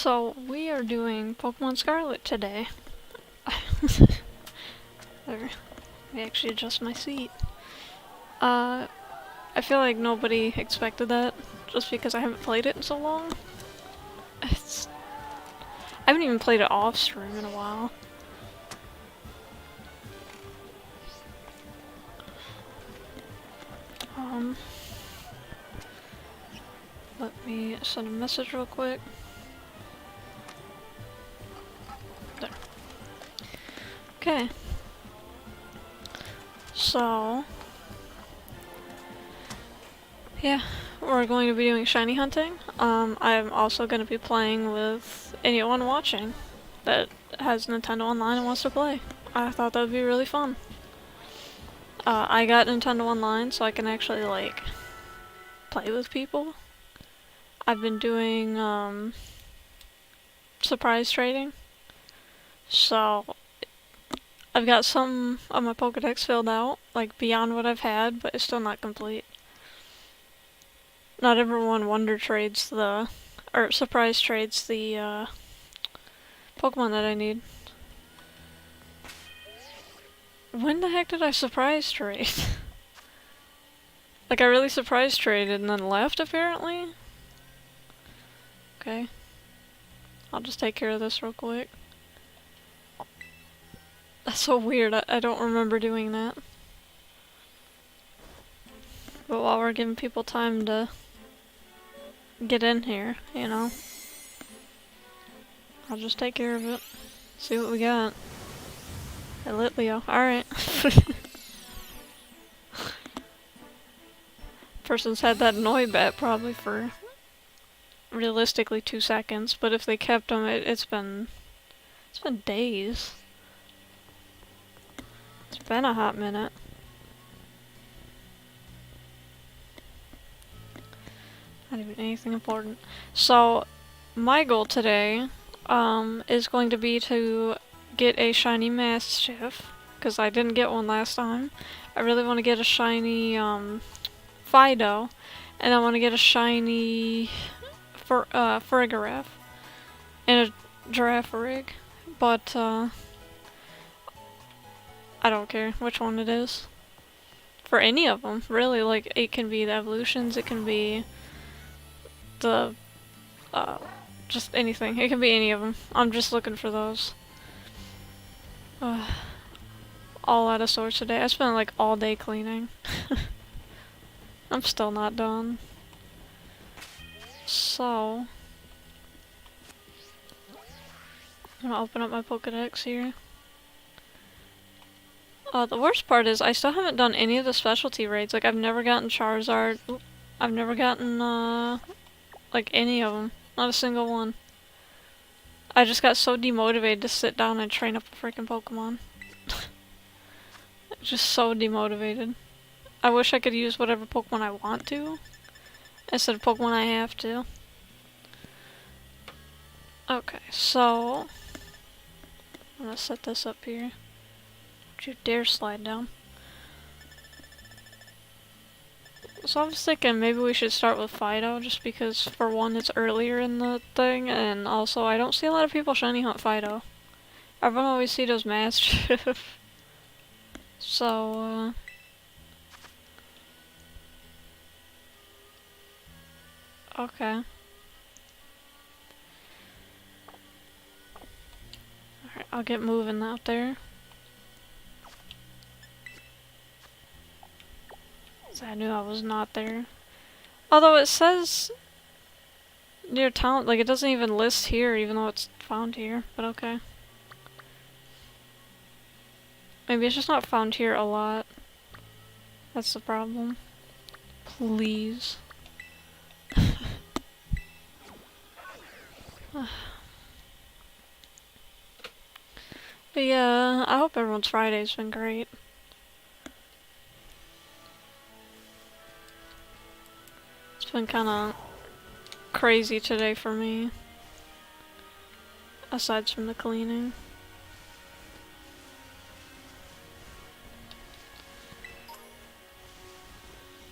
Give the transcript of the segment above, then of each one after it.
So, we are doing Pokemon Scarlet today. There. Let me actually adjust my seat. I feel like nobody expected that, just because I haven't played it in so long. I haven't even played it off stream in a while. Let me send a message real quick. There. Okay. So, yeah, we're going to be doing shiny hunting. I'm also going to be playing with anyone watching that has Nintendo Online and wants to play. I thought that would be really fun. I got Nintendo Online so I can actually, like, play with people. I've been doing, surprise trading. So, I've got some of my Pokedex filled out, like, beyond what I've had, but it's still not complete. Not everyone wonder trades the, or surprise trades the, Pokemon that I need. When the heck did I surprise trade? Like, I really surprise traded and then left, apparently? Okay. I'll just take care of this real quick. That's so weird, I don't remember doing that. But while we're giving people time to get in here, you know, I'll just take care of it. See what we got. I lit Leo. Alright. Person's had that Noibat probably for realistically 2 seconds, but if they kept them, it's been days. It's been a hot minute. Not even anything important. So, my goal today, is going to be to get a shiny Maschiff, because I didn't get one last time. I really want to get a shiny, Fidough, and I want to get a shiny Farigaraf, and a Girafarig, but, I don't care which one it is. For any of them, really, like, it can be the evolutions, it can be the, just anything. It can be any of them. I'm just looking for those. All out of sorts today. I spent like all day cleaning. I'm still not done. So, I'm gonna open up my Pokedex here. The worst part is I still haven't done any of the specialty raids. Like, I've never gotten Charizard. I've never gotten, like, any of them. Not a single one. I just got so demotivated to sit down and train up a freaking Pokemon. Just so demotivated. I wish I could use whatever Pokemon I want to, instead of Pokemon I have to. Okay, so I'm gonna set this up here. Don't you dare slide down. So I was thinking maybe we should start with Fidough, just because for one it's earlier in the thing, and also I don't see a lot of people shiny hunt Fidough. Everyone always sees those Maschiff. So, okay. Alright, I'll get moving out there. So I knew I was not there. Although it says near town, like it doesn't even list here, even though it's found here, but okay. Maybe it's just not found here a lot. That's the problem. Please. But yeah, I hope everyone's Friday's been great. It's been kinda crazy today for me. Aside from the cleaning.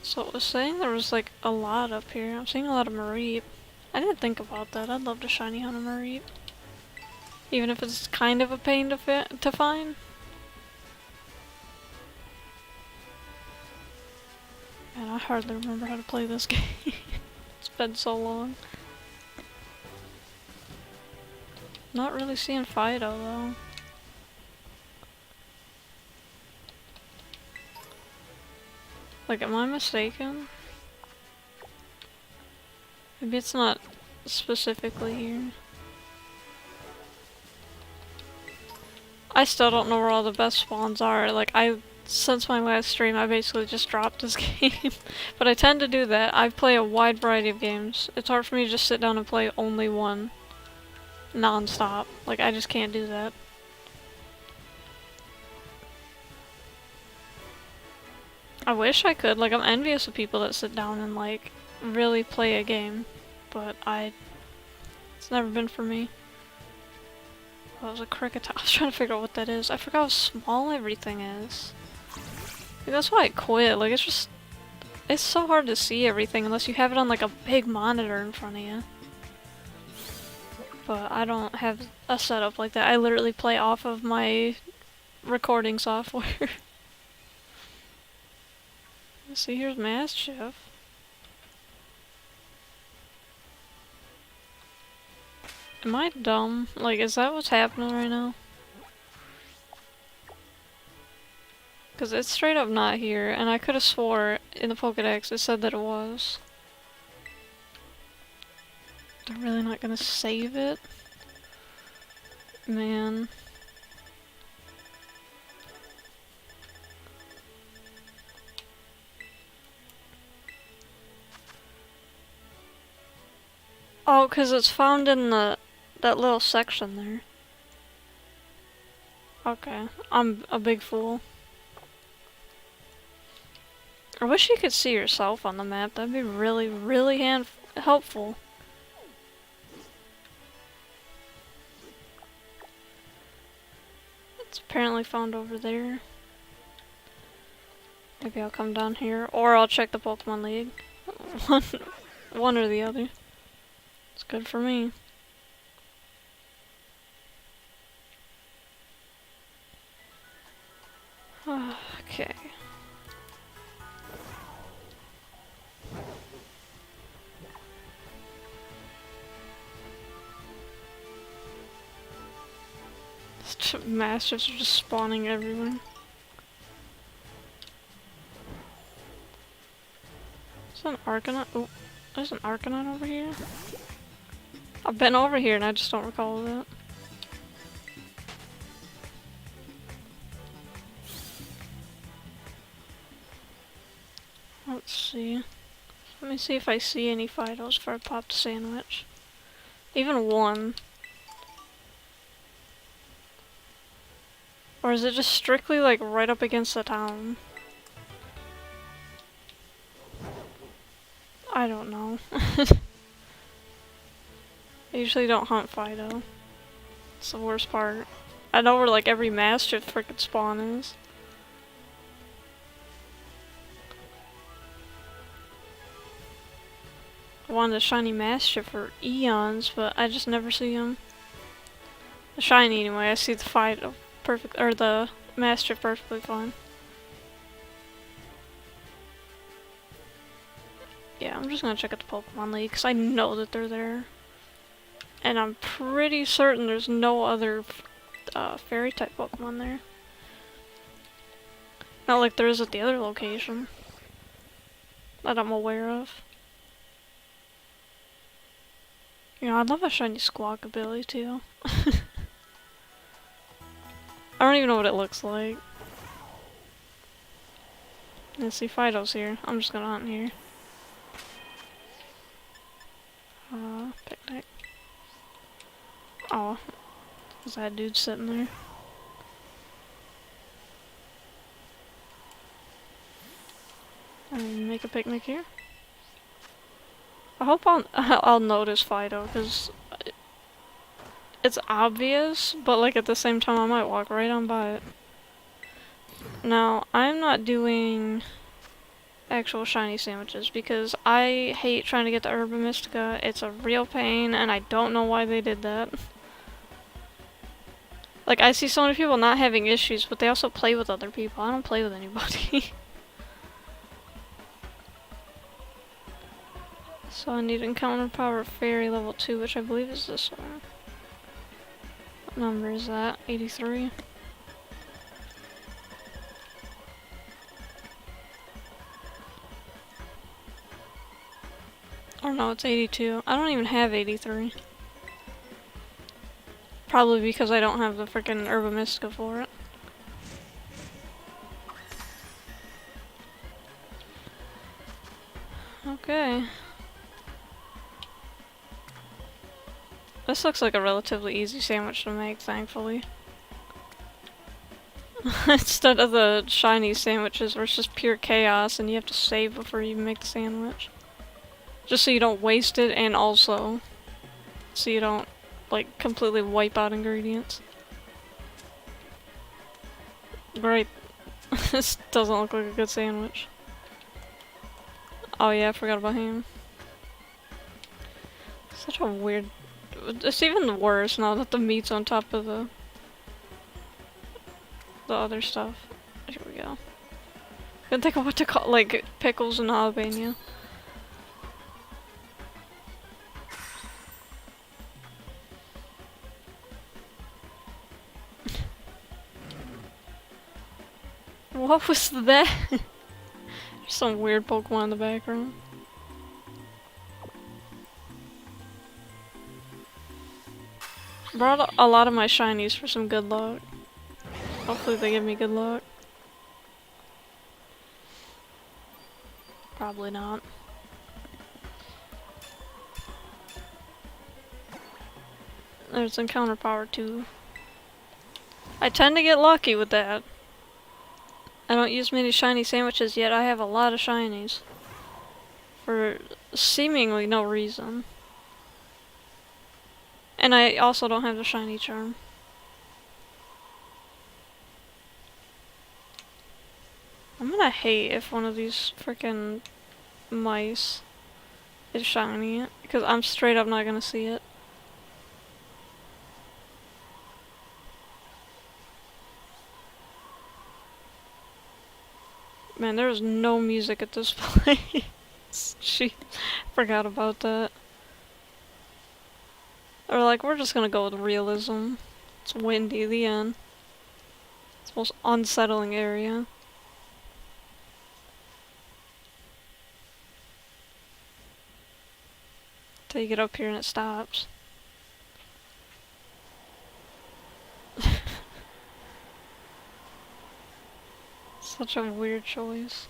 So it was saying there was like a lot up here. I'm seeing a lot of Mareep. I didn't think about that. I'd love to shiny hunt a Mareep. Even if it's kind of a pain to find. Man, I hardly remember how to play this game. It's been so long. Not really seeing Fidough though. Like, am I mistaken? Maybe it's not specifically here. I still don't know where all the best spawns are. Like, since my last stream, I basically just dropped this game. But I tend to do that. I play a wide variety of games. It's hard for me to just sit down and play only one non-stop. Like, I just can't do that. I wish I could. Like, I'm envious of people that sit down and, like, really play a game. But it's never been for me. Oh, that was a cricket. I was trying to figure out what that is. I forgot how small everything is. Like, that's why I quit. Like, it's so hard to see everything unless you have it on, like, a big monitor in front of you. But I don't have a setup like that. I literally play off of my recording software. Let's see, here's Maschiff. Am I dumb? Like, is that what's happening right now? Because it's straight up not here, and I could have swore in the Pokédex it said that it was. They're really not gonna save it? Man. Oh, because it's found in that little section there. Okay, I'm a big fool. I wish you could see yourself on the map. That'd be really, really helpful. It's apparently found over there. Maybe I'll come down here, or I'll check the Pokemon League. One or the other. It's good for me. Okay. Maschiffs are just spawning everywhere. Is that an Arcanine? Oh, there's an Arcanine over here. I've been over here and I just don't recall that. Let's see. Let me see if I see any Fidoughs before I pop the sandwich. Even one. Or is it just strictly like right up against the town? I don't know. I usually don't hunt Fidough. It's the worst part. I know where like every Maschiff frickin' spawn is. I wanted a shiny Maschiff for eons, but I just never see him. The shiny anyway, I see the Fidough perfect, or the Maschiff perfectly fine. Yeah, I'm just gonna check out the Pokemon League, because I know that they're there. And I'm pretty certain there's no other fairy type Pokemon there. Not like there is at the other location that I'm aware of. You know, I'd love a shiny Squawkabilly too. I don't even know what it looks like. Let's see, Fidough's here. I'm just gonna hunt here. Picnic. Oh, there's that dude sitting there. And make a picnic here. I hope I'll notice Fidough, because it's obvious, but like at the same time I might walk right on by it. Now, I'm not doing actual shiny sandwiches because I hate trying to get the Herba Mystica. It's a real pain and I don't know why they did that. Like, I see so many people not having issues, but they also play with other people. I don't play with anybody. So I need Encounter Power Fairy level 2, which I believe is this one. What number is that? 83? Or no, it's 82. I don't even have 83. Probably because I don't have the freaking Herba Mystica for it. Okay. This looks like a relatively easy sandwich to make, thankfully. Instead of the shiny sandwiches where it's just pure chaos and you have to save before you make the sandwich. Just so you don't waste it and also so you don't, like, completely wipe out ingredients. Great. This doesn't look like a good sandwich. Oh yeah, I forgot about him. Such a weird... It's even worse now that the meat's on top of the other stuff. Here we go. Couldn't think of what to call, like, pickles in Albania. What was that? There's some weird Pokemon in the background. Brought a lot of my shinies for some good luck. Hopefully they give me good luck. Probably not. There's Encounter Power 2. I tend to get lucky with that. I don't use many shiny sandwiches yet. I have a lot of shinies. For seemingly no reason. And I also don't have the shiny charm. I'm gonna hate if one of these frickin' mice is shiny, because I'm straight up not gonna see it. Man, there's no music at this place. She forgot about that. Or like, we're just gonna go with realism. It's windy, the end. It's the most unsettling area. Till you get up here and it stops. Such a weird choice.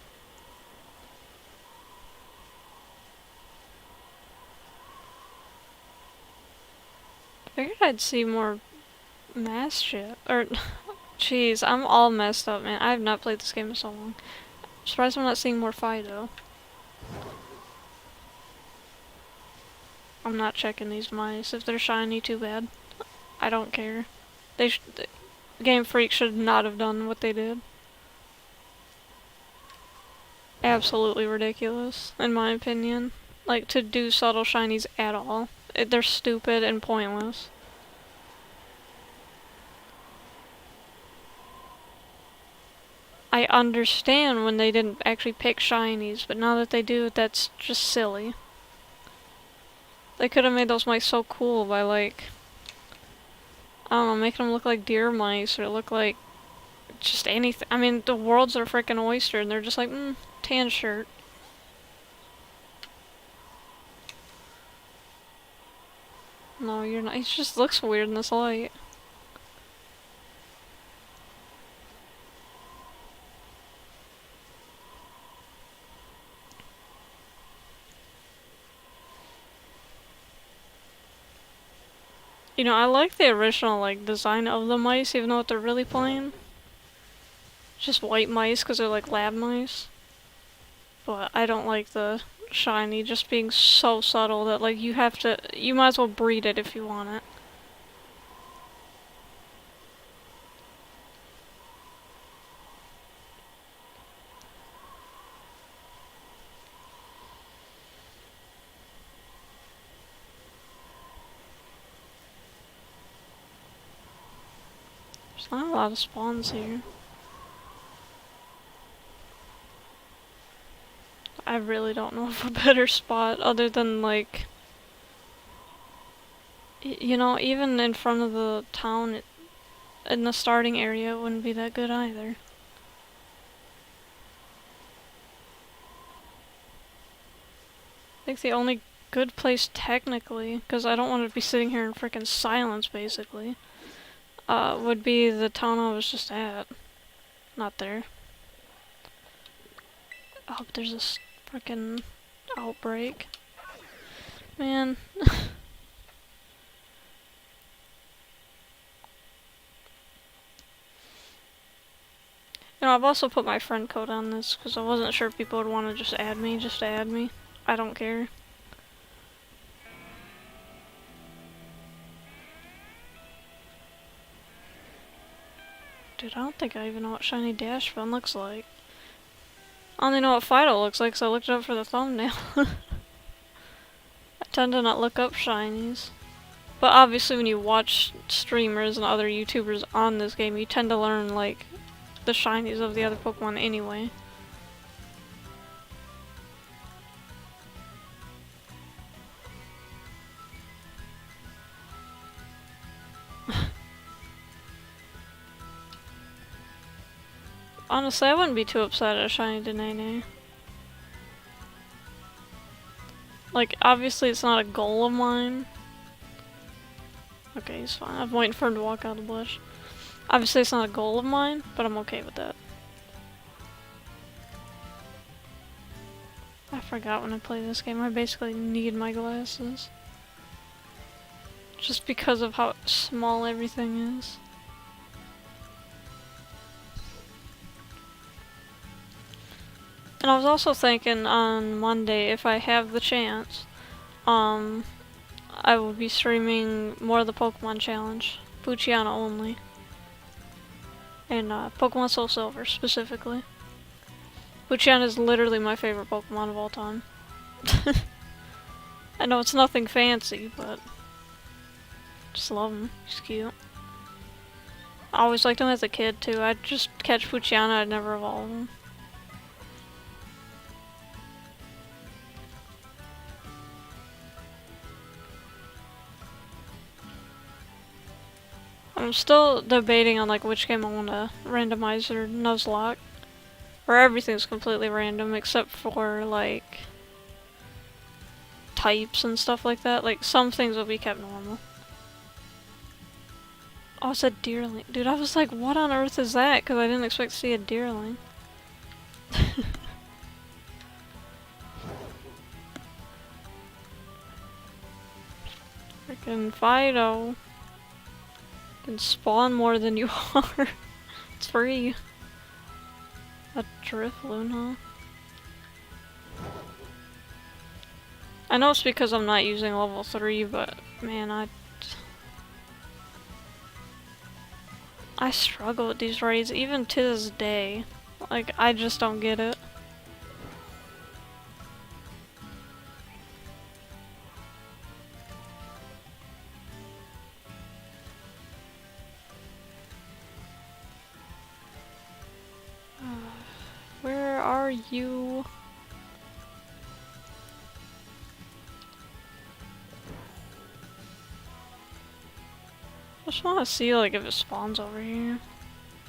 I figured I'd see more Maschiff. Or, jeez, I'm all messed up, man. I have not played this game in so long. I'm surprised I'm not seeing more Fidough. I'm not checking these mice. If they're shiny, too bad. I don't care. Game Freak should not have done what they did. Absolutely ridiculous, in my opinion. Like, to do subtle shinies at all. They're stupid and pointless. I understand when they didn't actually pick shinies, but now that they do, that's just silly. They could have made those mice so cool by, like, I don't know, making them look like deer mice or look like just anything. I mean, the world's a freaking oyster and they're just like, tan shirt. No, you're not. He just looks weird in this light. You know, I like the original, like, design of the mice, even though they're really plain. Just white mice, because they're like lab mice. But I don't like the shiny just being so subtle that, like, you might as well breed it if you want it. There's not a lot of spawns here. I really don't know of a better spot other than like, you know, even in front of the town in the starting area it wouldn't be that good either. I think the only good place technically, because I don't want to be sitting here in frickin' silence basically, would be the town I was just at. Not there. Oh, but there's this frickin' outbreak. Man. You know, I've also put my friend code on this because I wasn't sure if people would want to just add me, just to add me. I don't care. Dude, I don't think I even know what Shiny Dash Fun looks like. I only know what Fidough looks like, so I looked it up for the thumbnail. I tend to not look up shinies. But obviously when you watch streamers and other YouTubers on this game, you tend to learn, like, the shinies of the other Pokemon anyway. Honestly, I wouldn't be too upset at a shiny Denene. Like, obviously it's not a goal of mine. Okay, he's fine. I'm waiting for him to walk out of the bush. Obviously it's not a goal of mine, but I'm okay with that. I forgot when I play this game, I basically need my glasses. Just because of how small everything is. And I was also thinking on Monday, if I have the chance, I will be streaming more of the Pokemon Challenge. Poochyena only. And Pokemon Soul Silver, specifically. Poochyena is literally my favorite Pokemon of all time. I know it's nothing fancy, but just love him. He's cute. I always liked him as a kid, too. I'd just catch Poochyena, I'd never evolve him. I'm still debating on like which game I want to randomize or Nuzlocke. Where everything's completely random except for like types and stuff like that. Like some things will be kept normal. Oh, it's a deerling. Dude, I was like, what on earth is that? Because I didn't expect to see a deerling. Freaking Fidough. Can spawn more than you are. It's free. A Drifloon, huh? I know it's because I'm not using level 3, but man, I struggle with these raids even to this day. Like, I just don't get it. Where are you? I just want to see like if it spawns over here.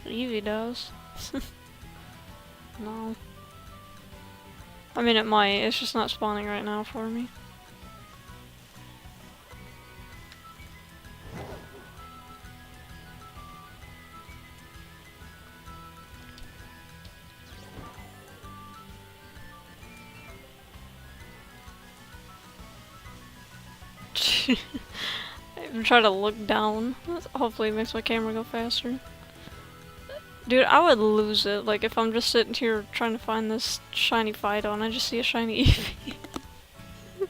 Eevee does. No. I mean it might, it's just not spawning right now for me. I'm trying to look down. Hopefully it makes my camera go faster. Dude, I would lose it, like, if I'm just sitting here trying to find this shiny Fidough and I just see a shiny Eevee. It's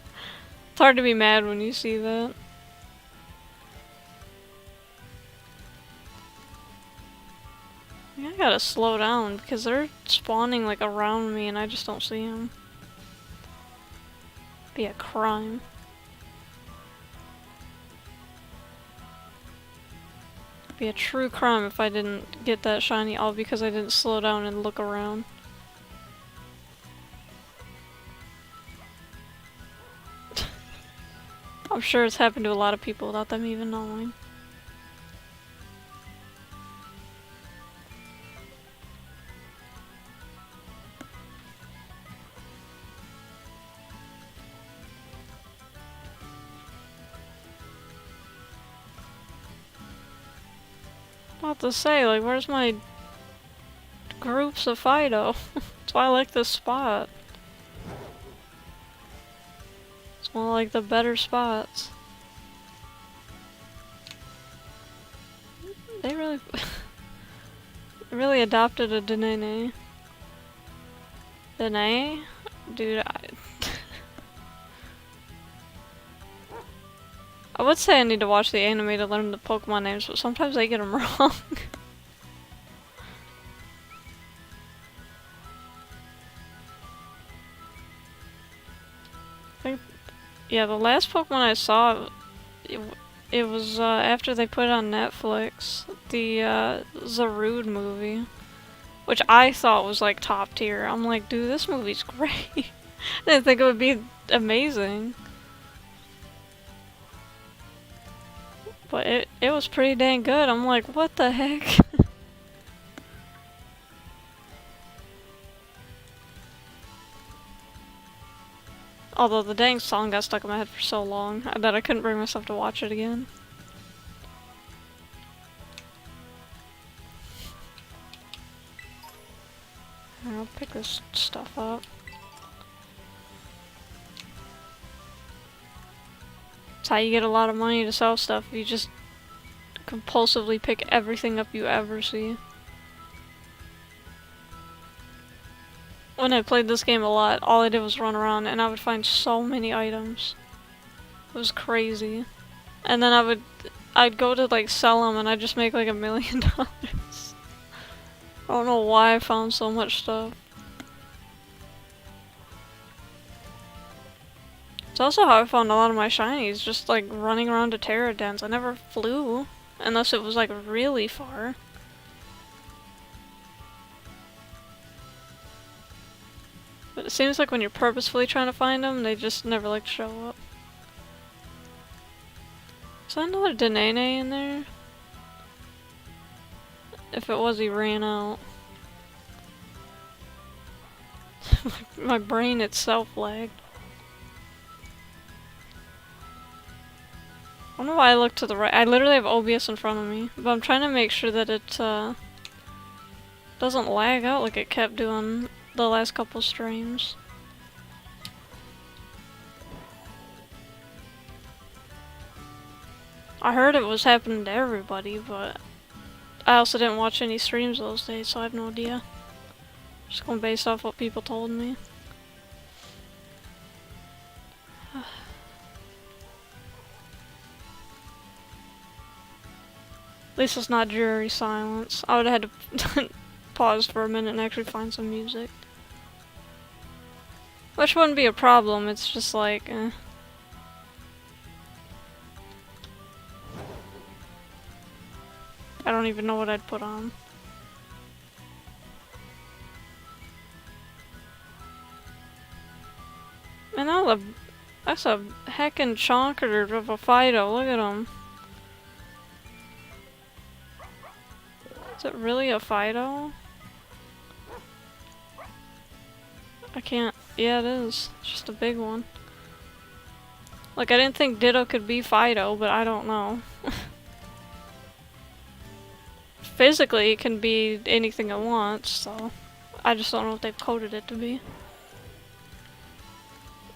hard to be mad when you see that. I gotta slow down, because they're spawning, like, around me and I just don't see them. Be a crime. be a true crime if I didn't get that shiny, all because I didn't slow down and look around. I'm sure it's happened to a lot of people without them even knowing. About to say, like, where's my groups of Fidough? That's why I like this spot. It's one of, like, the better spots. They really really adopted a Danae. Danae? Dude, I would say I need to watch the anime to learn the Pokemon names, but sometimes I get them wrong. I think, yeah, the last Pokemon I saw, it was after they put it on Netflix, the Zarude movie, which I thought was like top tier. I'm like, dude, this movie's great. I didn't think it would be amazing. But it was pretty dang good. I'm like, what the heck? Although the dang song got stuck in my head for so long that I couldn't bring myself to watch it again. I'll pick this stuff up. That's how you get a lot of money to sell stuff. You just compulsively pick everything up you ever see. When I played this game a lot, all I did was run around and I would find so many items. It was crazy. And then I'd go to like sell them and I'd just make like $1 million. I don't know why I found so much stuff. It's also how I found a lot of my shinies, just like running around to Terra dens. I never flew, unless it was like really far. But it seems like when you're purposefully trying to find them, they just never like show up. Is that another Danae in there? If it was, he ran out. My brain itself lagged. I don't know why I look to the right. I literally have OBS in front of me, but I'm trying to make sure that it doesn't lag out like it kept doing the last couple streams. I heard it was happening to everybody, but I also didn't watch any streams those days, so I have no idea. Just going based off what people told me. At least it's not dreary silence. I would have had to pause for a minute and actually find some music. Which wouldn't be a problem, it's just like, I don't even know what I'd put on. Man, that's a heckin' chonker of a Fidough, look at him. Is it really a Fidough? I can't. Yeah, it is. It's just a big one. Like, I didn't think Ditto could be Fidough, but I don't know. Physically, it can be anything it wants, so I just don't know what they've coded it to be.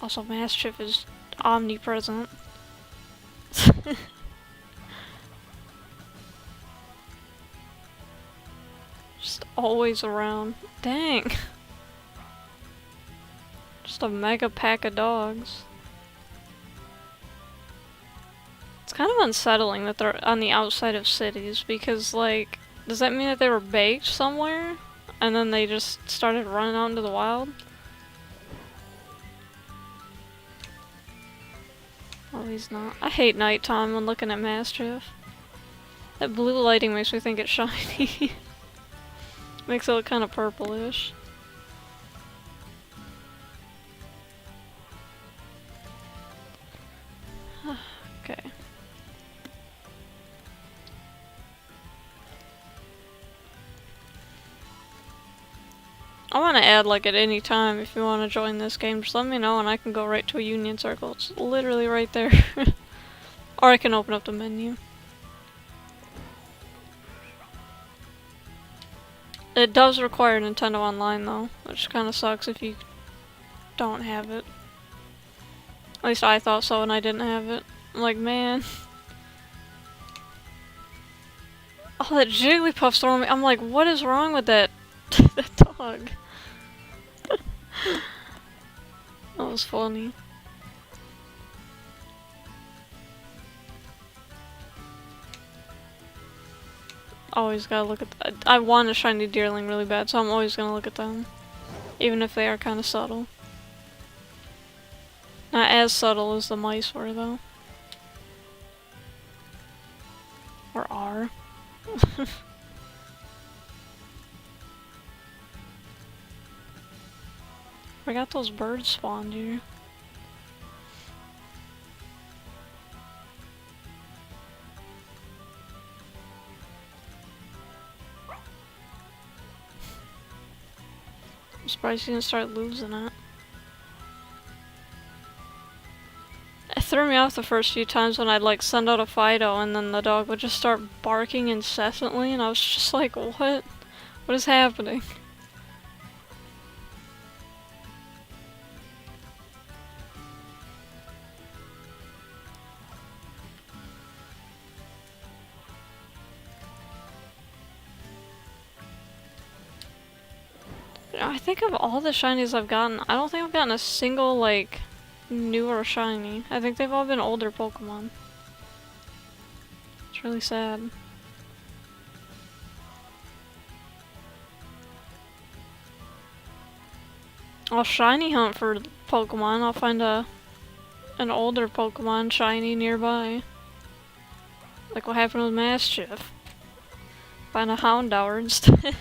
Also, Maschiff is omnipresent. Just always around. Dang. Just a mega pack of dogs. It's kind of unsettling that they're on the outside of cities, because, like, does that mean that they were baked somewhere? And then they just started running out into the wild? Oh, he's not. I hate nighttime when looking at Maschiff. That blue lighting makes me think it's shiny. Makes it look kind of purplish. Okay. I want to add, like, at any time, if you want to join this game, just let me know and I can go right to a union circle. It's literally right there. Or I can open up the menu. It does require Nintendo Online, though, which kind of sucks if you don't have it. At least I thought so and I didn't have it. I'm like, man. Oh, that Jigglypuff's throwing me. I'm like, what is wrong with that, that dog? That was funny. Always gotta look at I want a shiny deerling really bad, so I'm always gonna look at them. Even if they are kind of subtle. Not as subtle as the mice were, though. Or are. I got those birds spawned here. I'm surprised you didn't start losing it. It threw me off the first few times when I'd like send out a Fidough and then the dog would just start barking incessantly and I was just like, what? What is happening? I think of all the shinies I've gotten, I don't think I've gotten a single, like, newer shiny. I think they've all been older Pokemon. It's really sad. I'll shiny hunt for Pokemon. I'll find an older Pokemon shiny nearby. Like what happened with Maschiff. Find a Houndour instead.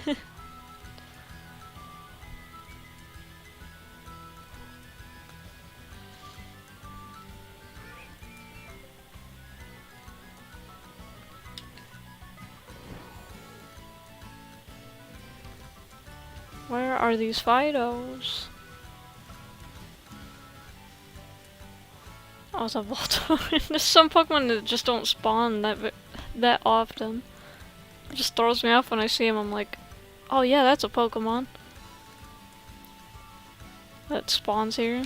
Where are these Fidoughs? Oh, it's a Voltorb. There's some Pokemon that just don't spawn that often. It just throws me off when I see them. I'm like, oh yeah, that's a Pokemon that spawns here.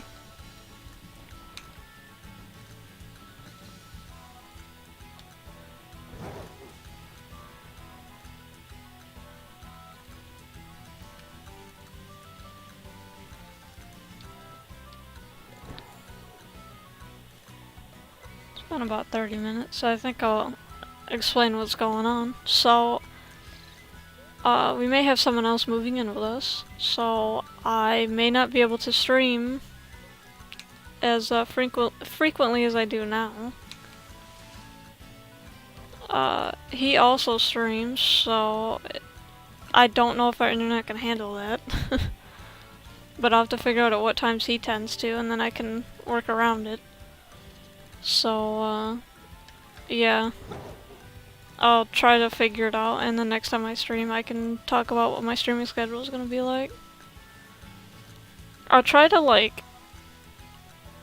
Been about 30 minutes, so I think I'll explain what's going on. So, we may have someone else moving in with us, so I may not be able to stream as frequently as I do now. He also streams, so I don't know if our internet can handle that. But I'll have to figure out at what times he tends to, and then I can work around it. So, yeah. I'll try to figure it out, and the next time I stream, I can talk about what my streaming schedule is gonna be like. I'll try to, like,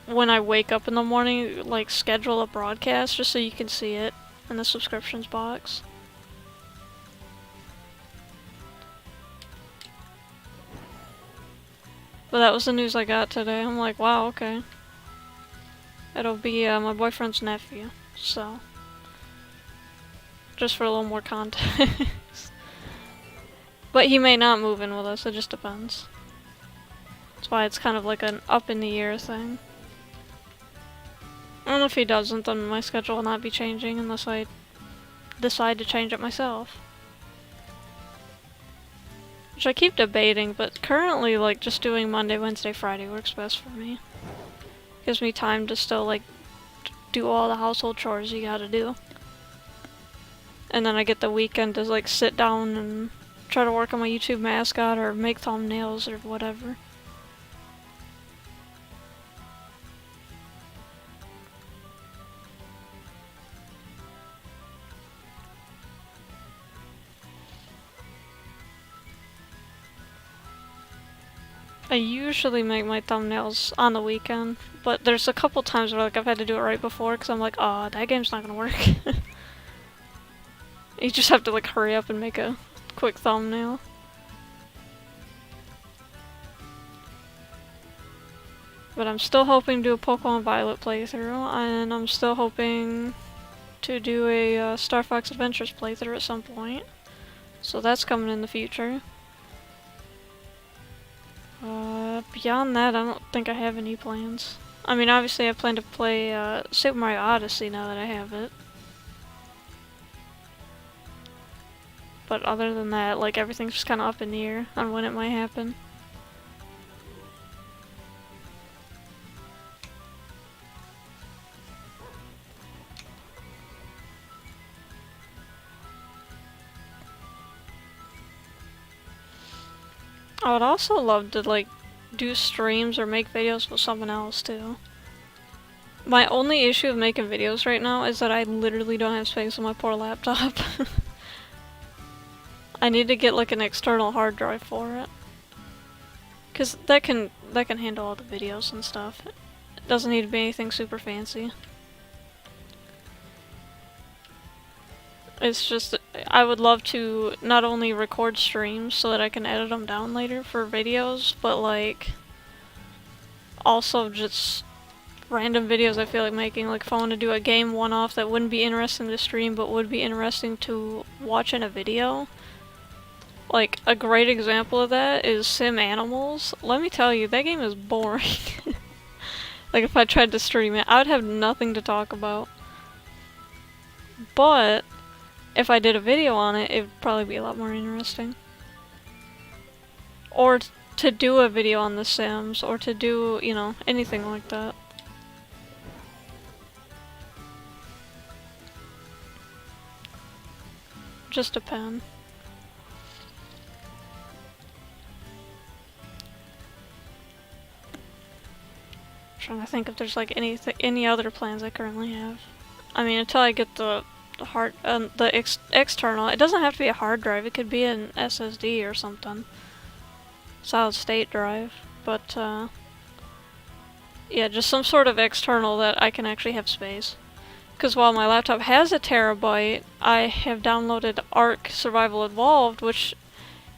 when I wake up in the morning, like, schedule a broadcast just so you can see it in the subscriptions box. But that was the news I got today. I'm like, wow, okay. It'll be my boyfriend's nephew, so just for a little more context. But he may not move in with us, it just depends. That's why it's kind of like an up in the air thing. And if he doesn't, then my schedule will not be changing unless I decide to change it myself. Which I keep debating, but currently, like, just doing Monday, Wednesday, Friday works best for me. Gives me time to still, like, do all the household chores you gotta do. and then I get the weekend to like sit down and try to work on my YouTube mascot or make thumbnails or whatever. I usually make my thumbnails on the weekend, but there's a couple times where like I've had to do it right before because I'm like, oh, that game's not gonna work. You just have to like hurry up and make a quick thumbnail. But I'm still hoping to do a Pokemon Violet playthrough, and I'm still hoping to do a Star Fox Adventures playthrough at some point. So that's coming in the future. Beyond that, I don't think I have any plans. I mean, obviously I plan to play Super Mario Odyssey now that I have it. But other than that, like, everything's just kind of up in the air on when it might happen. I would also love to, like, do streams or make videos with someone else, too. My only issue of making videos right now is that I literally don't have space on my poor laptop. I need to get, like, an external hard drive for it. Cause that can handle all the videos and stuff. It doesn't need to be anything super fancy. It's just, I would love to not only record streams so that I can edit them down later for videos, but like, also just random videos I feel like making. Like if I want to do a game one-off that wouldn't be interesting to stream but would be interesting to watch in a video. Like, a great example of that is Sim Animals. Let me tell you, that game is boring. Like if I tried to stream it, I would have nothing to talk about. But if I did a video on it, it would probably be a lot more interesting. Or to do a video on The Sims, or to do, you know, anything like that. Just depend. Trying to think if there's like any other plans I currently have. I mean, until I get the external. It doesn't have to be a hard drive. It could be an SSD or something, solid state drive. But yeah, just some sort of external that I can actually have space. Because while my laptop has a terabyte, I have downloaded Ark Survival Evolved, which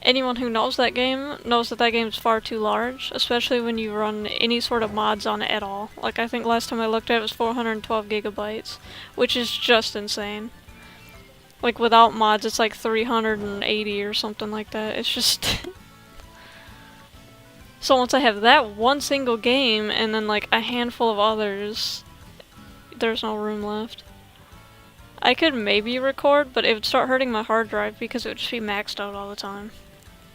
anyone who knows that game knows that that game is far too large, especially when you run any sort of mods on it at all. Like, I think last time I looked at it, it was 412 gigabytes, which is just insane. Like, without mods, it's like 380 or something like that. It's just... So once I have that one single game, and then like a handful of others, there's no room left. I could maybe record, but it would start hurting my hard drive because it would just be maxed out all the time.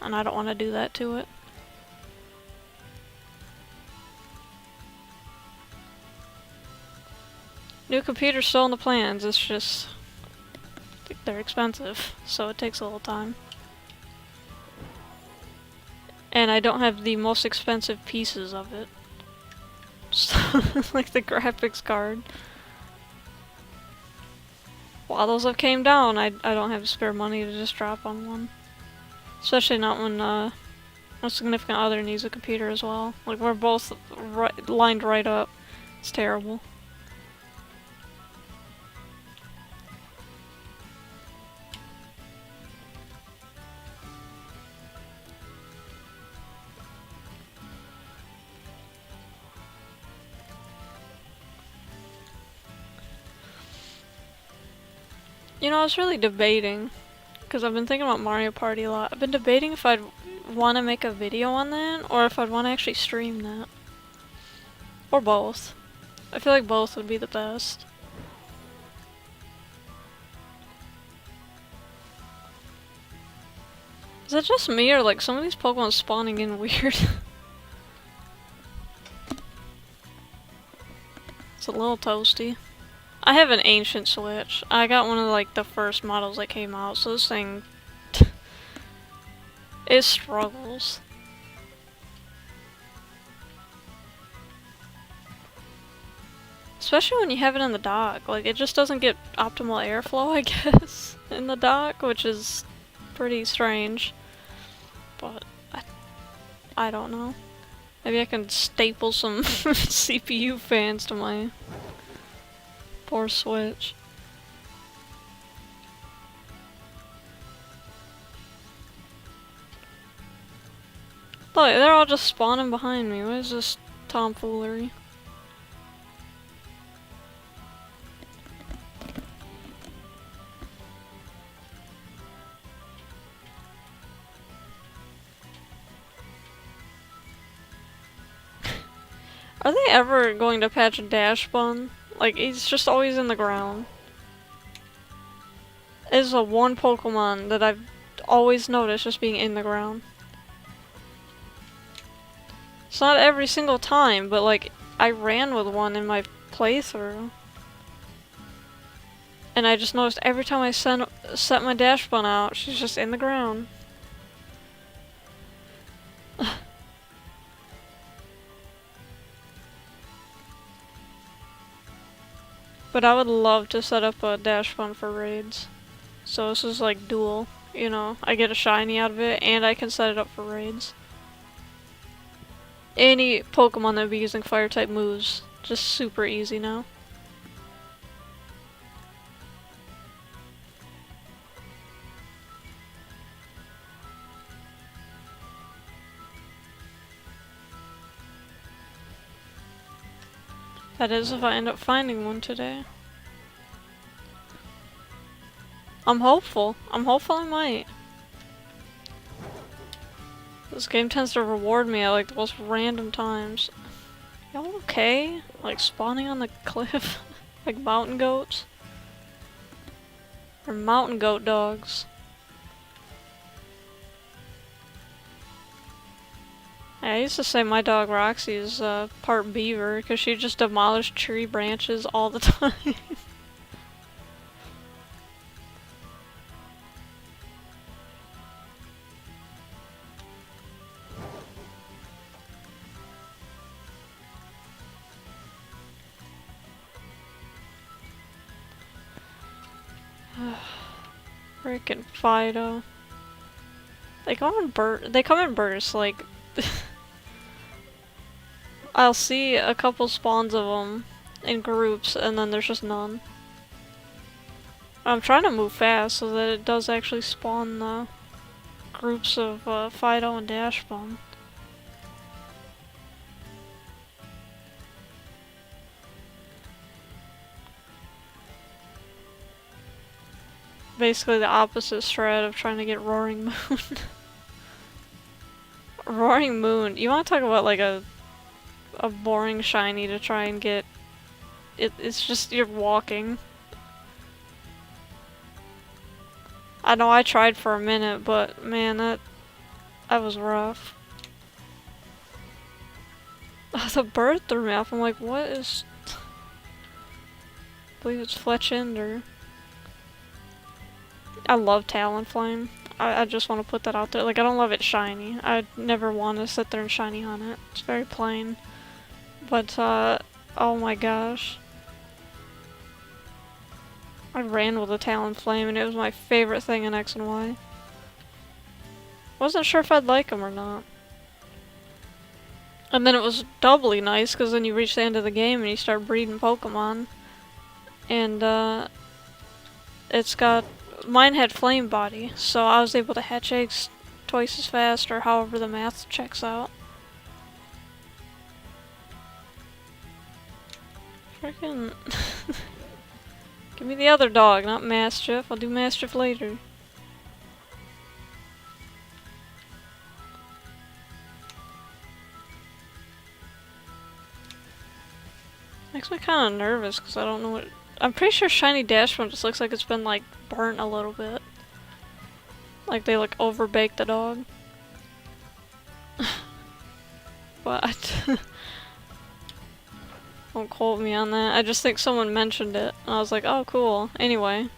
And I don't want to do that to it. New computer's still in the plans, it's just... they're expensive, so it takes a little time. And I don't have the most expensive pieces of it. So, like the graphics card. While those have came down, I don't have spare money to just drop on one. Especially not when a significant other needs a computer as well. Like, we're both lined right up. It's terrible. You know, I was really debating, because I've been thinking about Mario Party a lot. I've been debating if I'd want to make a video on that, or if I'd want to actually stream that. Or both. I feel like both would be the best. Is that just me, or like some of these Pokemon spawning in weird? It's a little toasty. I have an ancient Switch. I got one of like the first models that came out, so this thing it struggles. Especially when you have it in the dock. Like, it just doesn't get optimal airflow, I guess, in the dock, which is pretty strange. But I don't know. Maybe I can staple some CPU fans to my poor Switch. Look, they're all just spawning behind me. What is this tomfoolery? Are they ever going to patch Dash Bun? Like, he's just always in the ground. It's a one Pokemon that I've always noticed just being in the ground. It's not every single time, but like, I ran with one in my playthrough. And I just noticed every time I set my Dash Bun out, she's just in the ground. But I would love to set up a Dash Bun for raids. So this is like dual, you know, I get a shiny out of it and I can set it up for raids. Any Pokemon that would be using fire type moves, just super easy now. That is if I end up finding one today. I'm hopeful. I'm hopeful I might. This game tends to reward me at like the most random times. Y'all okay? Like spawning on the cliff? Like mountain goats? Or mountain goat dogs? I used to say my dog Roxy is part beaver because she just demolished tree branches all the time. Frickin' Fidough. They come in bursts, like I'll see a couple spawns of them in groups, and then there's just none. I'm trying to move fast so that it does actually spawn the groups of Fidough and Dash Bun. Basically the opposite strat of trying to get Roaring Moon. Roaring Moon, you want to talk about like a boring shiny to try and get. It's just you're walking. I know I tried for a minute, but man, that was rough. The bird threw me off. I'm like, what is? I believe it's Fletchender. I love Talonflame. I just want to put that out there. Like, I don't love it shiny. I'd never want to sit there and shiny hunt it. It's very plain. But, oh my gosh. I ran with a Talonflame and it was my favorite thing in X and Y. Wasn't sure if I'd like them or not. And then it was doubly nice because then you reach the end of the game and you start breeding Pokemon. And, it's got... Mine had flame body, so I was able to hatch eggs twice as fast, or however the math checks out. Frickin' give me the other dog, not Maschiff. I'll do Maschiff later. Makes me kind of nervous because I don't know what. I'm pretty sure Shiny Dash Bun just looks like it's been like burnt a little bit. Like they like overbaked the dog. But Don't quote me on that. I just think someone mentioned it. And I was like, oh cool. Anyway.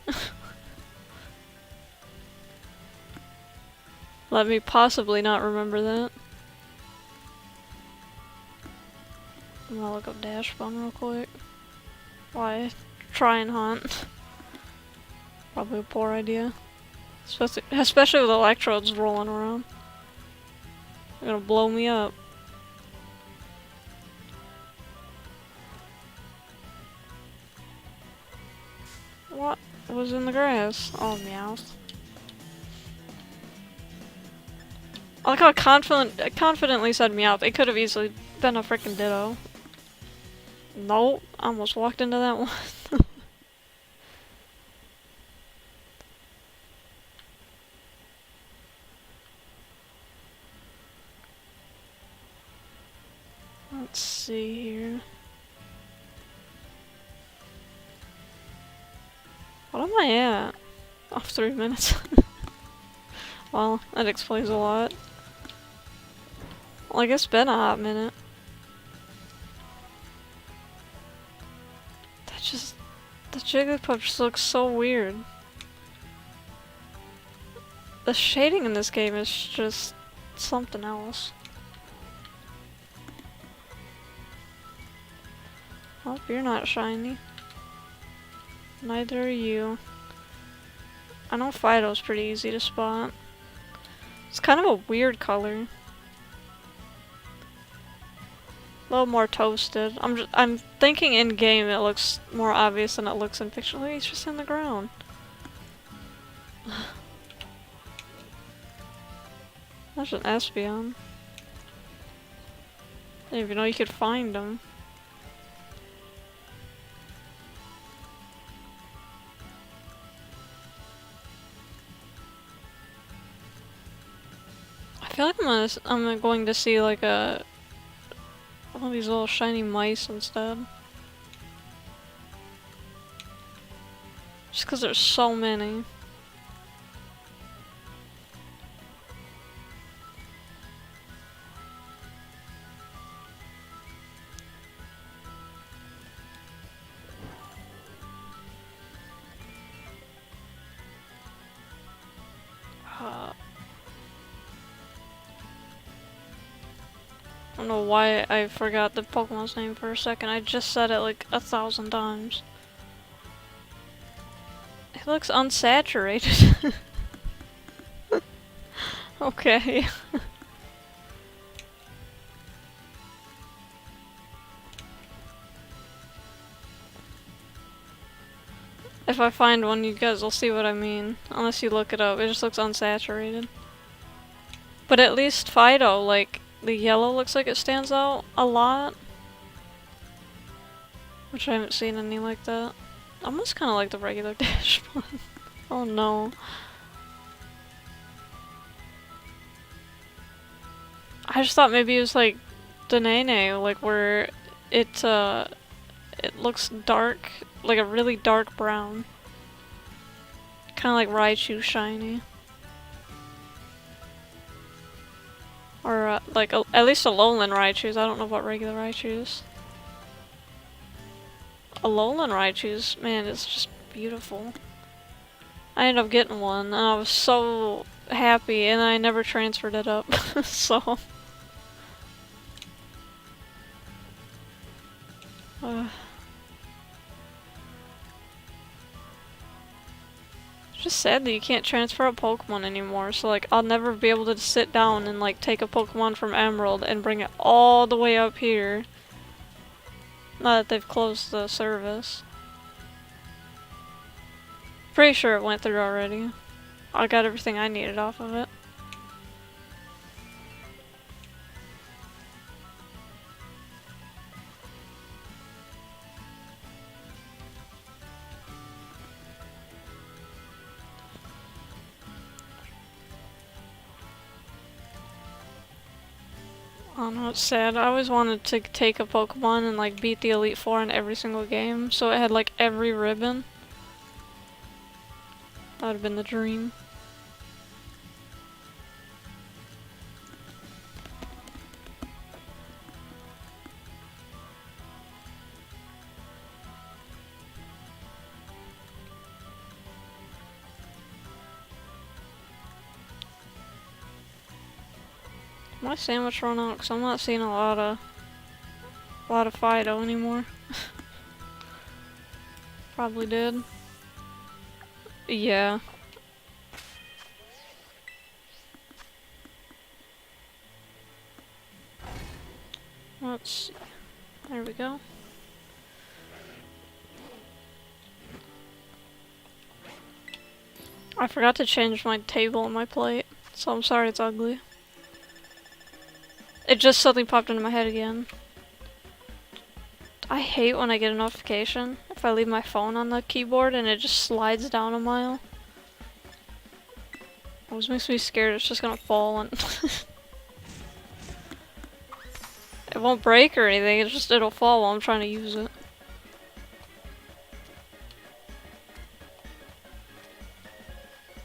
Let me possibly not remember that. I'm gonna look up dash bun real quick. Why? Try and hunt. Probably a poor idea. Especially with electrodes rolling around. They're gonna blow me up. What was in the grass? Oh, meows. I like how confidently said meow. It could have easily been a freaking ditto. Nope. I almost walked into that one. Let's see here. What am I at? Oh, 3 minutes. Well, that explains a lot. Well, I guess it's been a hot minute. The Jigglypuff just looks so weird. The shading in this game is just something else. Oh, you're not shiny. Neither are you. I know Fidough's pretty easy to spot. It's kind of a weird color. A little more toasted. I'm thinking in game it looks more obvious than it looks in picture. Look, he's just in the ground. There's an Espeon. I didn't even know you could find them. I feel like I'm going to see like one of these little shiny mice instead. Just because there's so many. I don't know why I forgot the Pokemon's name for a second. I just said it like 1,000 times. It looks unsaturated. Okay. If I find one, you guys will see what I mean. Unless you look it up, it just looks unsaturated. But at least Fidough, like, the yellow looks like it stands out a lot. Which I haven't seen any like that. Almost kind of like the regular dash one. Oh no. I just thought maybe it was like Denene, like where it looks dark, like a really dark brown. Kind of like Raichu shiny. Or like at least Alolan Raichus. I don't know about regular Raichus. Alolan Raichus, man, it's just beautiful. I ended up getting one, and I was so happy, and I never transferred it up, so... It's just sad that you can't transfer a Pokemon anymore, so like, I'll never be able to sit down and like take a Pokemon from Emerald and bring it all the way up here. Now that they've closed the service. Pretty sure it went through already. I got everything I needed off of it. Oh no, it's sad. I always wanted to take a Pokemon and like beat the Elite Four in every single game, so it had like every ribbon. That would have been the dream. My sandwich run out because I'm not seeing a lot of Fidough anymore. Probably did. Yeah. Let's see. There we go. I forgot to change my table on my plate, so I'm sorry it's ugly. It just suddenly popped into my head again. I hate when I get a notification if I leave my phone on the keyboard and it just slides down a mile. It always makes me scared it's just gonna fall and it won't break or anything, it's just it'll fall while I'm trying to use it.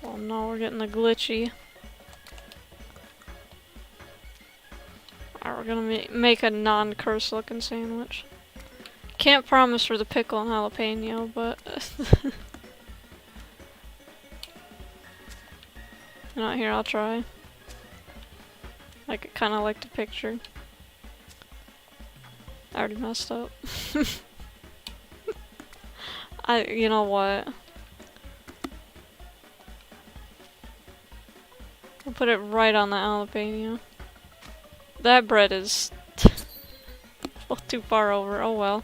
Oh no, we're getting the glitchy. Alright, we're gonna make a non-curse looking sandwich. Can't promise for the pickle and jalapeno, but not here, I'll try. I kinda like the picture. I already messed up. You know what? I'll put it right on the jalapeno. That bread is a little too far over. Oh well.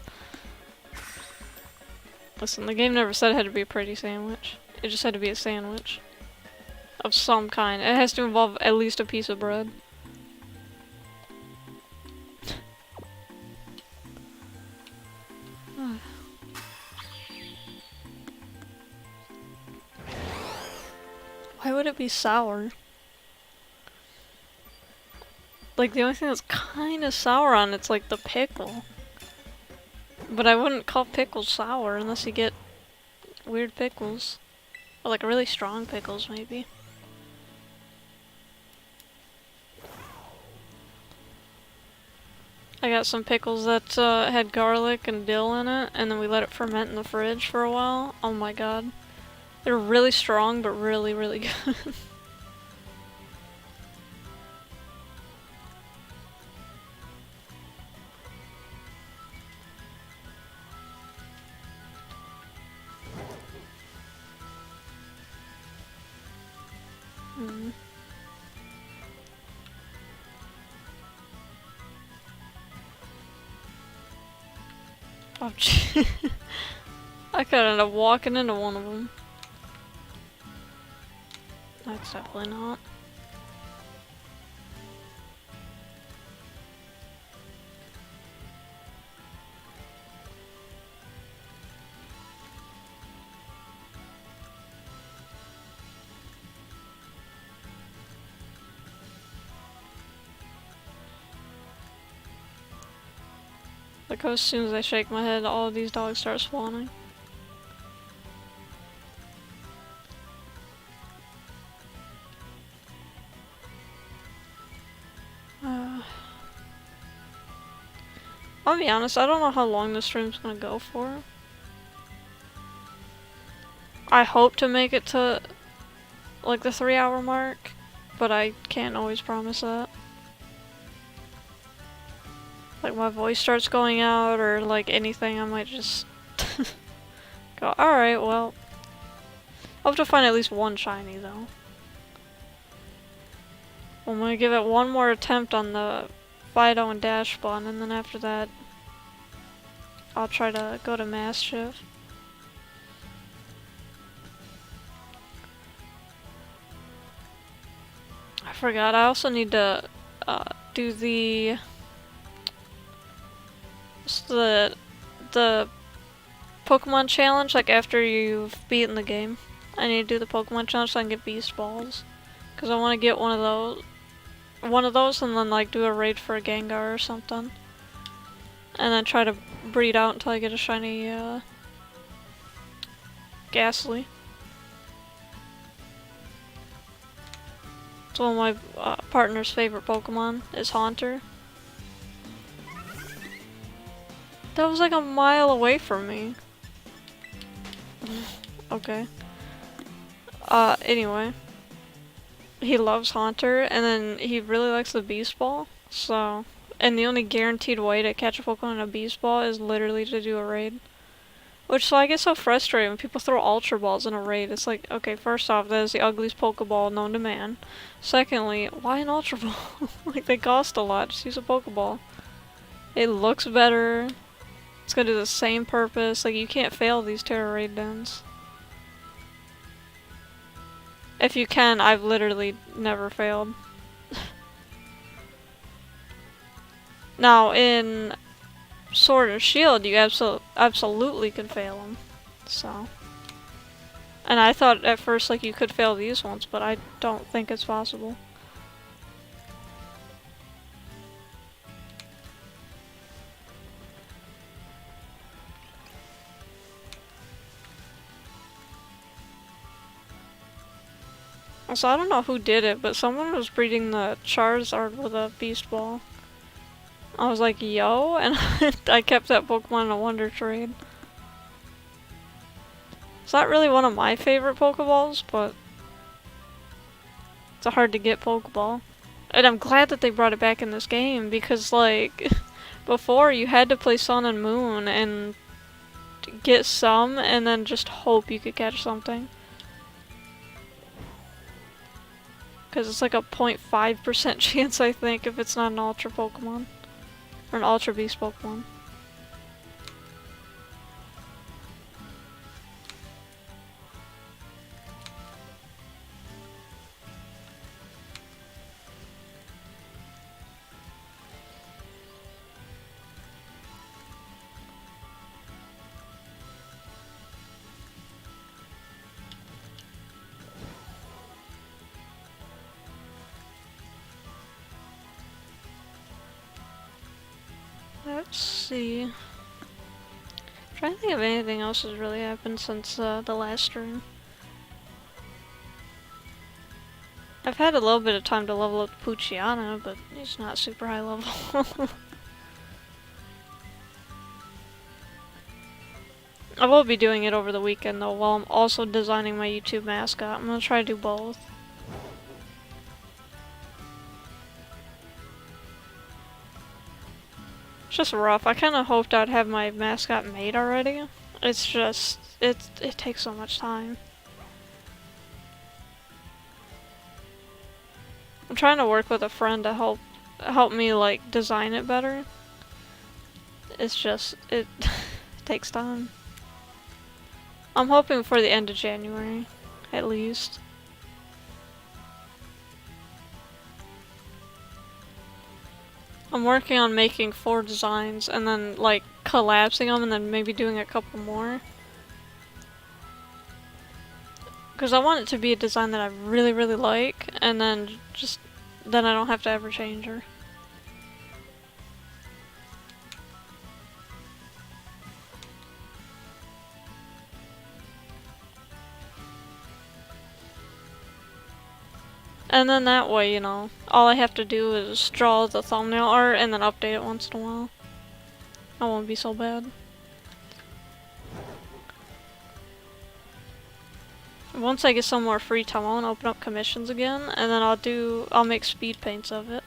Listen, the game never said it had to be a pretty sandwich. It just had to be a sandwich. Of some kind. It has to involve at least a piece of bread. Why would it be sour? Like, the only thing that's kinda sour on it's like the pickle. But I wouldn't call pickles sour unless you get weird pickles. Or like really strong pickles, maybe. I got some pickles that had garlic and dill in it, and then we let it ferment in the fridge for a while. Oh my god. They're really strong, but really, really good. Oh, gee. I could end up walking into one of them. That's definitely not. Like, as soon as I shake my head, all of these dogs start spawning. I'll be honest, I don't know how long this stream's gonna go for. I hope to make it to, like, the 3-hour mark, but I can't always promise that. Like, my voice starts going out, or, like, anything, I might just go, alright, well. I hope to find at least one shiny, though. I'm gonna give it one more attempt on the Fidough and Dash spawn, and then after that, I'll try to go to Maschiff. I forgot, I also need to do the Pokemon challenge, like after you've beaten the game. I need to do the Pokemon challenge so I can get Beast Balls. Because I want to get one of those and then like do a raid for a Gengar or something. And then try to breed out until I get a shiny Ghastly. It's one of my partner's favorite Pokemon is Haunter. That was like a mile away from me. Okay. Anyway. he loves Haunter, and then he really likes the Beast Ball, so... And the only guaranteed way to catch a Pokemon in a Beast Ball is literally to do a raid. Which, so I get so frustrated when people throw Ultra Balls in a raid. It's like, okay, first off, that is the ugliest Pokeball known to man. Secondly, why an Ultra Ball? Like, they cost a lot, just use a Pokeball. It looks better. It's gonna do the same purpose. Like, you can't fail these Terra Raid dens. If you can, I've literally never failed. Now, in Sword and Shield, you absolutely can fail them. So. And I thought at first, like, you could fail these ones, but I don't think it's possible. So I don't know who did it, but someone was breeding the Charizard with a Beast Ball. I was like, yo, and I kept that Pokemon in a Wonder Trade. It's not really one of my favorite Pokeballs, but it's a hard to get Pokeball. And I'm glad that they brought it back in this game, because, like, before you had to play Sun and Moon and get some, and then just hope you could catch something. Because it's like a 0.5% chance, I think, if it's not an Ultra Pokemon. Or an Ultra Beast Pokemon. Let's see. I'm trying to think if anything else has really happened since the last stream. I've had a little bit of time to level up Poochyena, but he's not super high level. I will be doing it over the weekend though, while I'm also designing my YouTube mascot. I'm gonna try to do both. It's just rough. I kind of hoped I'd have my mascot made already. It's just, it takes so much time. I'm trying to work with a friend to help me like design it better. It's just, it takes time. I'm hoping for the end of January, at least. I'm working on making 4 designs and then like collapsing them and then maybe doing a couple more. Because I want it to be a design that I really, really like, and then then I don't have to ever change her. And then that way, you know, all I have to do is draw the thumbnail art and then update it once in a while. I won't be so bad. Once I get some more free time, I'll open up commissions again, and then I'll make speed paints of it.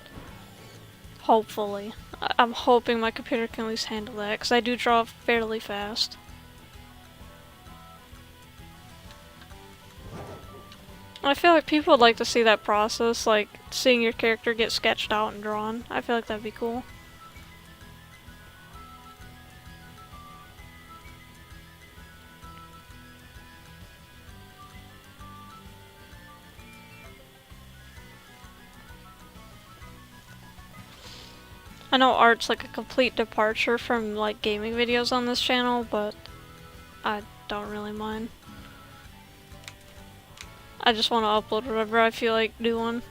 Hopefully. I'm hoping my computer can at least handle that, because I do draw fairly fast. I feel like people would like to see that process, like seeing your character get sketched out and drawn. I feel like that'd be cool. I know art's like a complete departure from like gaming videos on this channel, but I don't really mind. I just want to upload whatever I feel like doing.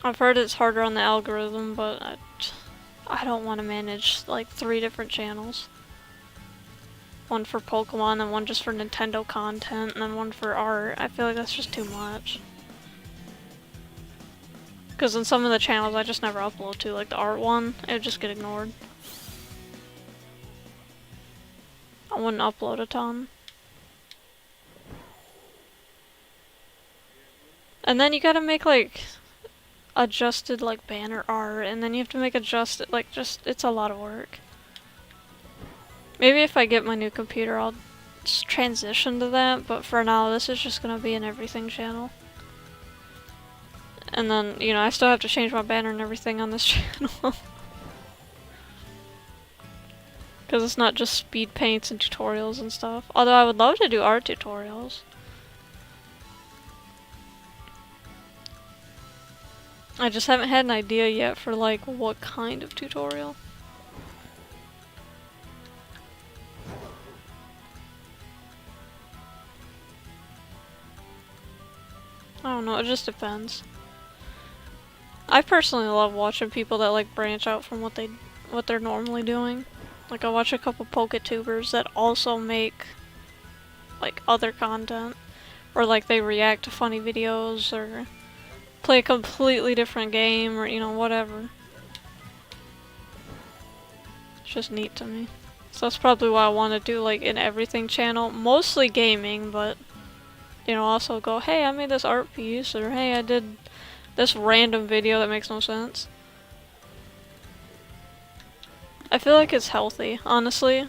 I've heard it's harder on the algorithm, but I don't want to manage like 3 different channels. One for Pokemon, and one just for Nintendo content, and then one for art. I feel like that's just too much. Because in some of the channels I just never upload to, like the art one, it would just get ignored. I wouldn't upload a ton. And then you gotta make like adjusted like banner art, and then you have to make adjusted like it's a lot of work. Maybe if I get my new computer I'll just transition to that, but for now this is just gonna be an everything channel. And then, you know, I still have to change my banner and everything on this channel. Because it's not just speed paints and tutorials and stuff. Although I would love to do art tutorials. I just haven't had an idea yet for like what kind of tutorial. I don't know, it just depends. I personally love watching people that like branch out from what they're normally doing. Like I watch a couple Poketubers that also make like other content, or like they react to funny videos or play a completely different game, or you know, whatever. It's just neat to me. So that's probably why I want to do like an everything channel, mostly gaming, but you know, also go, hey, I made this art piece, or hey, I did this random video that makes no sense. I feel like it's healthy, honestly.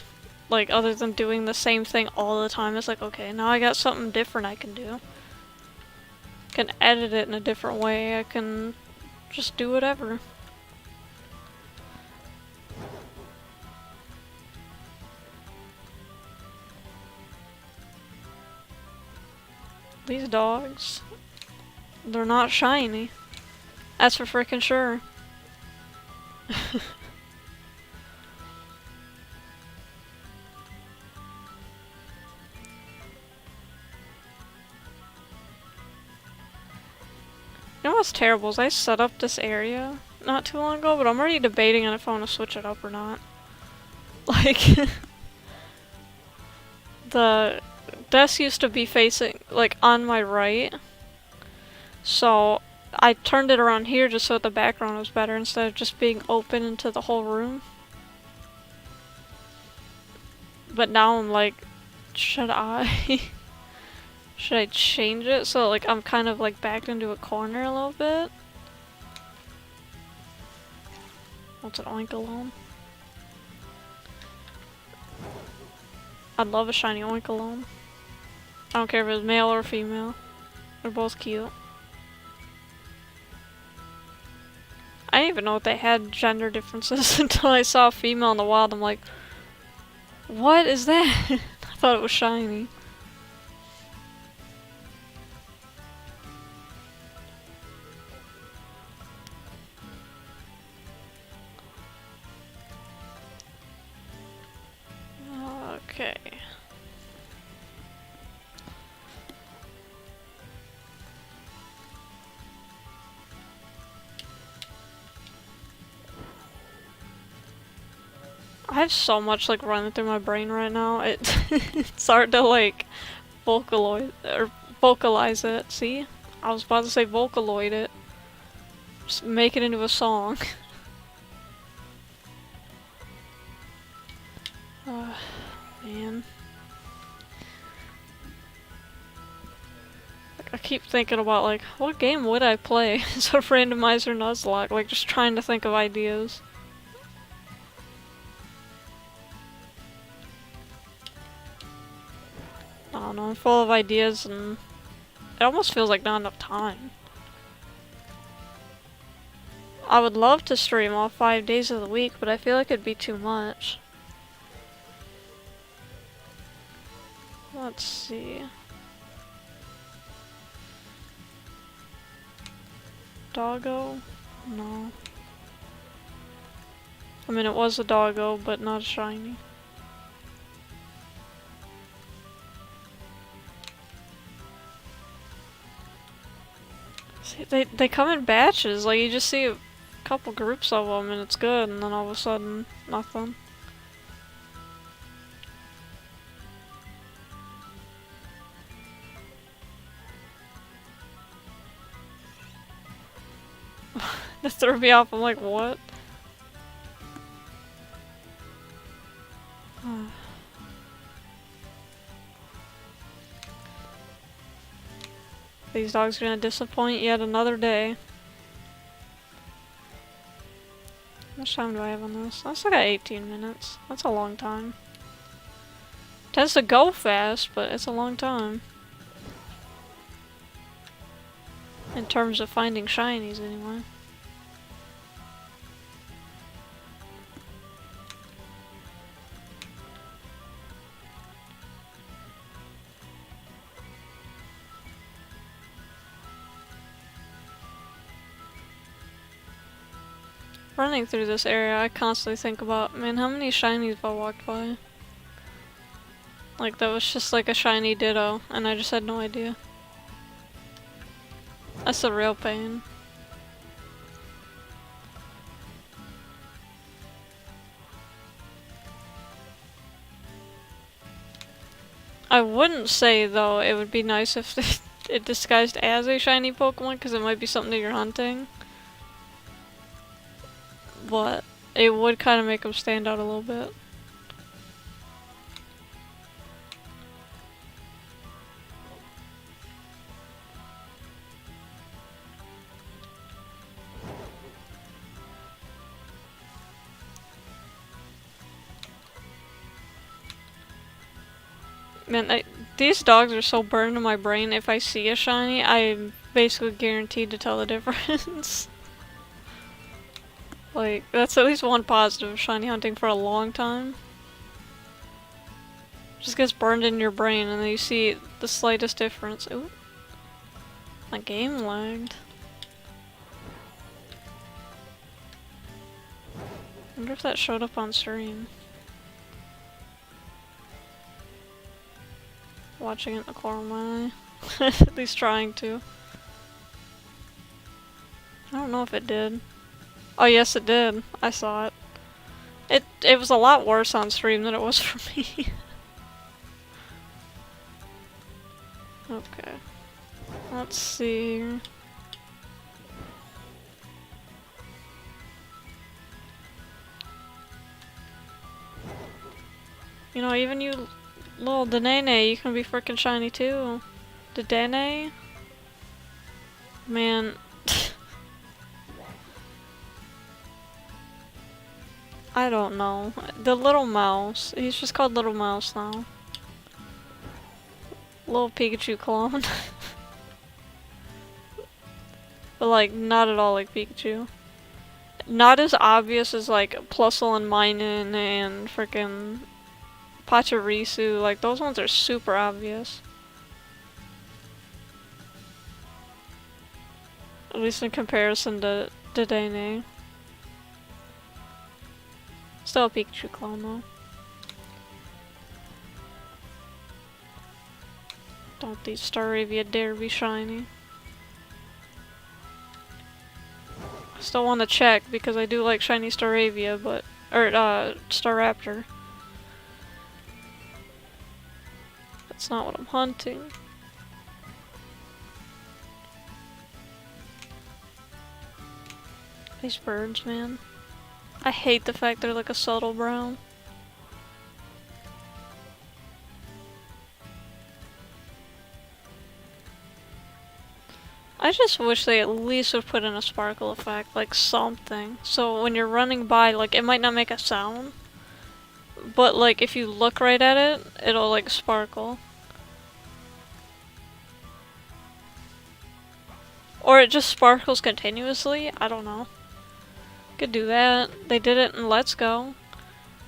Like, other than doing the same thing all the time, it's like, okay, now I got something different I can do. I can edit it in a different way, I can just do whatever. These dogs, they're not shiny. That's for frickin' sure. You know what's terrible is I set up this area not too long ago, but I'm already debating on if I want to switch it up or not. Like, the desk used to be facing, like, on my right, so I turned it around here just so the background was better instead of just being open into the whole room. But now I'm like, should I should I change it so like I'm kind of like backed into a corner a little bit? What's an oinkalone? I'd love a shiny oinkalone. I don't care if it's male or female. They're both cute. I didn't even know if they had gender differences until I saw a female in the wild. I'm like, what is that? I thought it was shiny. Okay. I have so much like running through my brain right now. It's hard to like vocalize it. See? I was about to say Vocaloid it. Just make it into a song. Man. I keep thinking about like, what game would I play as a randomizer Nuzlocke? Like just trying to think of ideas. I don't know, I'm full of ideas and it almost feels like not enough time. I would love to stream all 5 days of the week, but I feel like it'd be too much. Let's see. Doggo? No. I mean, it was a doggo, but not a shiny. See, they come in batches. Like, you just see a couple groups of them and it's good, and then all of a sudden, nothing. That threw me off. I'm like, what? These dogs are gonna disappoint yet another day. How much time do I have on this? I still got 18 minutes. That's a long time. Tends to go fast, but it's a long time. In terms of finding shinies, anyway. Running through this area, I constantly think about, man, how many shinies have I walked by? Like, that was just like a shiny Ditto, and I just had no idea. That's a real pain. I wouldn't say, though, it would be nice if it disguised as a shiny Pokemon, because it might be something that you're hunting. But it would kind of make them stand out a little bit. Man, these dogs are so burned in my brain, if I see a shiny, I'm basically guaranteed to tell the difference. Like, that's at least one positive of shiny hunting for a long time. Just gets burned in your brain and then you see the slightest difference. Ooh. My game lagged. I wonder if that showed up on stream. Watching it in the corner of my eye. At least trying to. I don't know if it did. Oh yes it did. I saw it. It was a lot worse on stream than it was for me. Okay. Let's see. You know, even you little Denene, you can be freaking shiny too. Denene? Man. I don't know. The little mouse. He's just called Little Mouse now. Little Pikachu clone. But like, not at all like Pikachu. Not as obvious as like Plusle and Minun and frickin' Pachirisu. Like, those ones are super obvious. At least in comparison to Dedenne. Still a Pikachu clone though. Don't these Staravia dare be shiny. I still want to check because I do like shiny Staravia, but Staraptor. That's not what I'm hunting. These birds, man. I hate the fact they're like a subtle brown. I just wish they at least would put in a sparkle effect, like something. So when you're running by, like, it might not make a sound, but like if you look right at it, it'll like sparkle. Or it just sparkles continuously, I don't know. Could do that. They did it in Let's Go.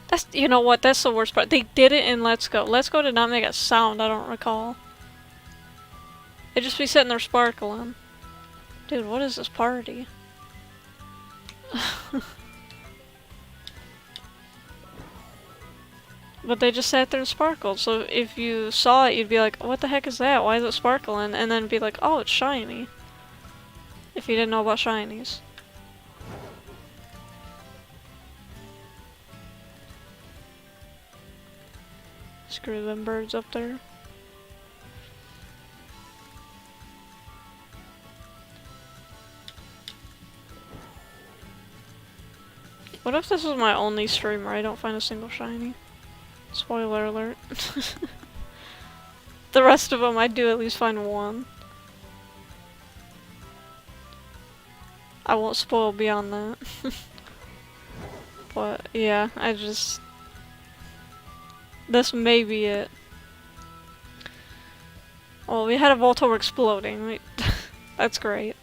That's, you know what, that's the worst part. They did it in Let's Go. Let's Go did not make a sound, I don't recall. It'd just be sitting there sparkling. Dude, what is this party? But they just sat there and sparkled, so if you saw it, you'd be like, what the heck is that? Why is it sparkling? And then be like, oh, it's shiny. If you didn't know about shinies. Screw them birds up there. What if this was my only stream where I don't find a single shiny? Spoiler alert. The rest of them I do at least find one. I won't spoil beyond that. But yeah, this may be it. Well, we had a Voltorb exploding. That's great.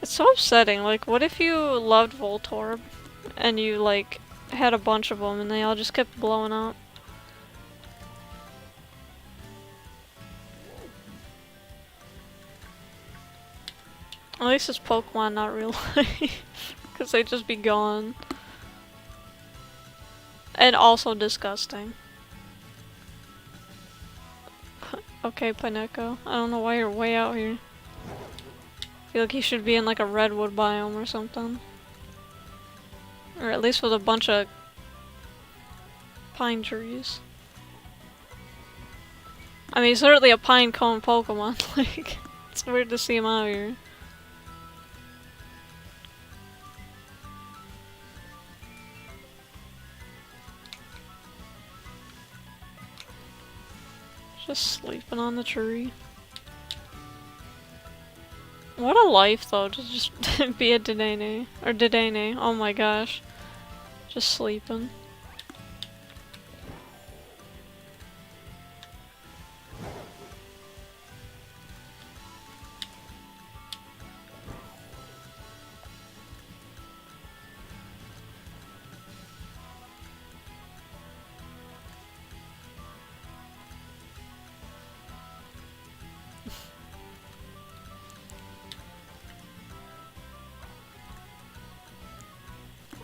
It's so upsetting. Like, what if you loved Voltorb and you, like, had a bunch of them and they all just kept blowing up? At least it's Pokemon, not real life. Because they'd just be gone. And also disgusting. Okay, Pinecco. I don't know why you're way out here. I feel like he should be in like a redwood biome or something. Or at least with a bunch of pine trees. I mean, he's literally a pine cone Pokemon. Like, it's weird to see him out here. Just sleeping on the tree. What a life though, to just be a Dedenne. Or Dedenne, oh my gosh. Just sleeping.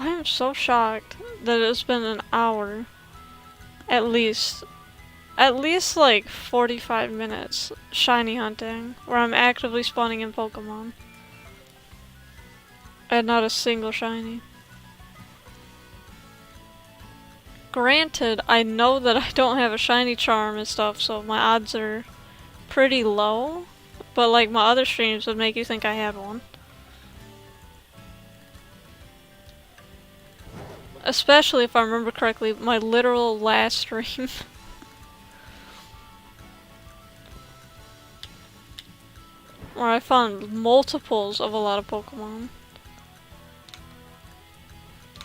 I am so shocked that it's been an hour. At least like 45 minutes shiny hunting, where I'm actively spawning in Pokemon. And not a single shiny. Granted, I know that I don't have a shiny charm and stuff, so my odds are pretty low. But like my other streams would make you think I had one. Especially if I remember correctly, my literal last stream. Where I found multiples of a lot of Pokemon.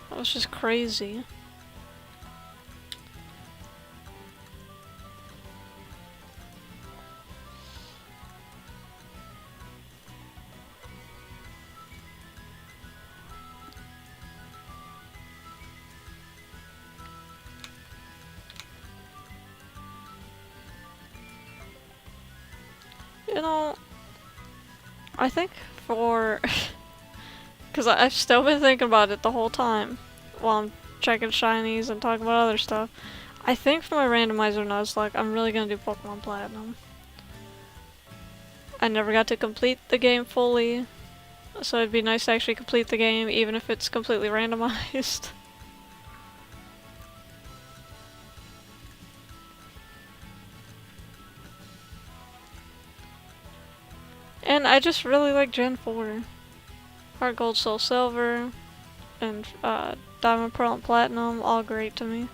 That was just crazy. You know, I think for... Because I've still been thinking about it the whole time while I'm checking shinies and talking about other stuff. I think for my randomizer Nuzlocke, I'm really gonna do Pokemon Platinum. I never got to complete the game fully, so it'd be nice to actually complete the game even if it's completely randomized. And I just really like Gen 4. Heart Gold, Soul Silver, and Diamond, Pearl, and Platinum, all great to me.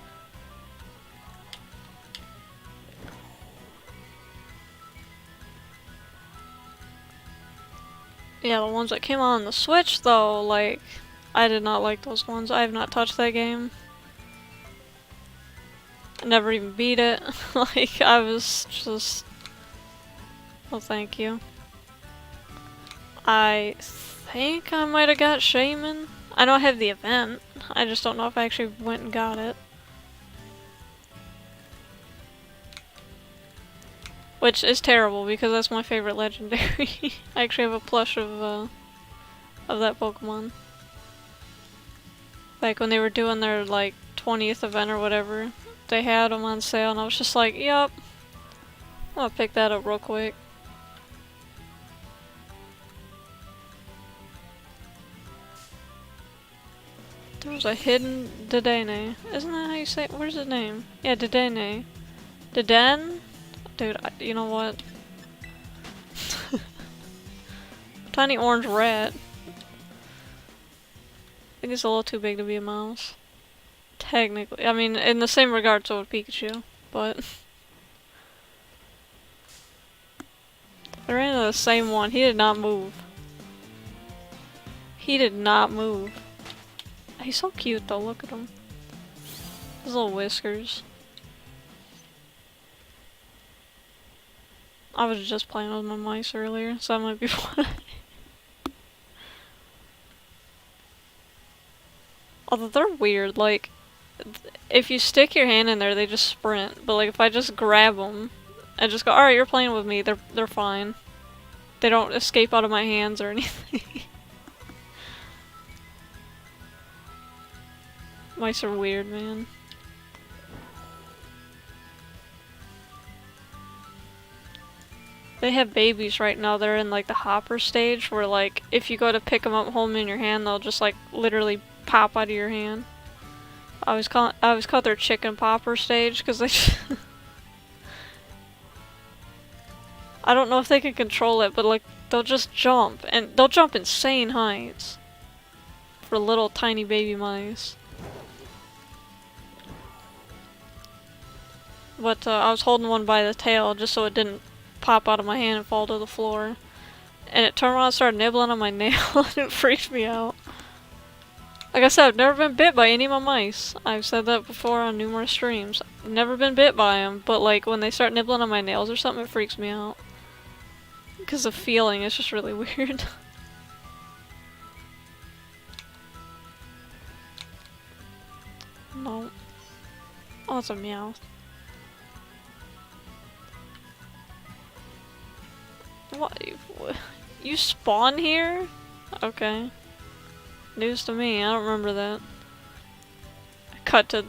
Yeah, the ones that came on the Switch though, like, I did not like those ones. I have not touched that game. I never even beat it. Like, I was just... Well, thank you. I think I might have got Shaman. I know I have the event. I just don't know if I actually went and got it. Which is terrible because that's my favorite legendary. I actually have a plush of that Pokemon. Like when they were doing their like 20th event or whatever, they had them on sale and I was just like, yup. I'll pick that up real quick. There was a hidden Dedenne. Isn't that how you say it? Where's his name? Yeah, Dedenne. Deden? Dude, you know what? Tiny orange rat. I think he's a little too big to be a mouse. Technically. I mean, in the same regard so would Pikachu, but... I ran into the same one. He did not move. He did not move. He's so cute though, look at him. His little whiskers. I was just playing with my mice earlier, so that might be why. Although they're weird, like, if you stick your hand in there, they just sprint. But like, if I just grab them and just go, alright, you're playing with me, they're fine. They don't escape out of my hands or anything. Mice are weird, man. They have babies right now. They're in like the hopper stage where like if you go to pick them up, hold them in your hand, they'll just like literally pop out of your hand. I always call their chicken popper stage because they I don't know if they can control it, but like they'll just jump and they'll jump insane heights for little tiny baby mice. But I was holding one by the tail just so it didn't pop out of my hand and fall to the floor. And it turned around and started nibbling on my nail and it freaked me out. Like I said, I've never been bit by any of my mice. I've said that before on numerous streams. I've never been bit by them, but like when they start nibbling on my nails or something, it freaks me out. Because the feeling is just really weird. No. Oh, it's a meow. What? You spawn here? Okay. News to me, I don't remember that. I cut to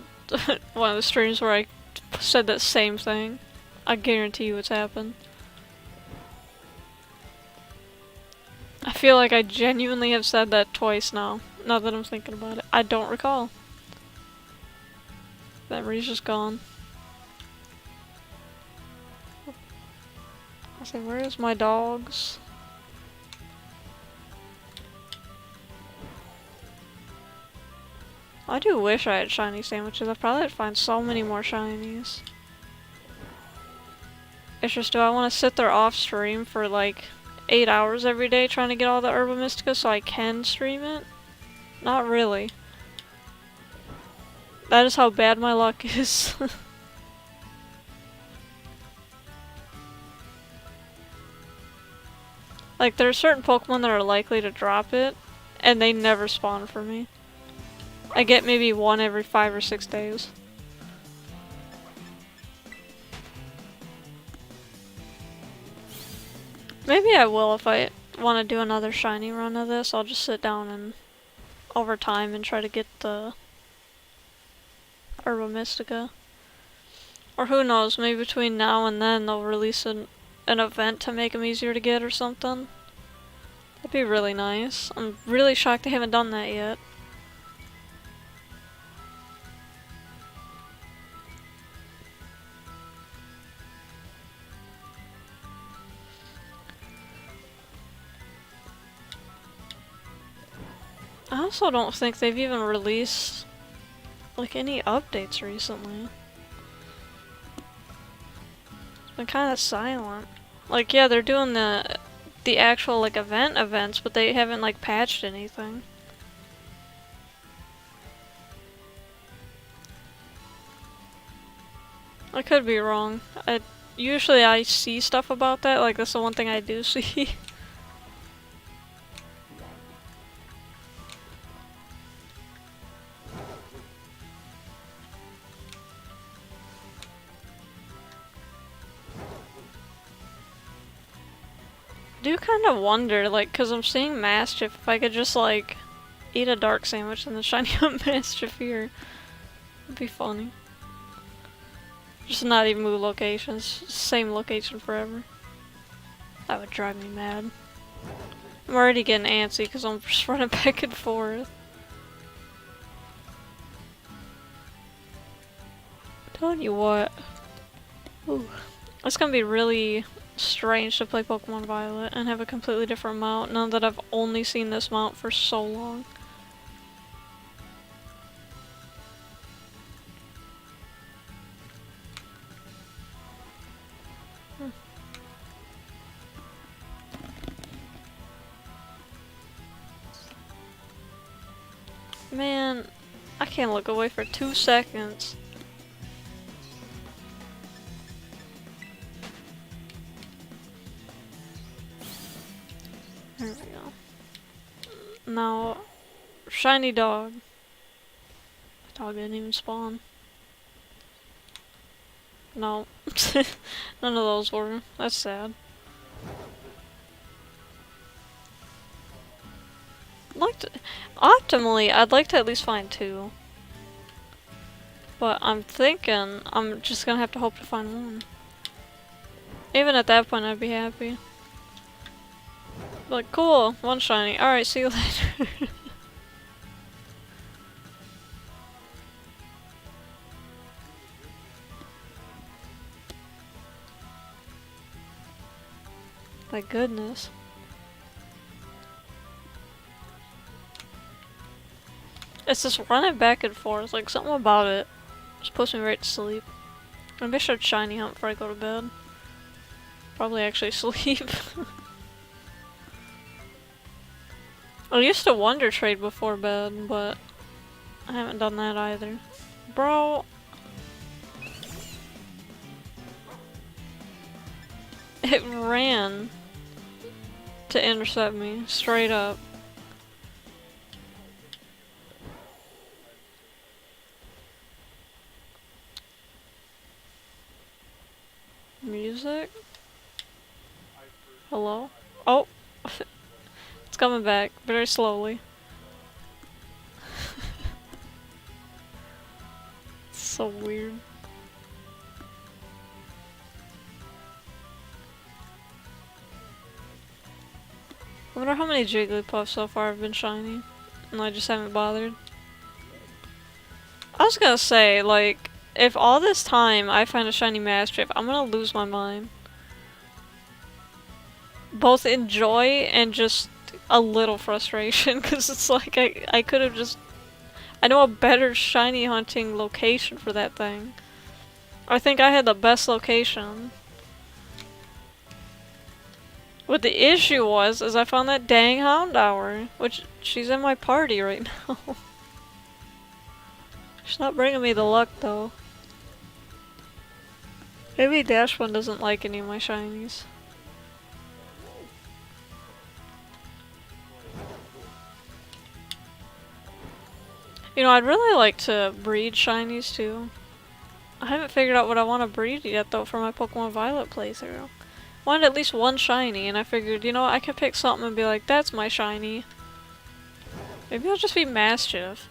one of the streams where I said that same thing. I guarantee you it's happened. I feel like I genuinely have said that twice now that I'm thinking about it. I don't recall. Memory's just gone. I say, where's my dogs? I do wish I had shiny sandwiches. I probably would find so many more shinies. It's just, do I want to sit there off stream for like 8 hours every day trying to get all the Herba Mystica so I can stream it? Not really. That is how bad my luck is. Like, there are certain Pokemon that are likely to drop it, and they never spawn for me. I get maybe one every 5 or 6 days. Maybe I will if I want to do another shiny run of this. I'll just sit down and over time and try to get the Herba Mystica. Or who knows, maybe between now and then they'll release an event to make them easier to get or something. That'd be really nice. I'm really shocked they haven't done that yet. I also don't think they've even released like any updates recently. It's been kind of silent. Like, yeah, they're doing the actual like events, but they haven't like patched anything. I could be wrong. Usually I see stuff about that, like that's the one thing I do see. I do kind of wonder, like, cause I'm seeing Maschiff, if I could just like eat a dark sandwich and then shiny up Maschiff here. It'd be funny. Just not even move locations, same location forever. That would drive me mad. I'm already getting antsy because I'm just running back and forth. Telling you what. Ooh. It's gonna be really strange to play Pokemon Violet and have a completely different mount now that I've only seen this mount for so long. Man, I can't look away for 2 seconds. There we go. Now, shiny dog. Dog didn't even spawn. No. None of those were. That's sad. Optimally, I'd like to at least find 2. But I'm thinking I'm just gonna have to hope to find 1. Even at that point, I'd be happy. Like, cool, 1 shiny. Alright, see you later. My goodness. It's just running back and forth, like something about it just puts me right to sleep. Maybe I should shiny hunt before I go to bed. Probably actually sleep. I used to wonder trade before bed, but I haven't done that either. Bro. It ran to intercept me, straight up. Music? Hello? Oh! It's coming back, very slowly. It's so weird. I wonder how many Jigglypuffs so far have been shiny, and I just haven't bothered. I was gonna say, like, if all this time I find a shiny Maschiff, I'm gonna lose my mind. Both in joy and just a little frustration, because it's like I could have just... I know a better shiny hunting location for that thing. I think I had the best location. What the issue was, is I found that dang Houndour, which she's in my party right now. She's not bringing me the luck though. Maybe Dash One doesn't like any of my shinies. You know, I'd really like to breed shinies too. I haven't figured out what I want to breed yet though for my Pokemon Violet playthrough. Wanted at least 1 shiny, and I figured, you know what, I could pick something and be like, that's my shiny. Maybe I'll just be Maschiff.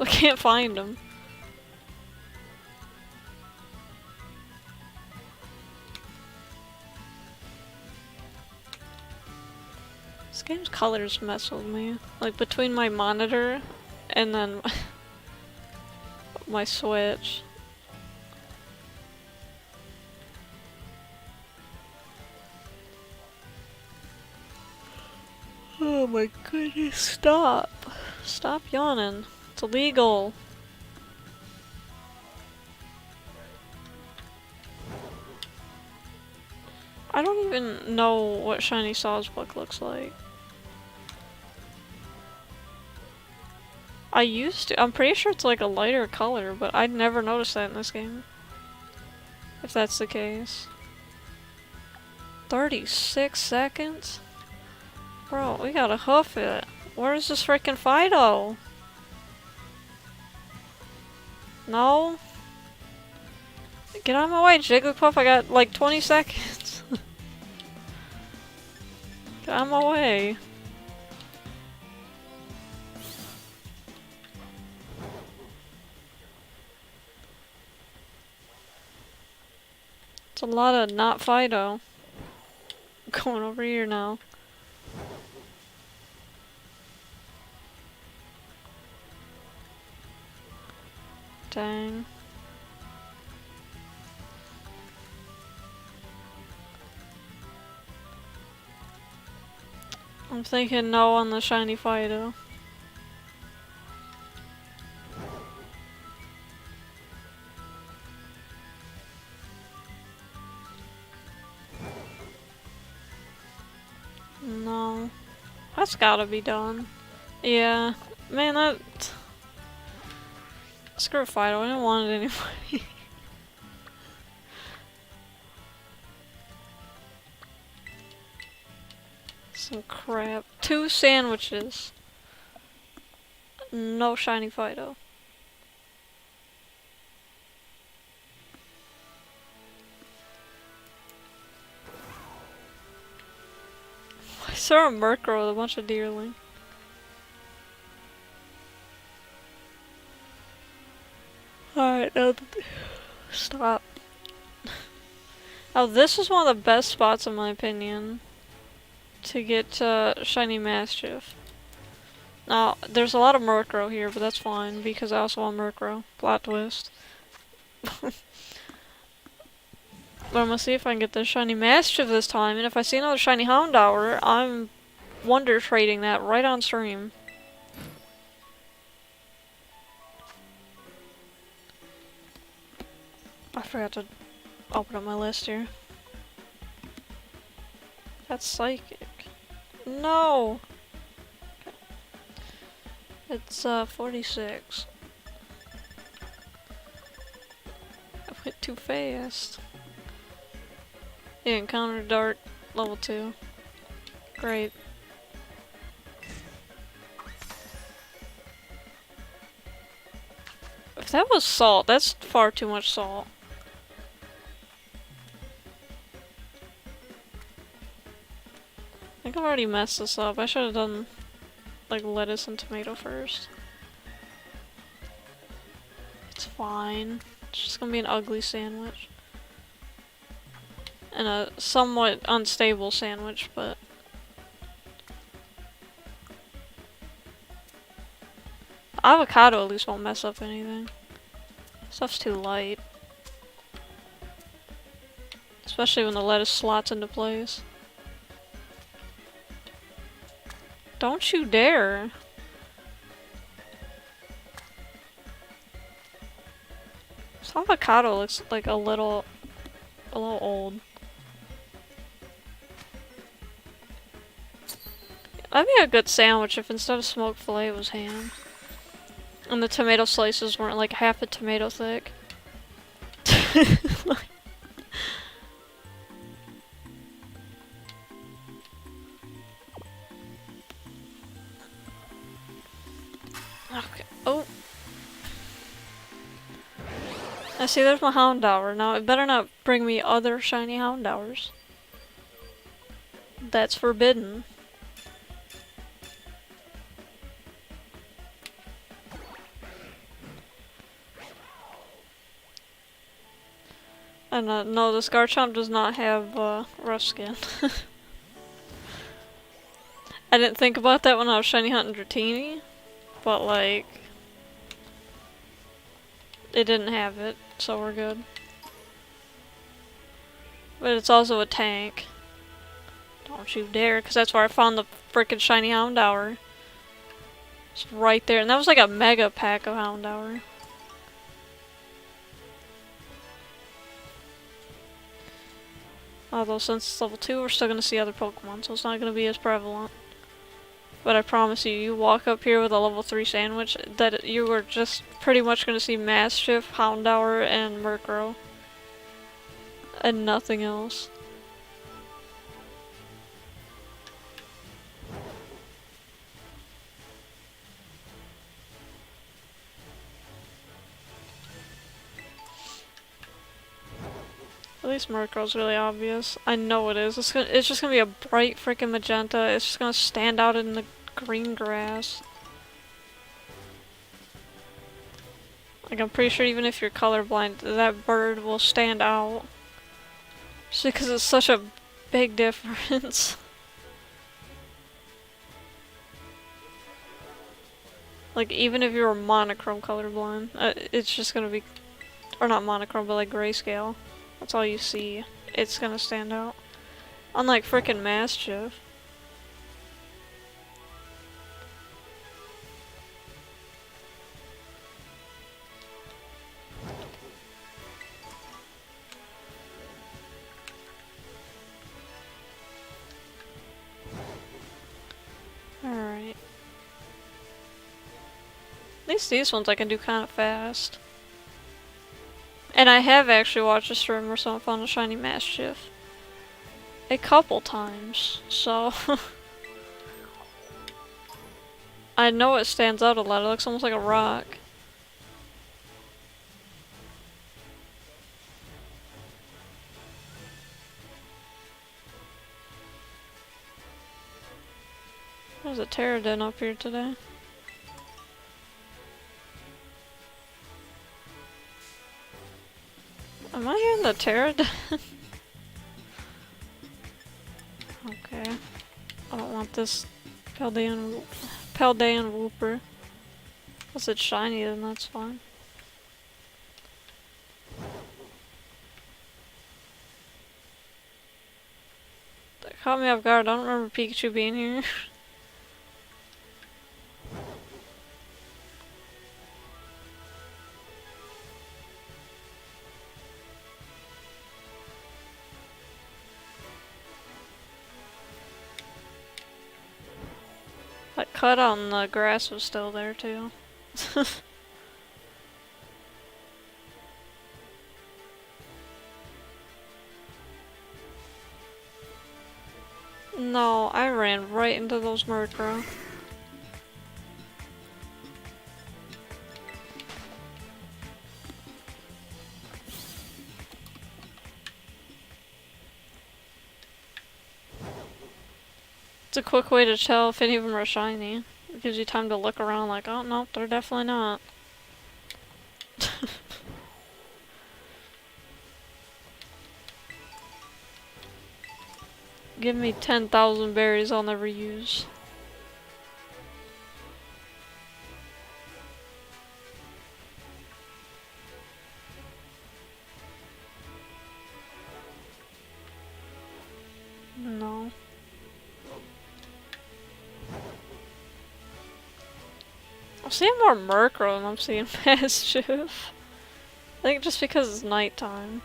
I can't find him. This game's colors mess with me. Like, between my monitor and then my Switch. Oh my goodness, stop. Stop yawning. It's illegal. I don't even know what Shiny Sawsbuck looks like. I used to. I'm pretty sure it's like a lighter color, but I'd never noticed that in this game. If that's the case. 36 seconds? Bro, we gotta hoof it. Where's this freaking Fidough? No? Get out of my way, Jigglypuff. I got like 20 seconds. Get out of my way. It's a lot of not Fidough. Going over here now. Dang. I'm thinking no on the shiny Fidough. No. That's gotta be done. Yeah. Man, that... Screw Fidough, I didn't want it anyway. Some crap. 2 sandwiches. No shiny Fidough. I saw a Murkrow with a bunch of deerling. Alright, now stop. Oh, this is one of the best spots in my opinion to get shiny Maschiff. Now, there's a lot of Murkrow here, but that's fine because I also want Murkrow. Plot twist. But I'm gonna see if I can get the shiny Maschiff this time, and if I see another shiny Houndour, I'm wonder trading that right on stream. I forgot to open up my list here. That's Psychic. No! Okay. It's 46. I went too fast. Yeah, Encounter Dart, level 2. Great. If that was salt, that's far too much salt. I think I've already messed this up. I should have done like lettuce and tomato first. It's fine. It's just gonna be an ugly sandwich. And a somewhat unstable sandwich, but... Avocado at least won't mess up anything. Stuff's too light. Especially when the lettuce slots into place. Don't you dare! This avocado looks like a little old. That'd be a good sandwich if instead of smoked filet it was ham. And the tomato slices weren't like half a tomato thick. Okay. Oh. I see there's my Houndour. Now it better not bring me other shiny Houndours. That's forbidden. And no, the Scarlet does not have rough skin. I didn't think about that when I was shiny hunting Dratini, but like, it didn't have it, so we're good. But it's also a tank. Don't you dare, because that's where I found the frickin' shiny Houndour. It's right there, and that was like a mega pack of Houndour. Although since it's level 2, we're still gonna see other Pokemon, so it's not gonna be as prevalent. But I promise you, you walk up here with a level 3 sandwich, that you are just pretty much gonna see Maschiff, Houndour, and Murkrow. And nothing else. At least Murkrow's really obvious. I know it is. It's just gonna be a bright freaking magenta. It's just gonna stand out in the green grass. Like, I'm pretty sure even if you're colorblind, that bird will stand out. Just because it's such a big difference. Like, even if you were monochrome colorblind, it's just gonna be... Or not monochrome, but like grayscale. That's all you see. It's gonna stand out. Unlike frickin' Maschiff. Alright. At least these ones I can do kind of fast. And I have actually watched a stream where someone found a shiny Maschiff. A couple times, so... I know it stands out a lot, it looks almost like a rock. There's a pterodon up here today. Am I hearing the pterodon? Okay. I don't want this Paldean Whooper. Unless it's shiny, then that's fine. That caught me off guard. I don't remember Pikachu being here. That cut on the grass was still there too. No, I ran right into those Murkrow. It's a quick way to tell if any of them are shiny. It gives you time to look around like, oh no, they're definitely not. Give me 10,000 berries I'll never use. No. I'm seeing more Murkrow than I'm seeing Maschiff. I think just because it's nighttime.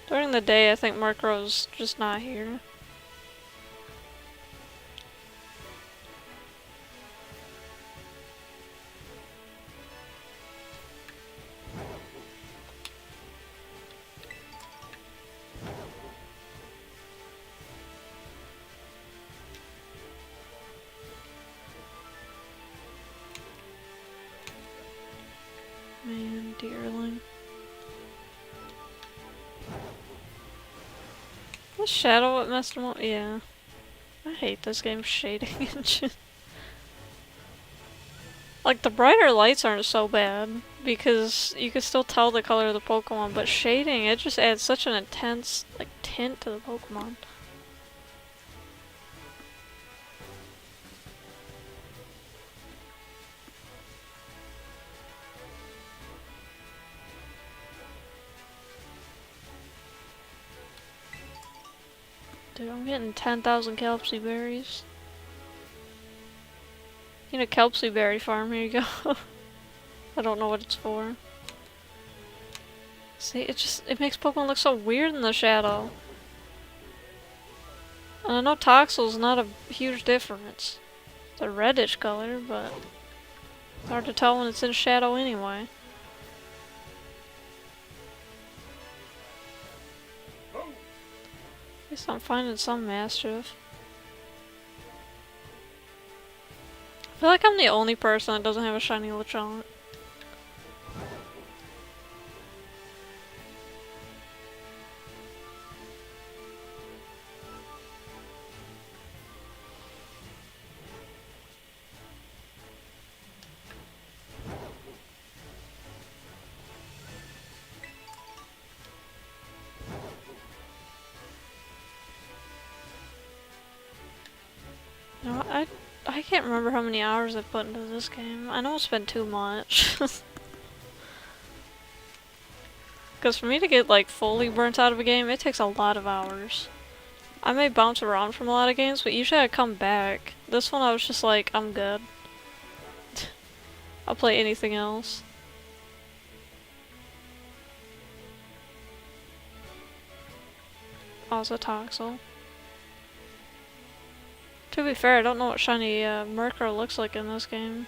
During the day, I think Murkrow's just not here. Man, dearling. Was Shadow what messed him up? Yeah. I hate this game's shading engine. Like, the brighter lights aren't so bad, because you can still tell the color of the Pokemon, but shading, it just adds such an intense, like, tint to the Pokemon. Dude, I'm getting 10,000 Kelpie berries. You need a Kelpie berry farm, here you go. I don't know what it's for. See, it makes Pokemon look so weird in the shadow. And I know Toxel's not a huge difference. It's a reddish color, but it's hard to tell when it's in shadow anyway. At least I'm finding some Maschiff. I feel like I'm the only person that doesn't have a shiny Lechonk. No, I can't remember how many hours I put into this game. I know it's been too much. Because for me to get like fully burnt out of a game, it takes a lot of hours. I may bounce around from a lot of games, but usually I come back. This one I was just like, I'm good. I'll play anything else. Also Toxel. To be fair, I don't know what shiny Murkrow looks like in this game.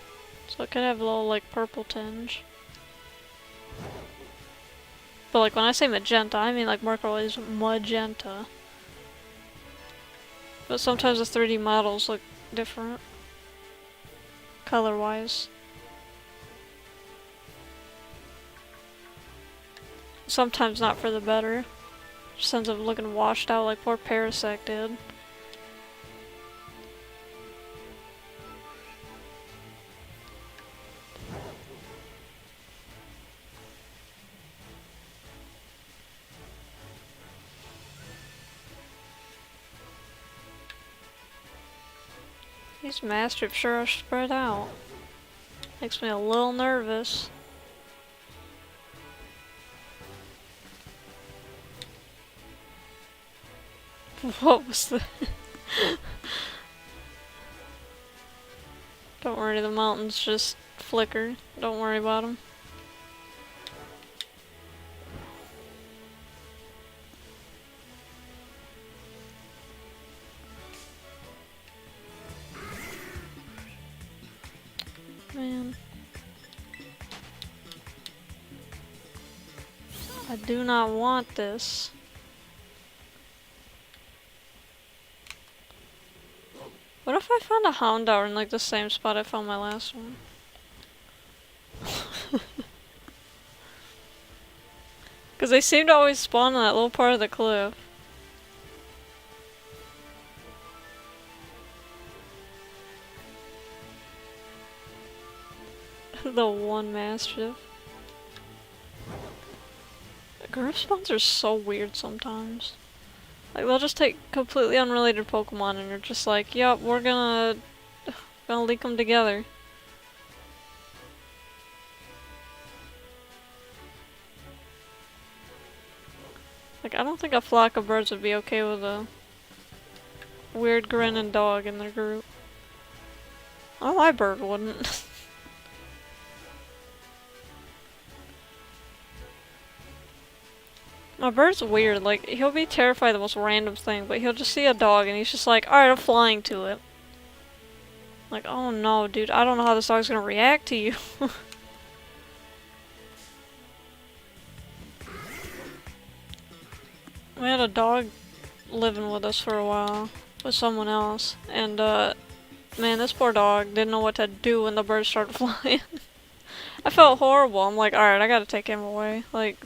So it could have a little, like, purple tinge. But, like, when I say magenta, I mean, like, Merkle is magenta. But sometimes the 3D models look different. Color-wise. Sometimes not for the better. Just ends up looking washed out like poor Parasect did. These Maschiff sure are spread out. Makes me a little nervous. What was the... Don't worry, the mountains just flicker. Don't worry about them. Man. I do not want this. What if I found a Houndour in like the same spot I found my last one? Because they seem to always spawn on that little part of the cliff. The one Maschiff. Group spawns are so weird sometimes. Like, they'll just take completely unrelated Pokemon and you're just like, yup, we're gonna link them together. Like, I don't think a flock of birds would be okay with a weird grinning dog in their group. Oh, my bird wouldn't. My bird's weird, like, he'll be terrified of the most random thing, but he'll just see a dog and he's just like, alright, I'm flying to it. Like, oh no, dude, I don't know how this dog's gonna react to you. We had a dog living with us for a while, with someone else, and man, this poor dog didn't know what to do when the bird started flying. I felt horrible. I'm like, alright, I gotta take him away. Like,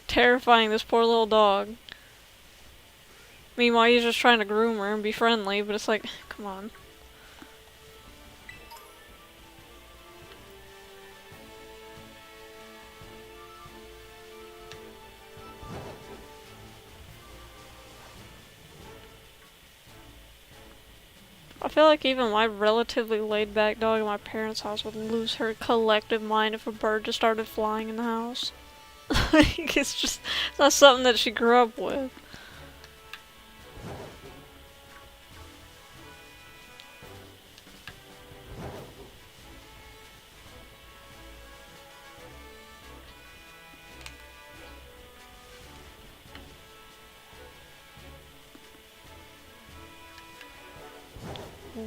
terrifying this poor little dog. Meanwhile, he's just trying to groom her and be friendly, but it's like, come on. I feel like even my relatively laid-back dog in my parents' house would lose her collective mind if a bird just started flying in the house. Like, it's just it's not something that she grew up with.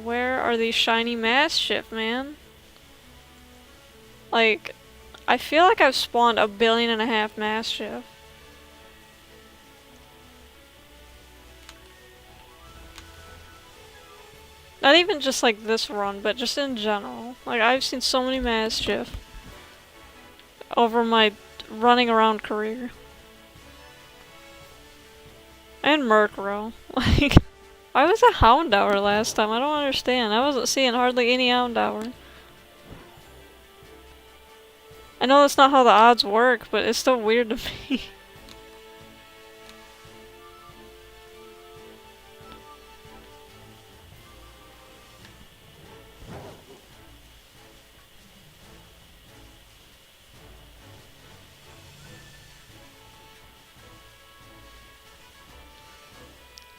Where are these shiny Maschiff, man? Like, I feel like I've spawned 1.5 billion Maschiff. Not even just like this run, but just in general. Like, I've seen so many Maschiff over my running around career. And Murkrow. Like, why was a Houndour last time? I don't understand. I wasn't seeing hardly any Houndour. I know that's not how the odds work, but it's still weird to me.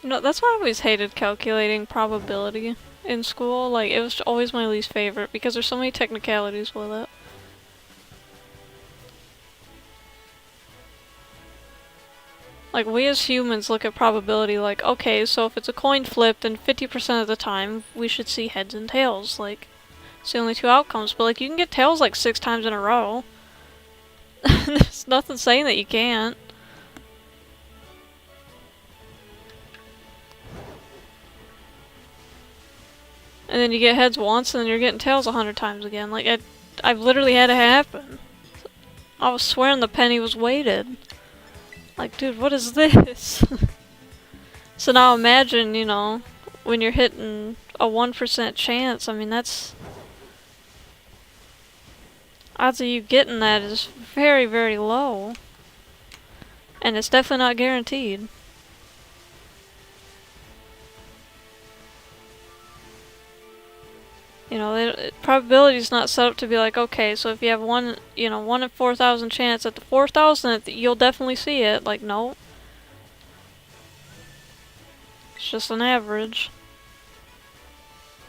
You know, that's why I always hated calculating probability in school. Like, it was always my least favorite because there's so many technicalities with it. Like, we as humans look at probability like, okay, so if it's a coin flip, then 50% of the time we should see heads and tails. Like, It's the only two outcomes, but like you can get tails like 6 times in a row. There's nothing saying that you can't. And then you get heads once, and then you're getting tails 100 times again. Like, I've literally had it happen. I was swearing the penny was weighted. Like, dude, what is this? So now imagine, you know, when you're hitting a 1% chance, I mean, that's... odds of you getting that is very, very low. And it's definitely not guaranteed. You know, probability is not set up to be like, okay, so if you have 1 in 4,000 chance at the 4,000th, you'll definitely see it. Like, no. It's just an average.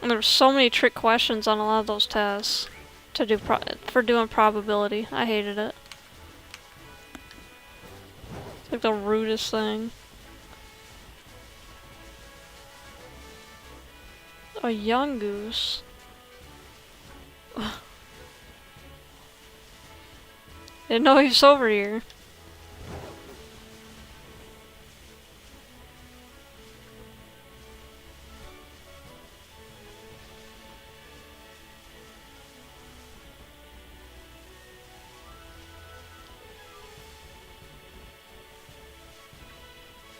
And there's so many trick questions on a lot of those tests to do for doing probability. I hated it. It's like the rudest thing. A young goose. Didn't know he was over here.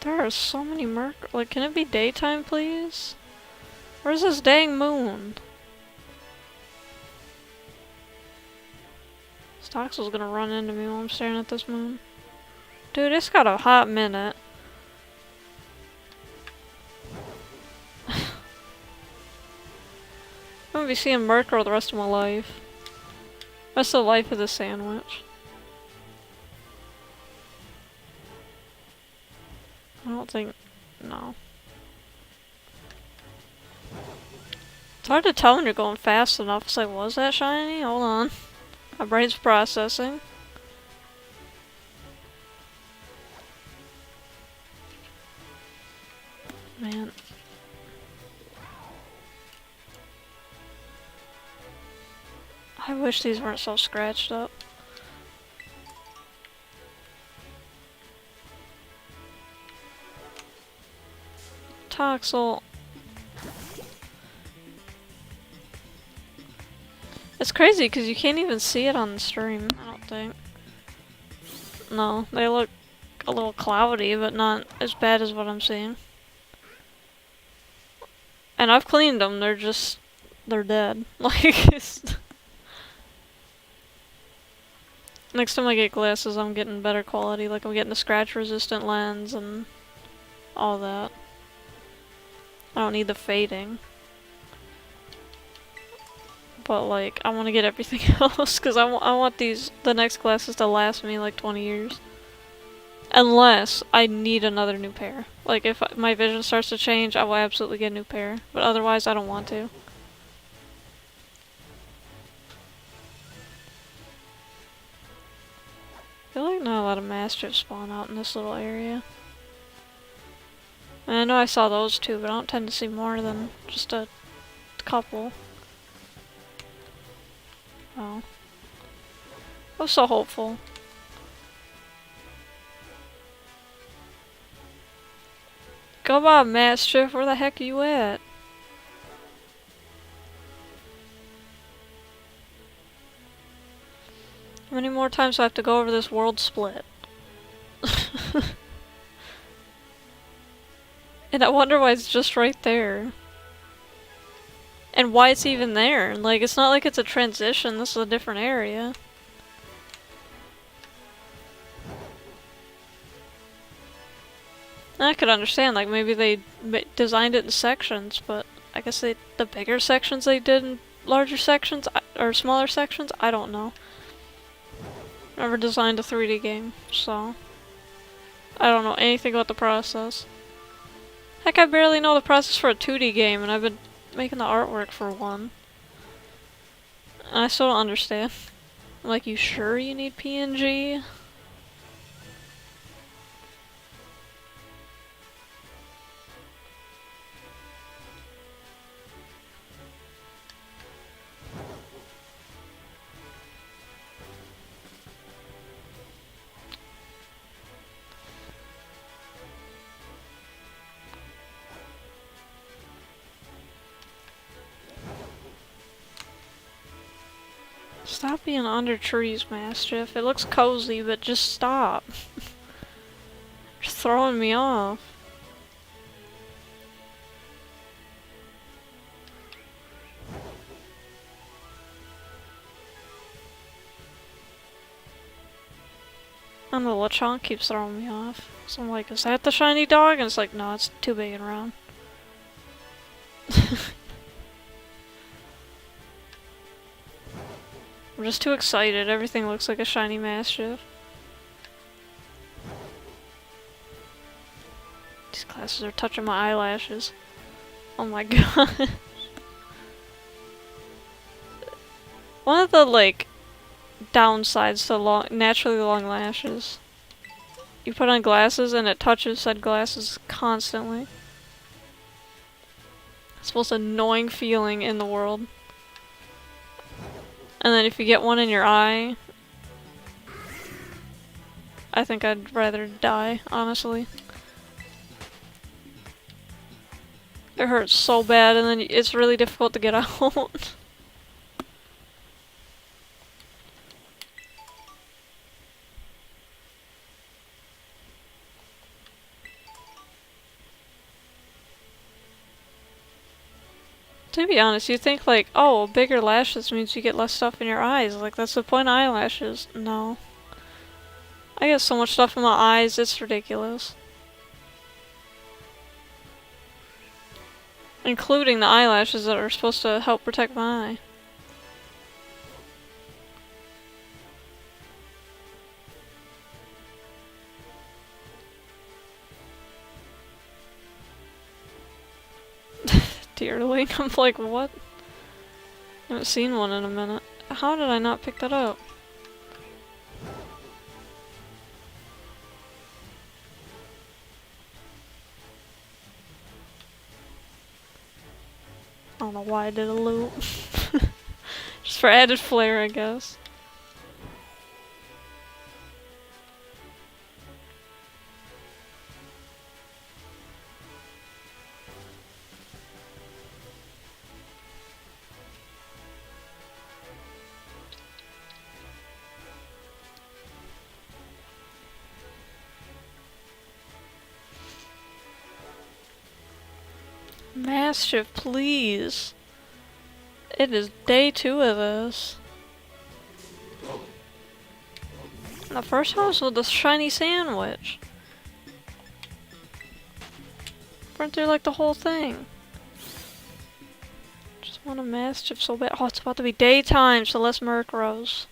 There are so many like, can it be daytime, please? Where's this dang moon? Stoxel's gonna run into me while I'm staring at this moon. Dude, it's got a hot minute. I'm gonna be seeing Mercury the rest of my life. Rest of the life of this sandwich. I don't think... no. It's hard to tell when you're going fast enough. It's like, was that shiny? Hold on. My brain's processing. Man. I wish these weren't so scratched up. Toxel. It's crazy because you can't even see it on the stream, I don't think. No, they look a little cloudy, but not as bad as what I'm seeing. And I've cleaned them, they're dead. Like, next time I get glasses, I'm getting better quality. Like, I'm getting a scratch-resistant lens and all that. I don't need the fading. But, like, I want to get everything else, because I want the next glasses to last me, like, 20 years. Unless I need another new pair. Like, if my vision starts to change, I will absolutely get a new pair. But otherwise, I don't want to. I feel like not a lot of Maschiff spawn out in this little area. And I know I saw those too, but I don't tend to see more than just a couple. Oh. I was so hopeful. Come on, Maschiff, where the heck are you at? How many more times do I have to go over this world split? And I wonder why it's just right there. And why it's even there. Like, it's not like it's a transition, this is a different area. I could understand, like, maybe they designed it in sections, but I guess the bigger sections they did in larger sections, or smaller sections, I don't know. Never designed a 3D game, so I don't know anything about the process. Heck, I barely know the process for a 2D game, and I've been making the artwork for one. And I still don't understand. I'm like, you sure you need PNG? Stop being under trees, Maschiff. It looks cozy, but just stop. You're throwing me off. And the Lechonk keeps throwing me off. So I'm like, is that the shiny dog? And it's like, no, it's too big and round. I'm just too excited. Everything looks like a shiny Maschiff. These glasses are touching my eyelashes. Oh my god. One of the, like, downsides to naturally long lashes. You put on glasses and it touches said glasses constantly. It's the most annoying feeling in the world. And then if you get one in your eye, I think I'd rather die, honestly. It hurts so bad and then it's really difficult to get out. To be honest, you think like, oh, bigger lashes means you get less stuff in your eyes. Like, that's the point of eyelashes. No. I get so much stuff in my eyes, it's ridiculous. Including the eyelashes that are supposed to help protect my eye. Dearling, I'm like, what? I haven't seen one in a minute. How did I not pick that up? I don't know why I did a loop. Just for added flair, I guess. Maschiff, please. It is day 2 of this. The first house with the shiny sandwich. Went through like the whole thing. Just want a Maschiff so bad. Oh, it's about to be daytime, so less Murkrows.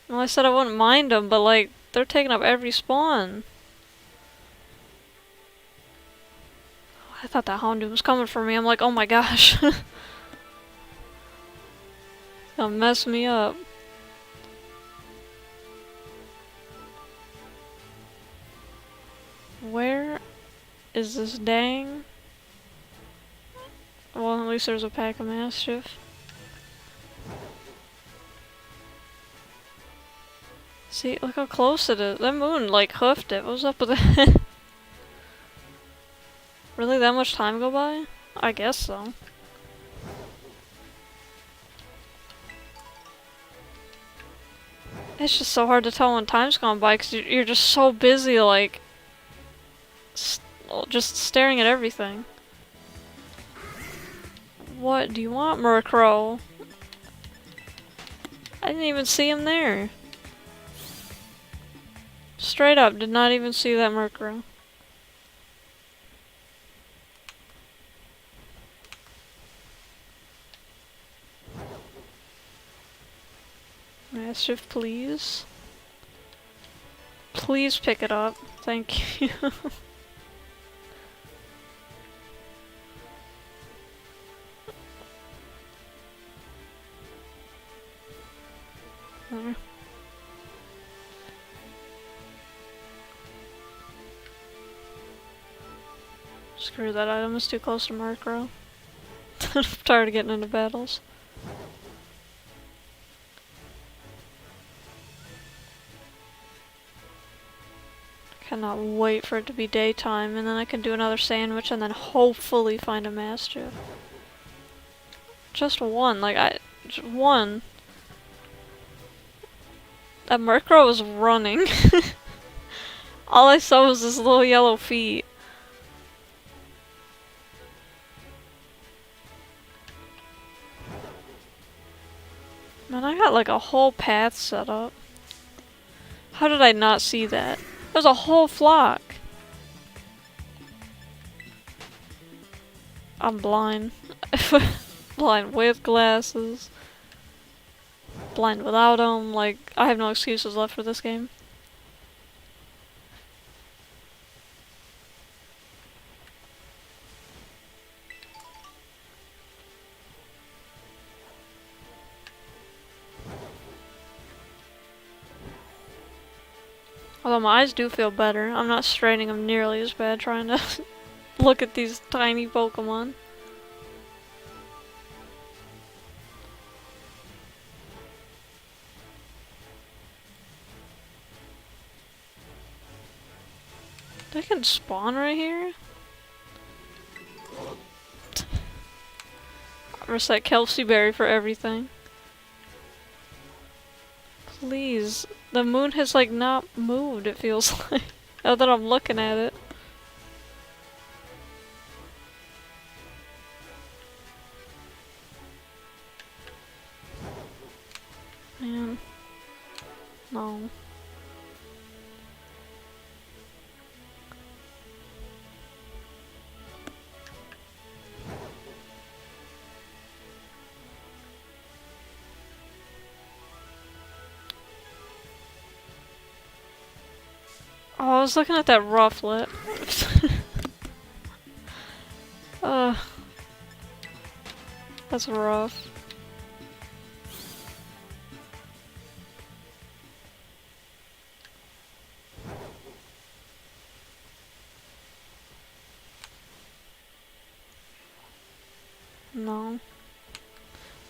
Well, I said I wouldn't mind them, but like, they're taking up every spawn. I thought that Houndoom was coming for me. I'm like, oh my gosh. Gonna mess me up. Where is this dang? Well, at least there's a pack of Maschiff. See, look how close it is. That moon, like, hoofed it. What was up with that? Really that much time go by? I guess so. It's just so hard to tell when time's gone by because you're just so busy, like, just staring at everything. What do you want, Murkrow? I didn't even see him there. Straight up, did not even see that Murkrow. Maschiff, please. Please pick it up. Thank you. There. Screw that item, it's too close to Murkrow. I'm tired of getting into battles. Cannot wait for it to be daytime, and then I can do another sandwich and then hopefully find a Maschiff. Just one, like just one. That Murkrow was running. All I saw was his little yellow feet. Man, I got like a whole path set up. How did I not see that? There's a whole flock. I'm blind. Blind with glasses. Blind without them. Like, I have no excuses left for this game. Although my eyes do feel better. I'm not straining them nearly as bad trying to look at these tiny Pokemon. They can spawn right here? Reset Kelsey Berry for everything. Please. The moon has like not moved, it feels like. Now that I'm looking at it. Man. No. Oh, I was looking at that Rufflet. That's rough. No.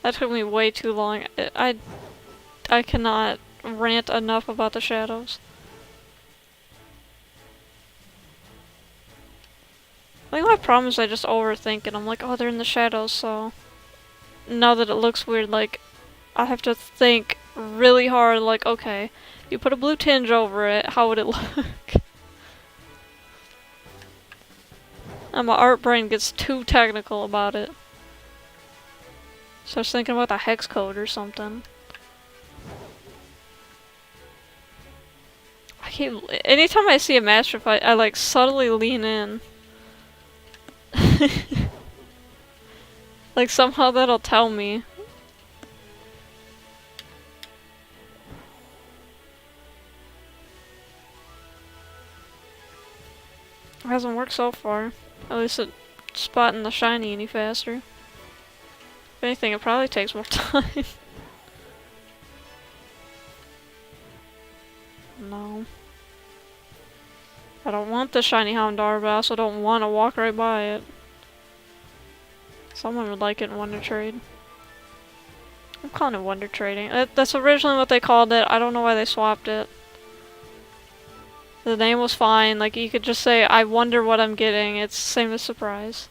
That took me way too long. I cannot rant enough about the shadows. I think my problem is I just overthink it. I'm like, oh, they're in the shadows, so now that it looks weird, like, I have to think really hard, like, okay, you put a blue tinge over it, how would it look? And my art brain gets too technical about it. So I was thinking about the hex code or something. Anytime I see a Maschiff, I like subtly lean in. Like somehow that'll tell me. It hasn't worked so far. At least it spotting the shiny any faster. If anything, it probably takes more time. No. I don't want the shiny Houndour, but I also don't want to walk right by it. Someone would like it in Wonder Trade. I'm calling it Wonder Trading. That's originally what they called it. I don't know why they swapped it. The name was fine. Like, you could just say, I wonder what I'm getting. It's the same as surprise.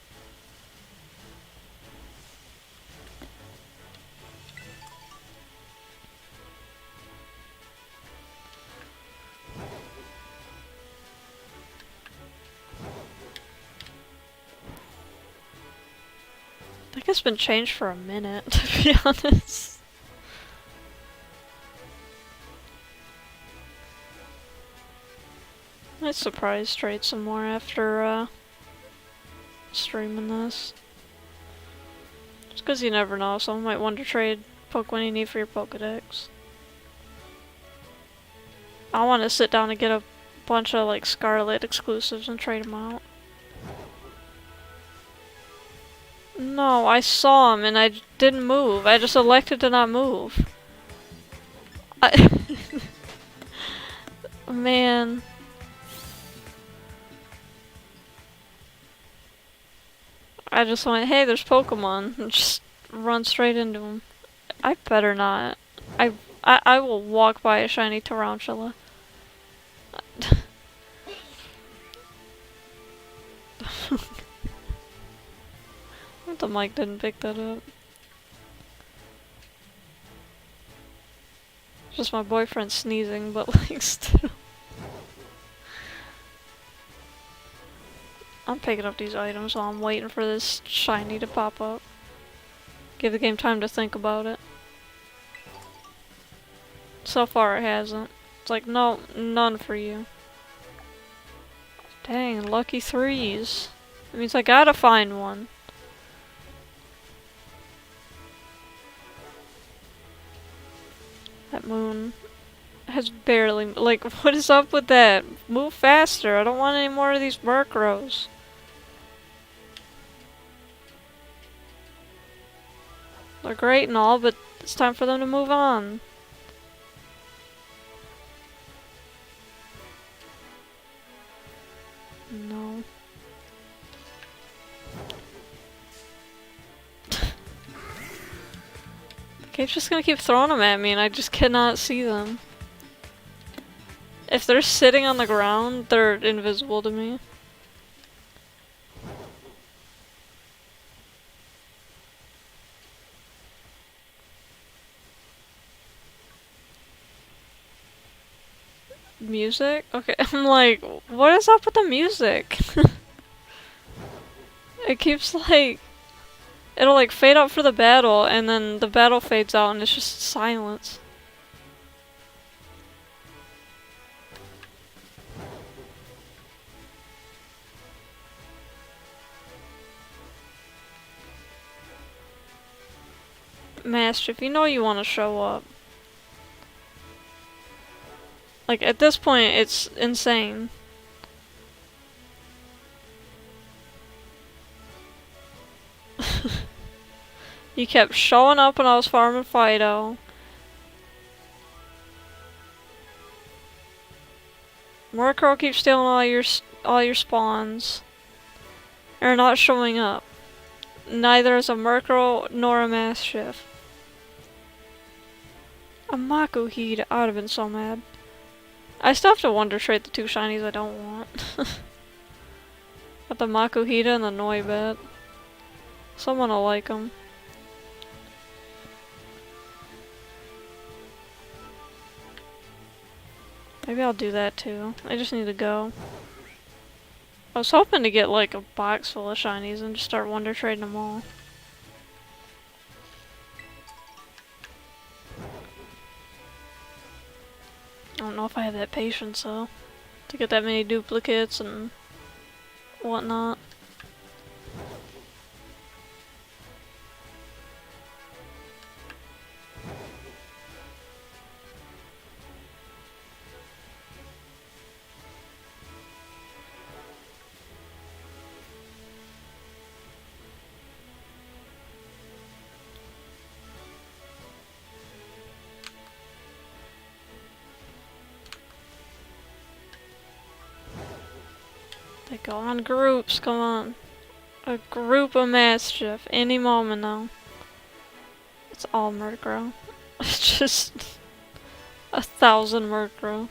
I think it's been changed for a minute, to be honest. I might surprise trade some more after streaming this. Just because you never know, someone might want to trade Pokemon you need for your Pokedex. I want to sit down and get a bunch of like Scarlet exclusives and trade them out. No, I saw him and I didn't move. I just elected to not move. Man. I just went, hey, there's Pokemon, and just run straight into them. I better not. I will walk by a shiny Tarantula. The mic didn't pick that up. Just my boyfriend sneezing, but like still. I'm picking up these items while I'm waiting for this shiny to pop up. Give the game time to think about it. So far it hasn't. It's like, no, none for you. Dang, lucky threes. That means I gotta find one. That moon has barely, like, what is up with that? Move faster, I don't want any more of these Murkrows. They're great and all, but it's time for them to move on. No. Game's just gonna keep throwing them at me and I just cannot see them. If they're sitting on the ground, they're invisible to me. Music? Okay, I'm like, what is up with the music? It keeps like, it'll like fade out for the battle and then the battle fades out and it's just silence. Maschiff, you know you want to show up. Like, at this point, it's insane. You kept showing up when I was farming Fidough. Murkrow keeps stealing all your spawns. Or not showing up. Neither is a Murkrow nor a Maschiff. A Makuhita, I would have been so mad. I still have to Wonder Trade the two shinies I don't want. Got the Makuhita and the Noibat. Someone will like them. Maybe I'll do that too. I just need to go. I was hoping to get like a box full of shinies and just start Wonder Trading them all. I don't know if I have that patience though, to get that many duplicates and whatnot. They go on groups, come on. A group of Maschiff, any moment now. It's all Murkrow. It's just 1,000 Murkrow.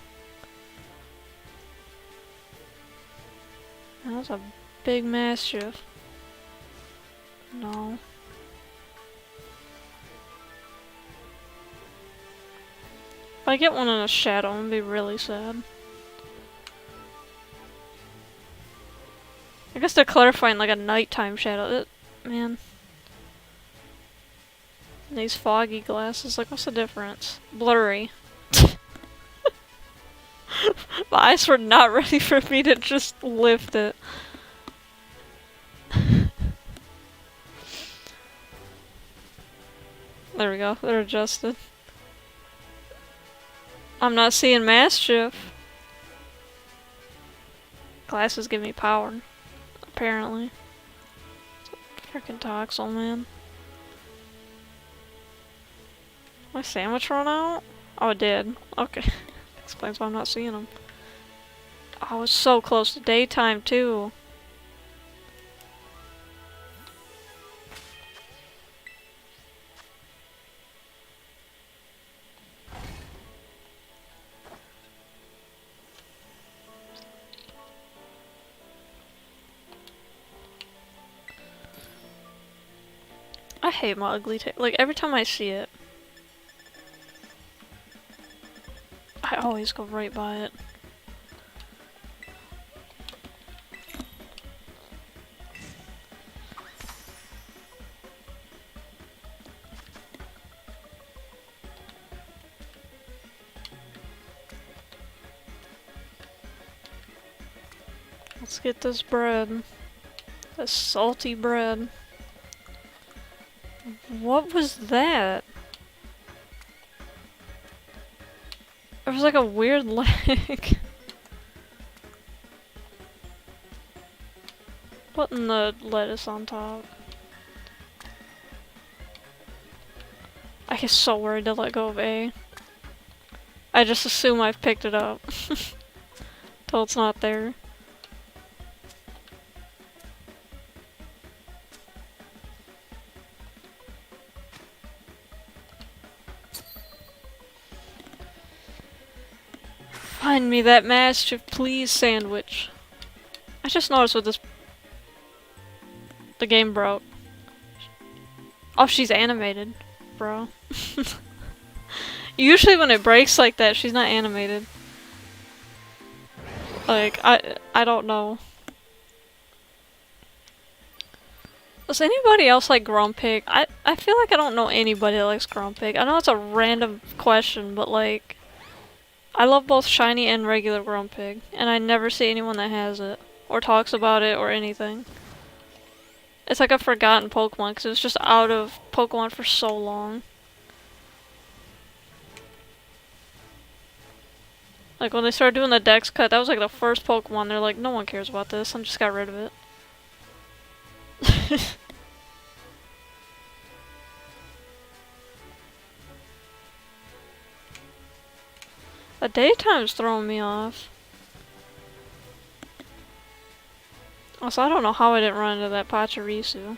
That's a big Maschiff. No. If I get one in a shadow, I'm gonna be really sad. I guess they're clarifying like a nighttime shadow. Man. And these foggy glasses, like what's the difference? Blurry. My eyes were not ready for me to just lift it. There we go, they're adjusted. I'm not seeing Maschiff. Glasses give me power. Apparently. Freaking Toxel, man. My sandwich run out? Oh, it did. Okay. Explains why I'm not seeing them. Oh, it's so close to daytime, too. I hate my ugly tail. Like, every time I see it. I always go right by it. Let's get this bread. This salty bread. What was that? It was like a weird leg. Putting the lettuce on top. I get so worried to let go of A. I just assume I've picked it up. Till it's not there. Find me that Maschiff, please, sandwich. I just noticed with this... The game broke. Oh, she's animated, bro. Usually when it breaks like that, she's not animated. Like, I don't know. Does anybody else like Grumpig? I feel like I don't know anybody that likes Grumpig. I know it's a random question, but like... I love both shiny and regular Grumpig, and I never see anyone that has it, or talks about it, or anything. It's like a forgotten Pokemon, because it was just out of Pokemon for so long. Like, when they started doing the Dex cut, that was like the first Pokemon, they're like, no one cares about this, and just got rid of it. The daytime's throwing me off. Also, I don't know how I didn't run into that Pachirisu.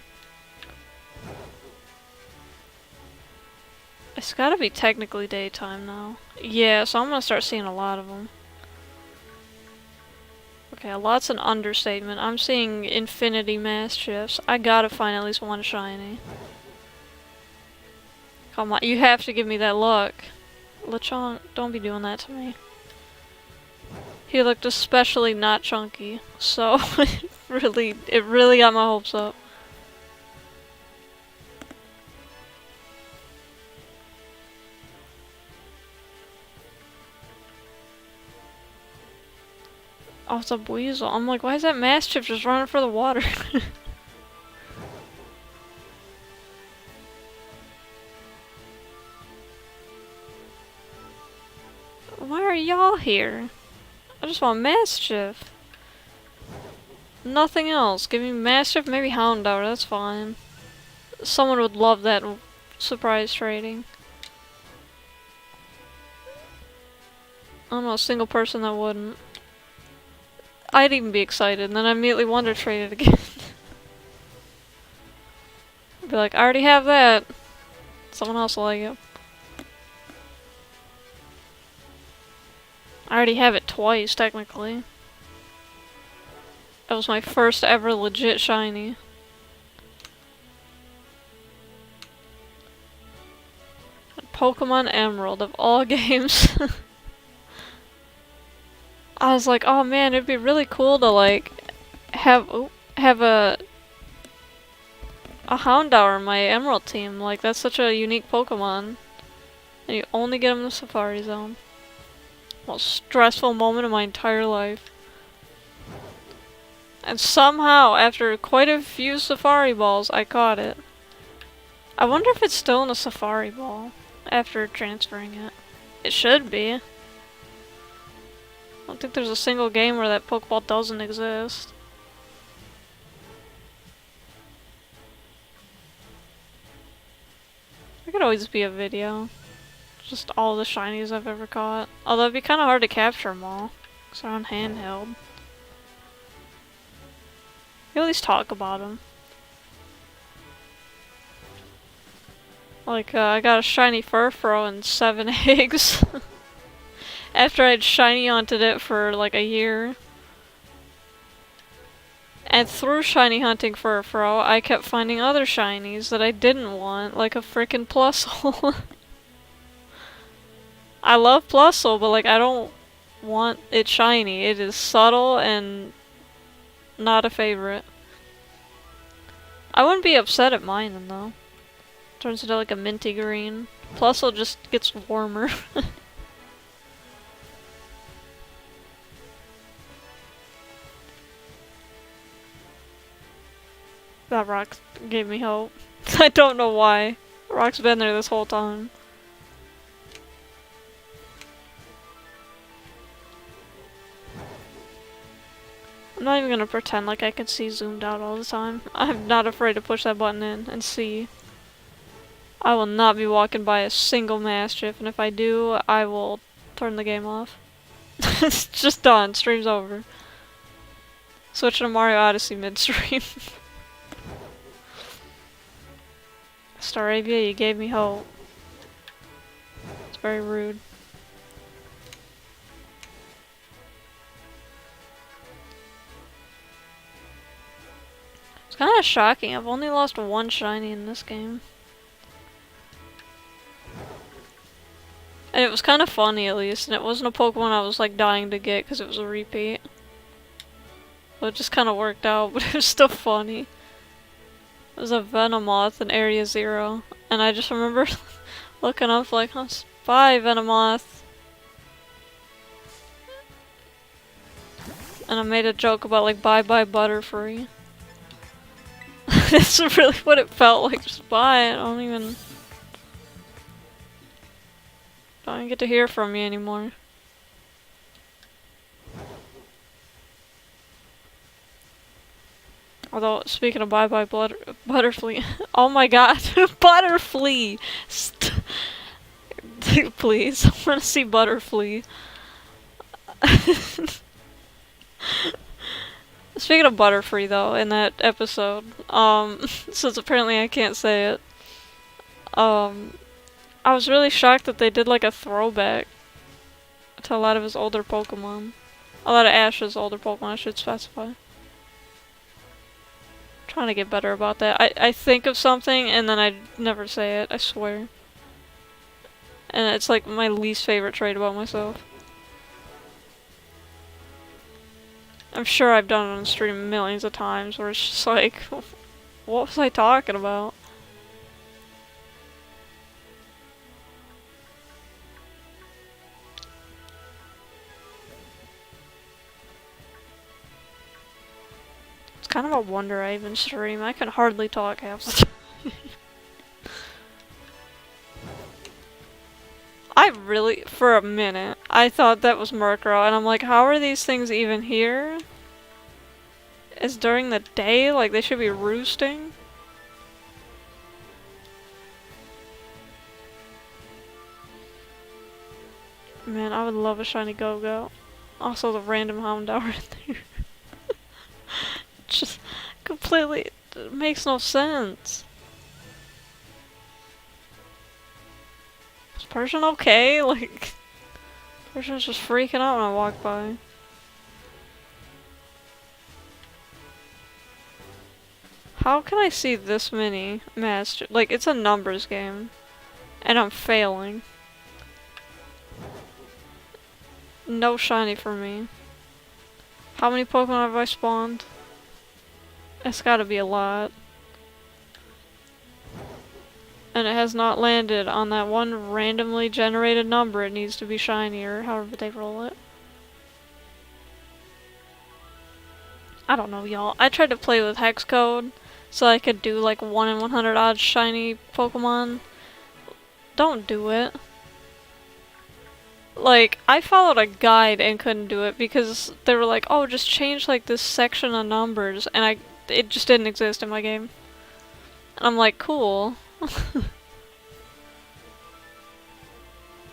It's gotta be technically daytime now. Yeah, so I'm gonna start seeing a lot of them. Okay, a lot's an understatement. I'm seeing infinity Maschiffs. I gotta find at least one shiny. Come on, you have to give me that luck. Lechonk, don't be doing that to me. He looked especially not chunky, so it really got my hopes up. Oh, it's a Weasel. I'm like, why is that Maschiff just running for the water? Why are y'all here? I just want Maschiff. Nothing else. Give me Maschiff, maybe Houndour, that's fine. Someone would love that surprise trading. I don't know a single person that wouldn't. I'd even be excited, and then I immediately wonder trade it again. Be like, I already have that. Someone else will like it. I already have it twice, technically. That was my first ever legit shiny. Pokemon Emerald, of all games. I was like, oh man, it'd be really cool to like have a Houndour in my Emerald team. Like, that's such a unique Pokemon. And you only get them in the Safari Zone. Most stressful moment of my entire life. And somehow, after quite a few Safari Balls, I caught it. I wonder if it's still in a Safari Ball after transferring it. It should be. I don't think there's a single game where that Pokeball doesn't exist. There could always be a video. Just all the shinies I've ever caught. Although it'd be kind of hard to capture them all. Because they're on handheld. You at least talk about them. Like, I got a shiny Furfrou and 7 eggs. After I'd shiny hunted it for like a year. And through shiny hunting Furfrou, I kept finding other shinies that I didn't want, like a frickin' Plusle. I love Plusle, but like I don't want it shiny. It is subtle and not a favorite. I wouldn't be upset at mine though. Turns into like a minty green. Plusle just gets warmer. That rock gave me hope. I don't know why. The rock's been there this whole time. I'm not even gonna pretend like I can see zoomed out all the time. I'm not afraid to push that button in and see. I will not be walking by a single Maschiff, and if I do, I will turn the game off. It's just done. Stream's over. Switching to Mario Odyssey midstream. Staravia, you gave me hope. It's very rude. It's kind of shocking. I've only lost one shiny in this game. And it was kind of funny at least, and it wasn't a Pokemon I was like dying to get because it was a repeat. So it just kind of worked out, but it was still funny. It was a Venomoth in Area 0, and I just remember looking up like, oh, bye Venomoth. And I made a joke about like, bye bye Butterfree. That's really what it felt like, just bye, I don't even get to hear from you anymore. Although, speaking of bye bye Butterfree, oh my god, Butterfree! Please, I want to see Butterfree. Speaking of Butterfree though, in that episode, since apparently I can't say it, I was really shocked that they did like a throwback to a lot of his older Pokemon. A lot of Ash's older Pokemon, I should specify. Trying to get better about that. I think of something and then I never say it, I swear. And it's like my least favorite trait about myself. I'm sure I've done it on stream millions of times where it's just like, what was I talking about? It's kind of a wonder I even stream. I can hardly talk half the time. I really, for a minute, I thought that was Murkrow, and I'm like, how are these things even here? It's during the day? Like, they should be roosting? Man, I would love a shiny Go-Go. Also the random Houndour in there. Just completely, it makes no sense. Is Persian okay? Like, Persian's just freaking out when I walk by. How can I see this many Master? Like, it's a numbers game. And I'm failing. No shiny for me. How many Pokemon have I spawned? It's gotta be a lot. And it has not landed on that one randomly generated number. It needs to be shiny or however they roll it. I don't know, y'all. I tried to play with hex code so I could do like 1 in 100 odds shiny Pokemon. Don't do it. Like, I followed a guide and couldn't do it because they were like, oh, just change like this section of numbers, and it just didn't exist in my game. And I'm like, cool.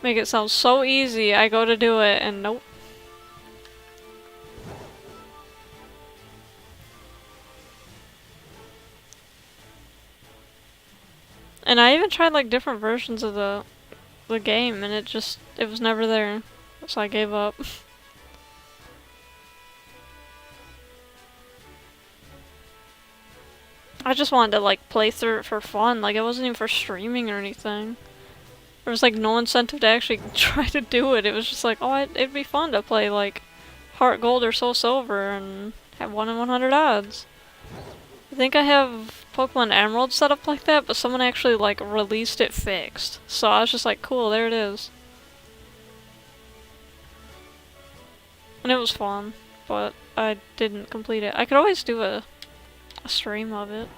Make it sound so easy, I go to do it, and nope. And I even tried like different versions of the game, and it was never there. So I gave up. I just wanted to like play through it for fun, like it wasn't even for streaming or anything. there was like no incentive to actually try to do it. It was just like, oh, it'd be fun to play like Heart Gold or Soul Silver and have 1 in 100 odds. I think I have Pokemon Emerald set up like that, but someone actually like released it fixed. So I was just like, cool, there it is. And it was fun, but I didn't complete it. I could always do a stream of it.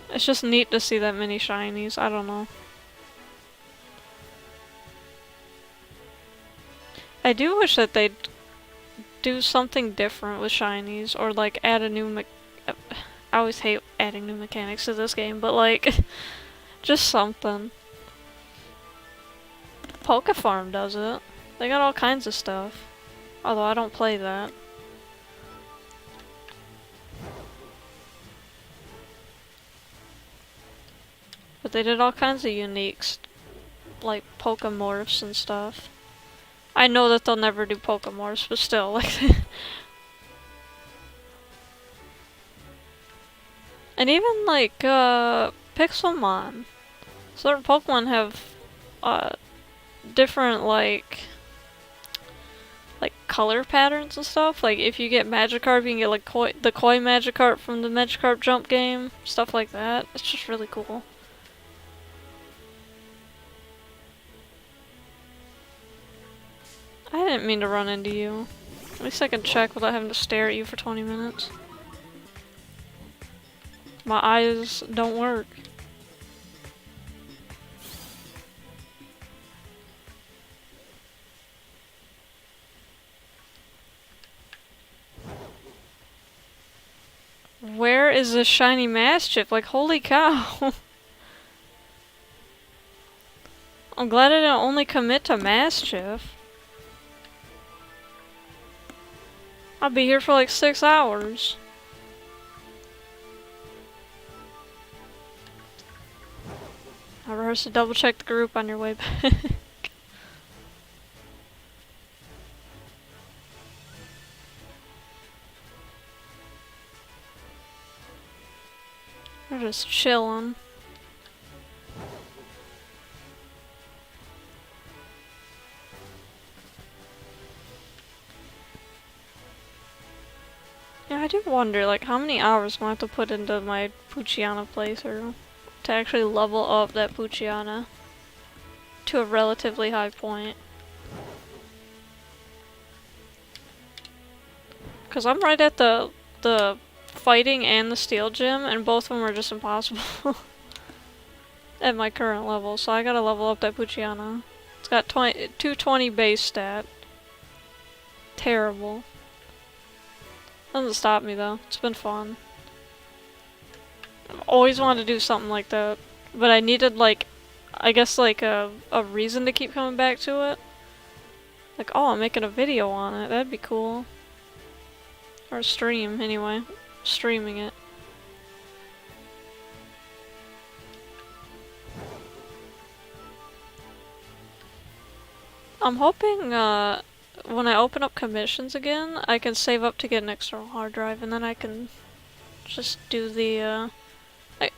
It's just neat to see that many shinies, I don't know. I do wish that they'd do something different with shinies, or like add a new I always hate adding new mechanics to this game, but like, just something. Pokefarm does it. They got all kinds of stuff. Although I don't play that. But they did all kinds of uniques, like Pokemorphs and stuff. I know that they'll never do Pokemorphs, but still, like... And even, like, Pixelmon. Certain Pokemon have, different, like color patterns and stuff. Like, if you get Magikarp, you can get, like, the Koi Magikarp from the Magikarp Jump game. Stuff like that. It's just really cool. I didn't mean to run into you. At least I can check without having to stare at you for 20 minutes. My eyes don't work. Where is this shiny Maschiff? Like, holy cow. I'm glad I didn't only commit to Maschiff. I'll be here for like 6 hours. I rehearsed to double check the group on your way back. We're just chilling. Yeah, I do wonder, like, how many hours am I have to put into my Poochyena playthrough to actually level up that Poochyena to a relatively high point. Cause I'm right at the fighting and the steel gym, and both of them are just impossible at my current level, so I gotta level up that Poochyena. It's got 220 base stat. Terrible. Doesn't stop me though. It's been fun. I've always wanted to do something like that, but I needed, like, I guess, like a reason to keep coming back to it. Like, oh, I'm making a video on it. That'd be cool. Or a stream, anyway. Streaming it. I'm hoping, when I open up commissions again, I can save up to get an external hard drive, and then I can just do the,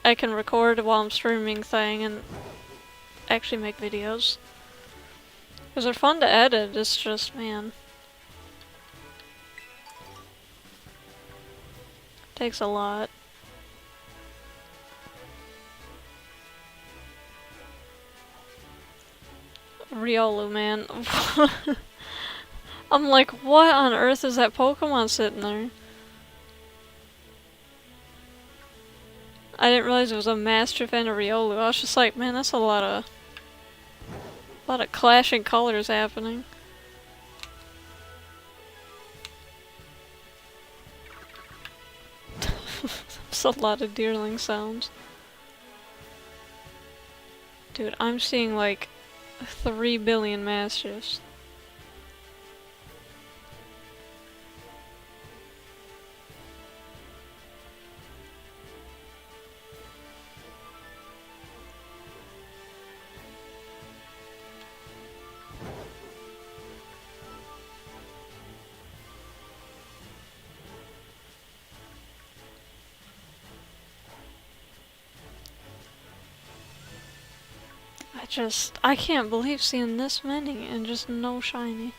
I can record while I'm streaming thing and actually make videos. Because they're fun to edit, it's just, man. Takes a lot. Riolu, man. I'm like, what on earth is that Pokemon sitting there? I didn't realize it was a Maschiff and a Riolu. I was just like, man, that's a lot of clashing colors happening. That's a lot of deerling sounds. Dude, I'm seeing like 3 billion Maschiffs. I can't believe seeing this many and just no shiny.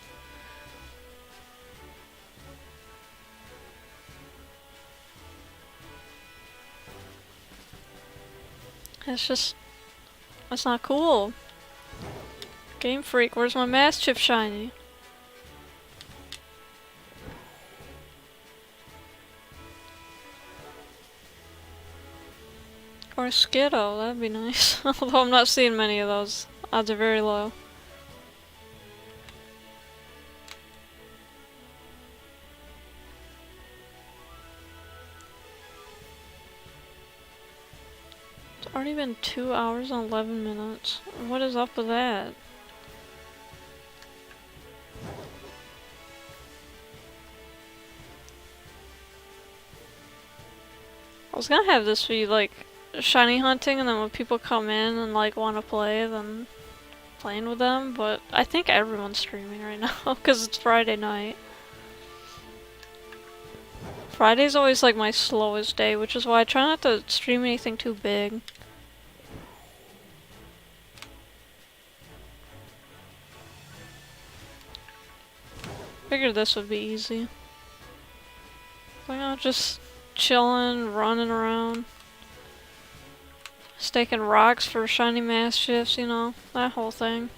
That's not cool. Game Freak, where's my Maschiff shiny? Or a Skiddo, that'd be nice. Although I'm not seeing many of those. Odds are very low. It's already been 2 hours and 11 minutes. What is up with that? I was gonna have this be like shiny hunting, and then when people come in and like want to play, then playing with them, but I think everyone's streaming right now because it's Friday night. Friday's always like my slowest day, which is why I try not to stream anything too big. Figured this would be easy. Like, I'm just chilling, running around. Staking rocks for shiny Maschiffs, you know, that whole thing.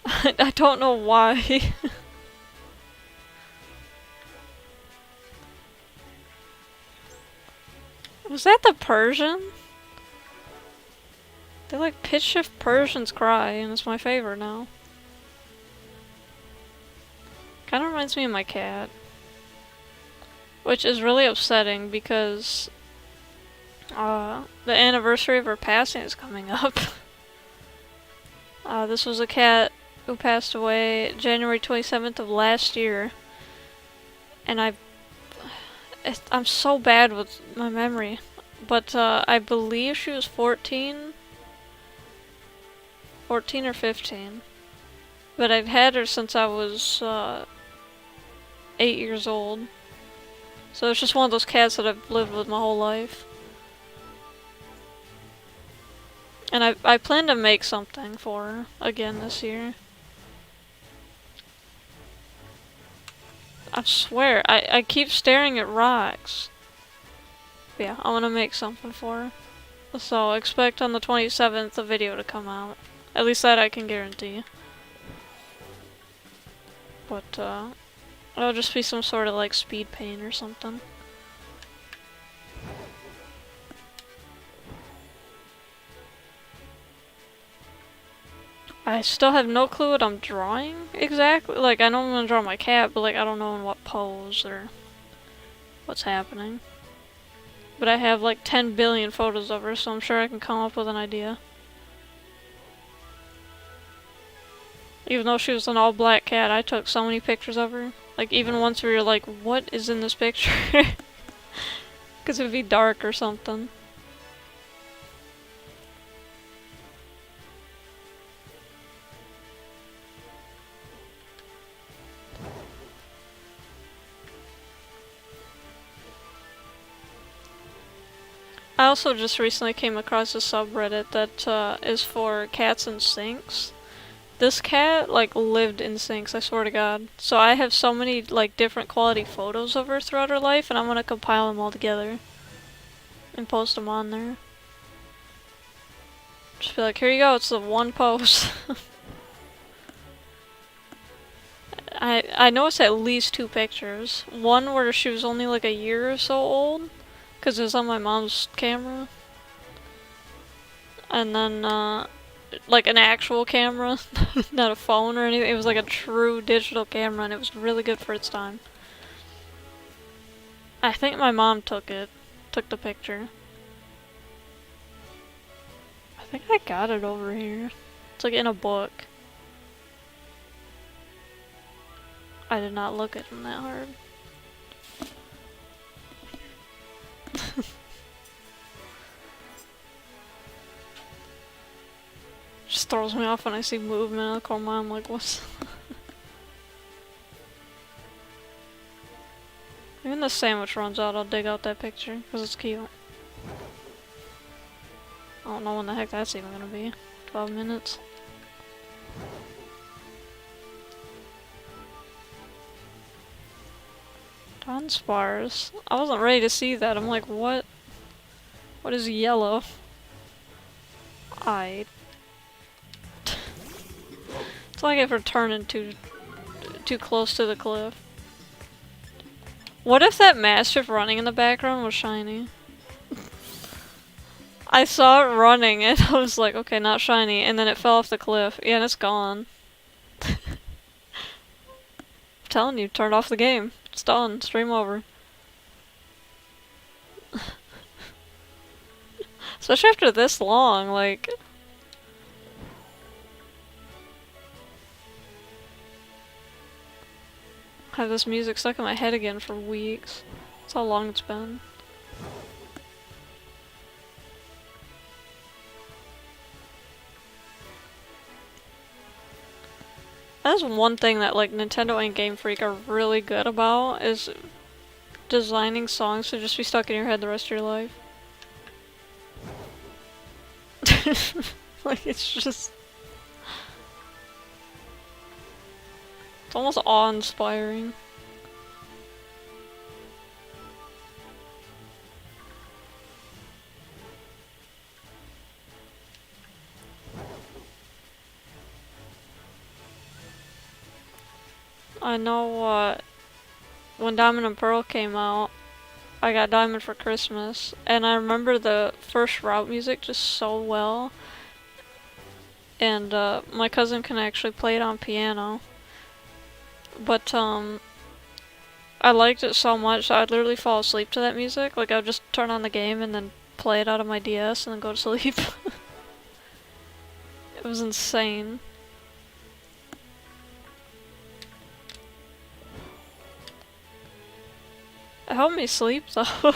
I don't know why. Was that the Persian? They like pitch shift Persians cry, and it's my favorite now. Kinda reminds me of my cat. Which is really upsetting because the anniversary of her passing is coming up. This was a cat who passed away January 27th of last year. And I'm so bad with my memory. But I believe she was 14. 14 or 15. But I've had her since I was 8 years old. So it's just one of those cats that I've lived with my whole life. And I plan to make something for her again this year. I swear, I keep staring at rocks. But yeah, I'm gonna make something for her. So expect on the 27th a video to come out. At least that I can guarantee. But it'll just be some sort of like speed paint or something. I still have no clue what I'm drawing exactly. Like, I know I'm gonna draw my cat, but like, I don't know in what pose or what's happening. But I have like 10 billion photos of her, so I'm sure I can come up with an idea. Even though she was an all-black cat, I took so many pictures of her. Like, even once we were like, what is in this picture? Because it would be dark or something. I also just recently came across a subreddit that is for cats in sinks. This cat, like, lived in sinks, I swear to God. So I have so many, like, different quality photos of her throughout her life, and I'm gonna compile them all together. And post them on there. Just be like, here you go, it's the one post. I know it's at least 2 pictures. One where she was only like a year or so old, because it was on my mom's camera. And then, like an actual camera, not a phone or anything. It was like a true digital camera, and it was really good for its time. I think my mom took the picture. I think I got it over here. It's like in a book. I did not look at them that hard. Just throws me off when I see movement in the corner. I'm like, what's... Even the sandwich runs out, I'll dig out that picture, because it's cute. I don't know when the heck that's even gonna be. 12 minutes. Dawn spars. I wasn't ready to see that. I'm like, what? What is yellow? It's like if we're turning too close to the cliff. What if that Maschiff running in the background was shiny? I saw it running and I was like, okay, not shiny, and then it fell off the cliff. Yeah, and it's gone. I'm telling you, turned off the game. It's done. Stream over. Especially after this long, like... I have this music stuck in my head again for weeks. That's how long it's been. That's one thing that like Nintendo and Game Freak are really good about, is designing songs to just be stuck in your head the rest of your life. Like, it's just... It's almost awe-inspiring. I know, when Diamond and Pearl came out, I got Diamond for Christmas, and I remember the first route music just so well. And, my cousin can actually play it on piano. But, I liked it so much that I'd literally fall asleep to that music. Like, I would just turn on the game and then play it out of my DS and then go to sleep. It was insane. It helped me sleep, though.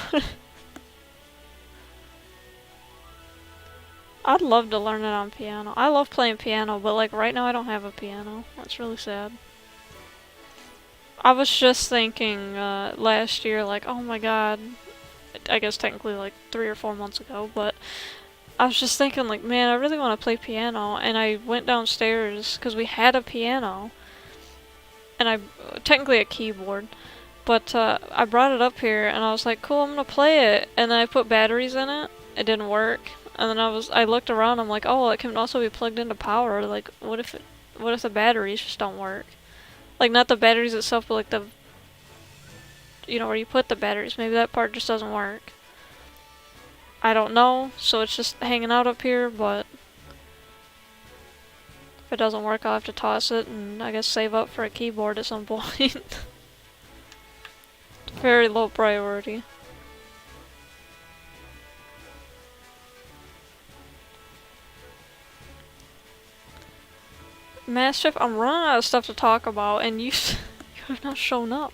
I'd love to learn it on piano. I love playing piano, but like right now I don't have a piano. That's really sad. I was just thinking last year, like, oh my god, I guess technically like 3 or 4 months ago, but I was just thinking like, man, I really want to play piano, and I went downstairs because we had a piano, and technically a keyboard, but I brought it up here and I was like, cool, I'm gonna play it, and then I put batteries in it. It didn't work. And then I looked around, I'm like, oh, it can also be plugged into power. Like, what if the batteries just don't work? Like, not the batteries itself, but like the, you know, where you put the batteries. Maybe that part just doesn't work. I don't know, so it's just hanging out up here, but if it doesn't work, I'll have to toss it and I guess save up for a keyboard at some point. Very low priority. Maschiff, I'm running out of stuff to talk about, and you have not shown up.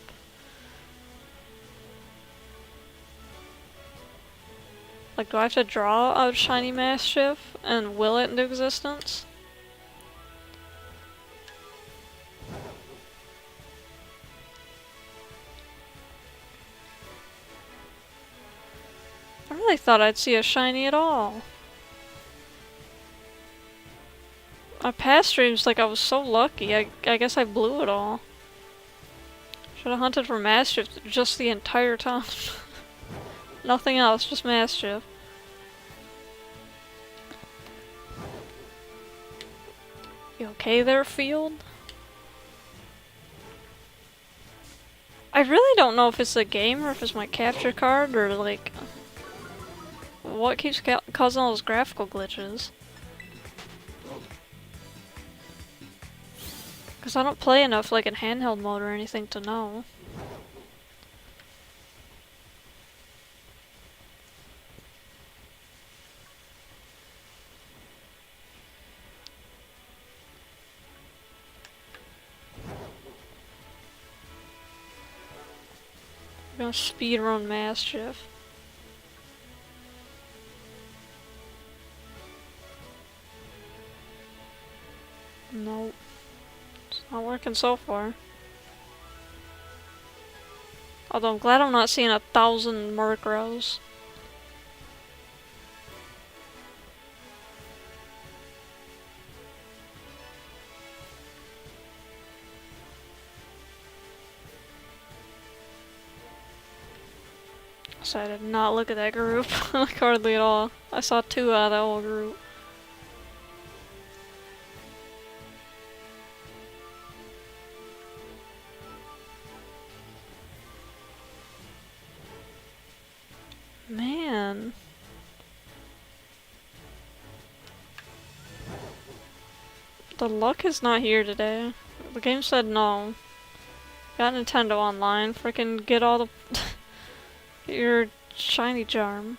Like, do I have to draw a shiny Maschiff and will it into existence? I really thought I'd see a shiny at all. My past streams, like, I was so lucky. I guess I blew it all. Should have hunted for Maschiff just the entire time. Nothing else, just Maschiff. You okay there, Field? I really don't know if it's the game or if it's my capture card or, like, what keeps causing all those graphical glitches. Because I don't play enough, like, in handheld mode or anything to know. I'm gonna speedrun Maschiff. Nope. It's not working so far. Although I'm glad I'm not seeing 1,000 Murkrows. honest, I did not look at that group. Like, hardly at all. I saw 2 out of that whole group. Man. The luck is not here today. The game said no. Got Nintendo Online. Freaking get all the get your shiny charm.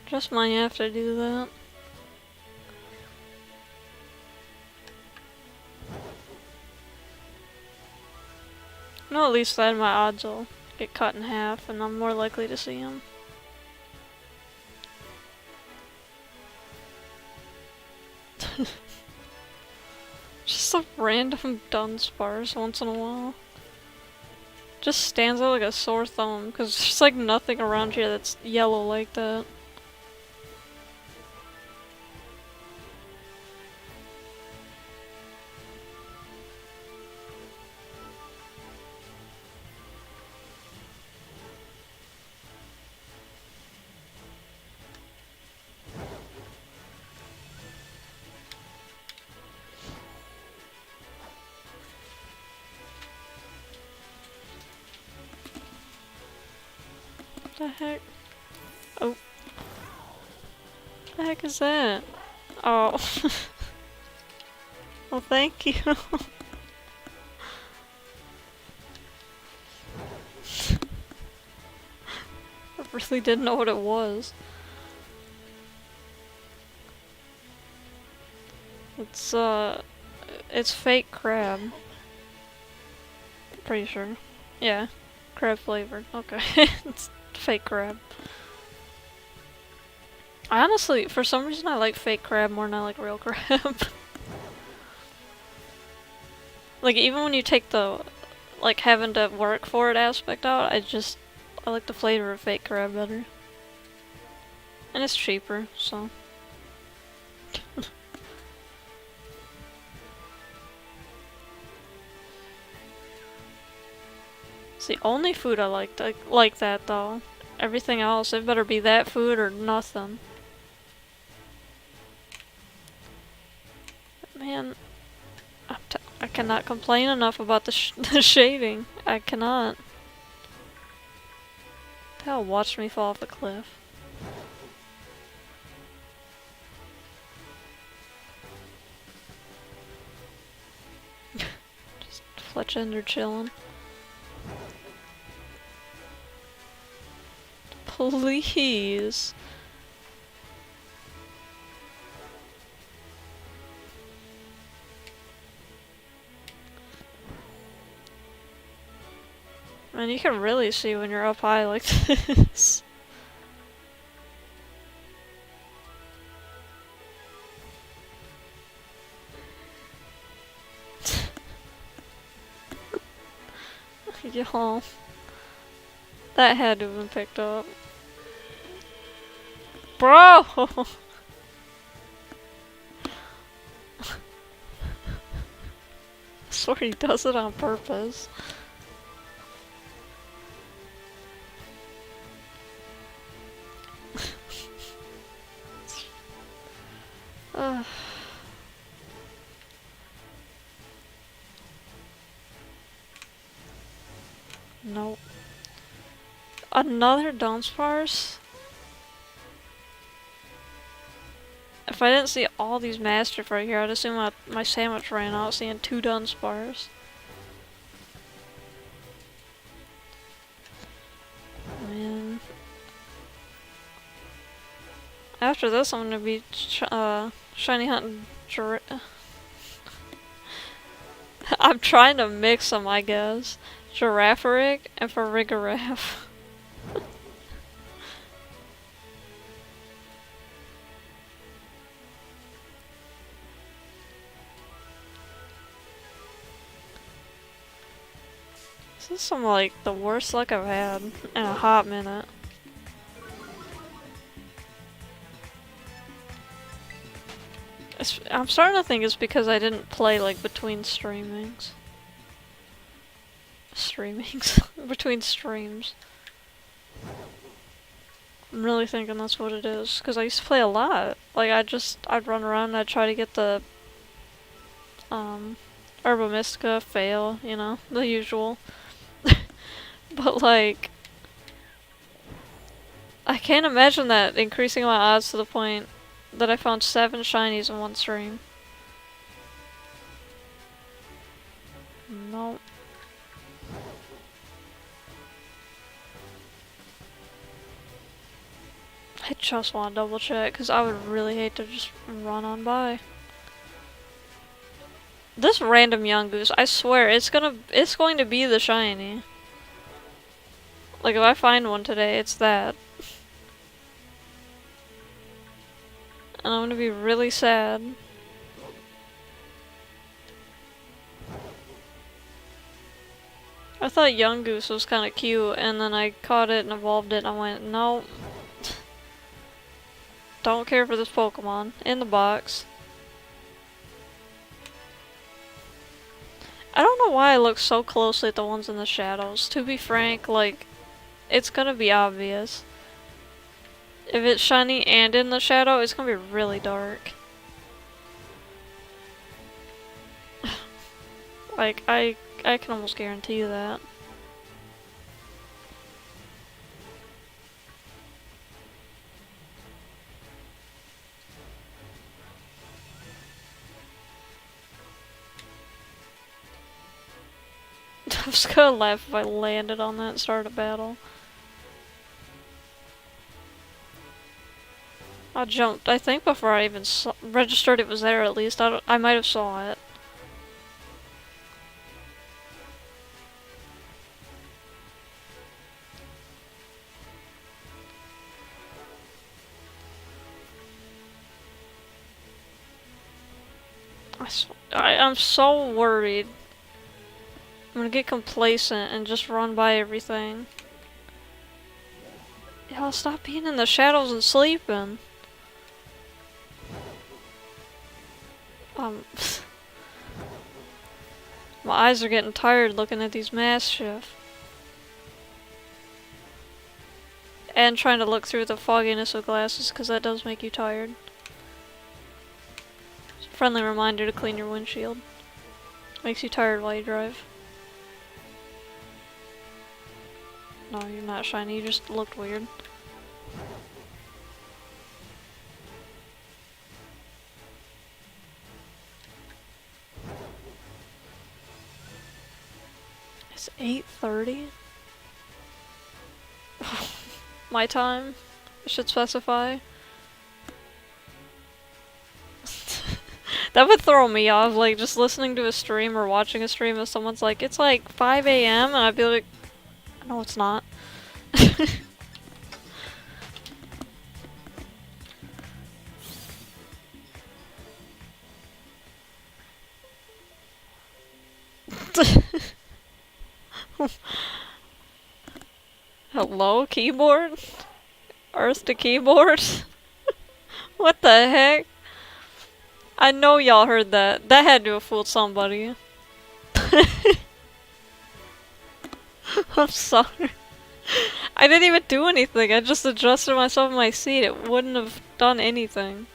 Just might have to do that. No, at least then my odds will get cut in half and I'm more likely to see him. Just a random Dunsparce once in a while. Just stands out like a sore thumb, because there's like nothing around here that's yellow like that. What the heck? Oh. What the heck is that? Oh. Well, thank you. I really didn't know what it was. It's fake crab. Pretty sure. Yeah. Crab flavored. Okay. It's fake crab. I honestly, for some reason I like fake crab more than I like real crab. Like, even when you take the, like, having to work for it aspect out, I like the flavor of fake crab better. And it's cheaper, so. It's the only food I like that though. Everything else, it better be that food or nothing. But man, I cannot complain enough about the shading. I cannot. Hell, watch me fall off a cliff. Just Fletchender chilling. Please. Man, you can really see when you're up high like this. Yo. That had to have been picked up. Bro! I swear he does it on purpose. Nope. Another Dunsparce? If I didn't see all these Maschiff right here, I'd assume my sandwich ran out seeing 2 Dunsparce. Man. After this, I'm gonna be shiny hunting I'm trying to mix them, I guess. Girafarig and Farigaraf. This is some, like, the worst luck I've had in a hot minute. I'm starting to think it's because I didn't play, like, between streamings. Between streams. I'm really thinking that's what it is, because I used to play a lot. Like, I'd run around and I'd try to get the, Herba Mystica, fail, you know, the usual. But, like, I can't imagine that increasing my odds to the point that I found 7 shinies in one stream. Nope. I just want to double check, because I would really hate to just run on by. This random young goose, I swear, it's going to be the shiny. Like, if I find one today, it's that. And I'm gonna be really sad. I thought young goose was kinda cute, and then I caught it and evolved it, and I went, no. Don't care for this Pokemon. In the box. I don't know why I look so closely at the ones in the shadows. To be frank, like, it's gonna be obvious. If it's shiny and in the shadow, it's gonna be really dark. Like, I can almost guarantee you that. I'm just gonna laugh if I landed on that and started a battle. I jumped, I think before I even registered it was there at least. I might have saw it. I'm so worried. I'm gonna get complacent and just run by everything. Y'all stop being in the shadows and sleeping. My eyes are getting tired looking at these Maschiff. And trying to look through the fogginess of glasses, because that does make you tired. It's a friendly reminder to clean your windshield. Makes you tired while you drive. No, you're not shiny, you just looked weird. It's 8:30? My time? I should specify. That would throw me off, like, just listening to a stream or watching a stream if someone's like, it's like 5 AM, and I'd be like, no, it's not. Hello, keyboard? Earth to keyboard? What the heck? I know y'all heard that. That had to have fooled somebody. I'm sorry. I didn't even do anything. I just adjusted myself in my seat. It wouldn't have done anything.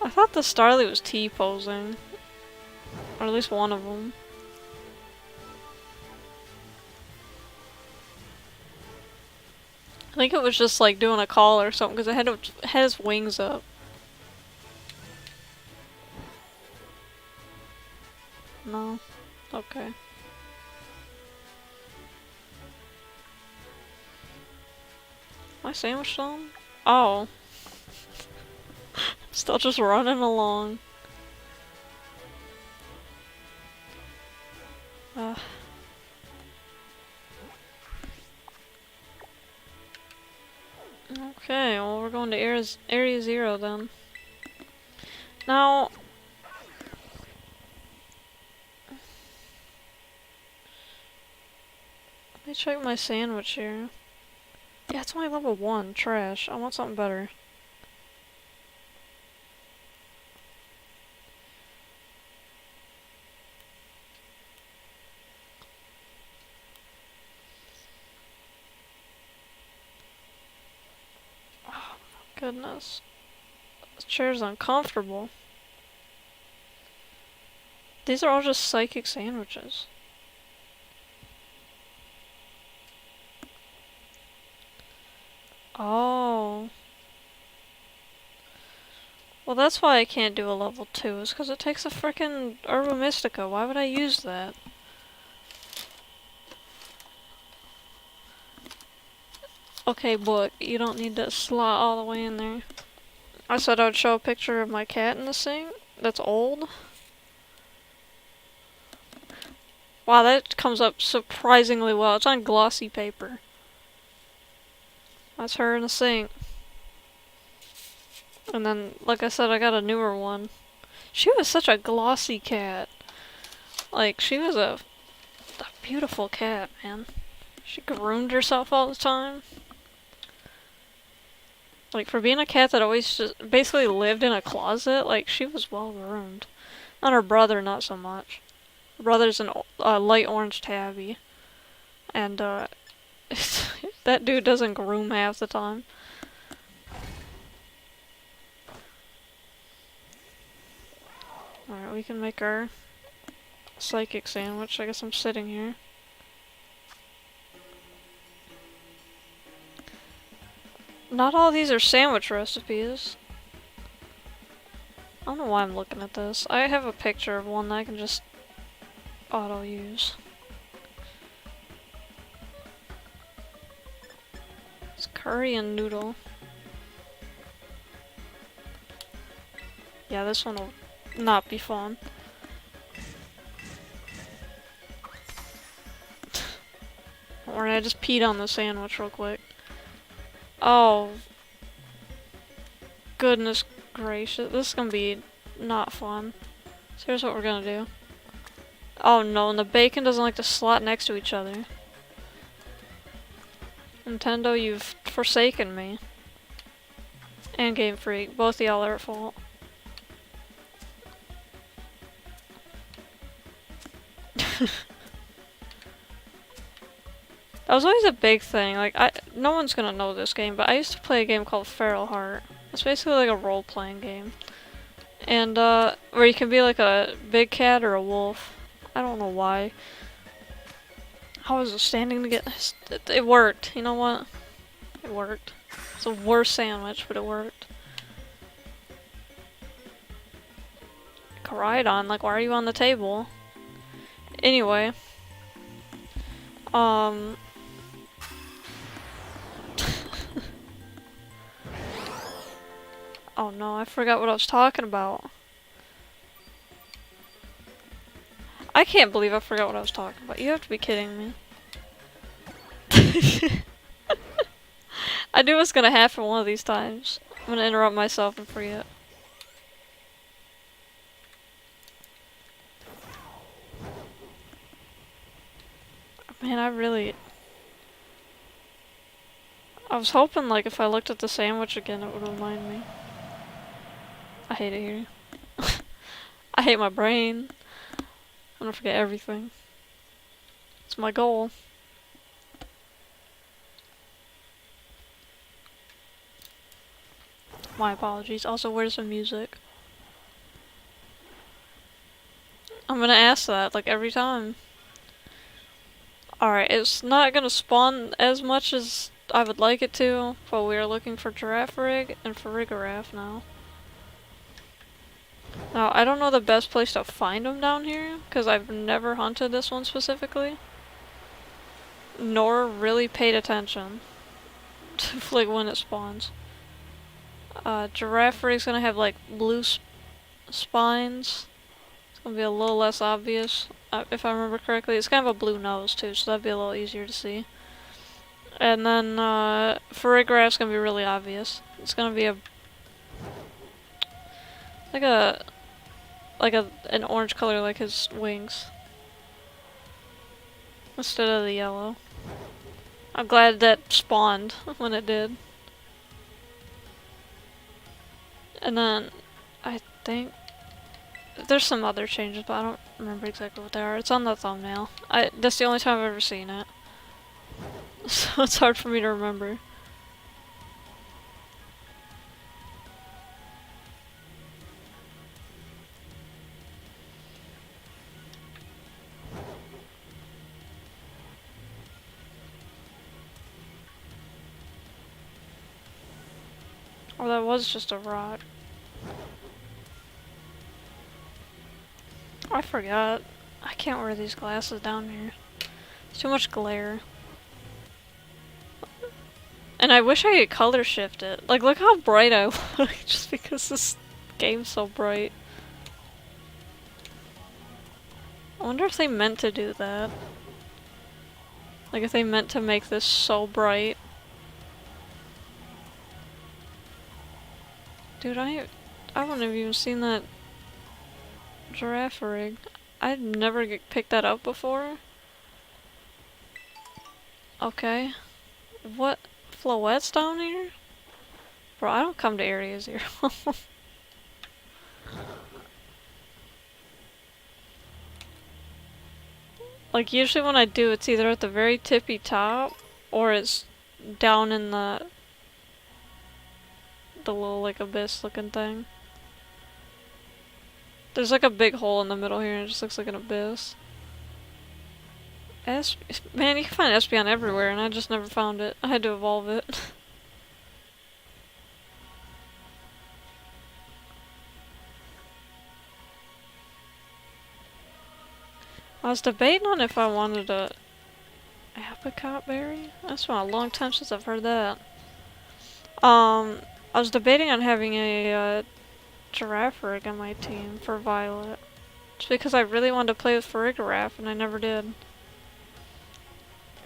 I thought the Starly was T-posing. Or at least one of them. I think it was just like doing a call or something because it had his wings up. No? Okay. My sandwich done? Oh. Still just running along. Okay, well we're going to Area 0 then. Now... let me check my sandwich here. Yeah, it's only level 1. Trash. I want something better. Oh, goodness. This chair's uncomfortable. These are all just psychic sandwiches. Oh. Well, that's why I can't do a level 2, is because it takes a frickin' Herba Mystica. Why would I use that? Okay, book, you don't need to slot all the way in there. I said I would show a picture of my cat in the sink. That's old. Wow, that comes up surprisingly well. It's on glossy paper. That's her in the sink. And then, like I said, I got a newer one. She was such a glossy cat. Like, she was a beautiful cat, man. She groomed herself all the time. Like, for being a cat that always just basically lived in a closet, like, she was well groomed. And her brother, not so much. Her brother's a light orange tabby. And, that dude doesn't groom half the time. Alright, we can make our psychic sandwich. I guess I'm sitting here. Not all these are sandwich recipes. I don't know why I'm looking at this. I have a picture of one that I can just auto-use. It's curry and noodle. Yeah, this one will not be fun. Don't worry, I just peed on the sandwich real quick. Oh. Goodness gracious. This is gonna be not fun. So here's what we're gonna do. Oh no, and the bacon doesn't like to slot next to each other. Nintendo, you've forsaken me. And Game Freak. Both of y'all are at fault. That was always a big thing. Like, no one's gonna know this game, but I used to play a game called Farigaraf. It's basically like a role-playing game. And, where you can be like a big cat or a wolf. I don't know why. I was standing to get... It worked. You know what? It worked. It's a worse sandwich, but it worked. Koraidon, like, why are you on the table? Anyway. Oh no, I forgot what I was talking about. I can't believe I forgot what I was talking about. You have to be kidding me. I knew it was gonna happen one of these times. I'm gonna interrupt myself and forget. Man, I was hoping, like, if I looked at the sandwich again, it would remind me. I hate it here. I hate my brain. I'm gonna forget everything. It's my goal. My apologies. Also, where's the music? I'm gonna ask that, like, every time. Alright, it's not gonna spawn as much as I would like it to, but we are looking for Giraffe Rig and Farigaraf now. Now, I don't know the best place to find them down here, because I've never hunted this one specifically. Nor really paid attention to, like, when it spawns. Giraffe Rig's gonna have, like, blue spines. It's gonna be a little less obvious, if I remember correctly. It's kind of a blue nose, too, so that'd be a little easier to see. And then, Farigaraf's gonna be really obvious. It's gonna be an orange color like his wings. Instead of the yellow. I'm glad that spawned when it did. And then, I think there's some other changes, but I don't remember exactly what they are. It's on the thumbnail. That's the only time I've ever seen it. So it's hard for me to remember. Oh, that was just a rock. I forgot. I can't wear these glasses down here. It's too much glare. And I wish I could color shift it. Like, look how bright I look just because this game's so bright. I wonder if they meant to do that. Like, if they meant to make this so bright. Dude, I wouldn't have even seen that giraffe rig. I'd never picked that up before. Okay. What? Floettes down here? Bro, I don't come to Area 0. Like, usually when I do, it's either at the very tippy top, or it's down in the little, like, abyss looking thing. There's like a big hole in the middle here and it just looks like an abyss. Man, you can find Espeon everywhere and I just never found it. I had to evolve it. I was debating on if I wanted a apricot berry. That's been a long time since I've heard that. I was debating on having a giraffe rig on my team for Violet. Just because I really wanted to play with Farigaraf and I never did.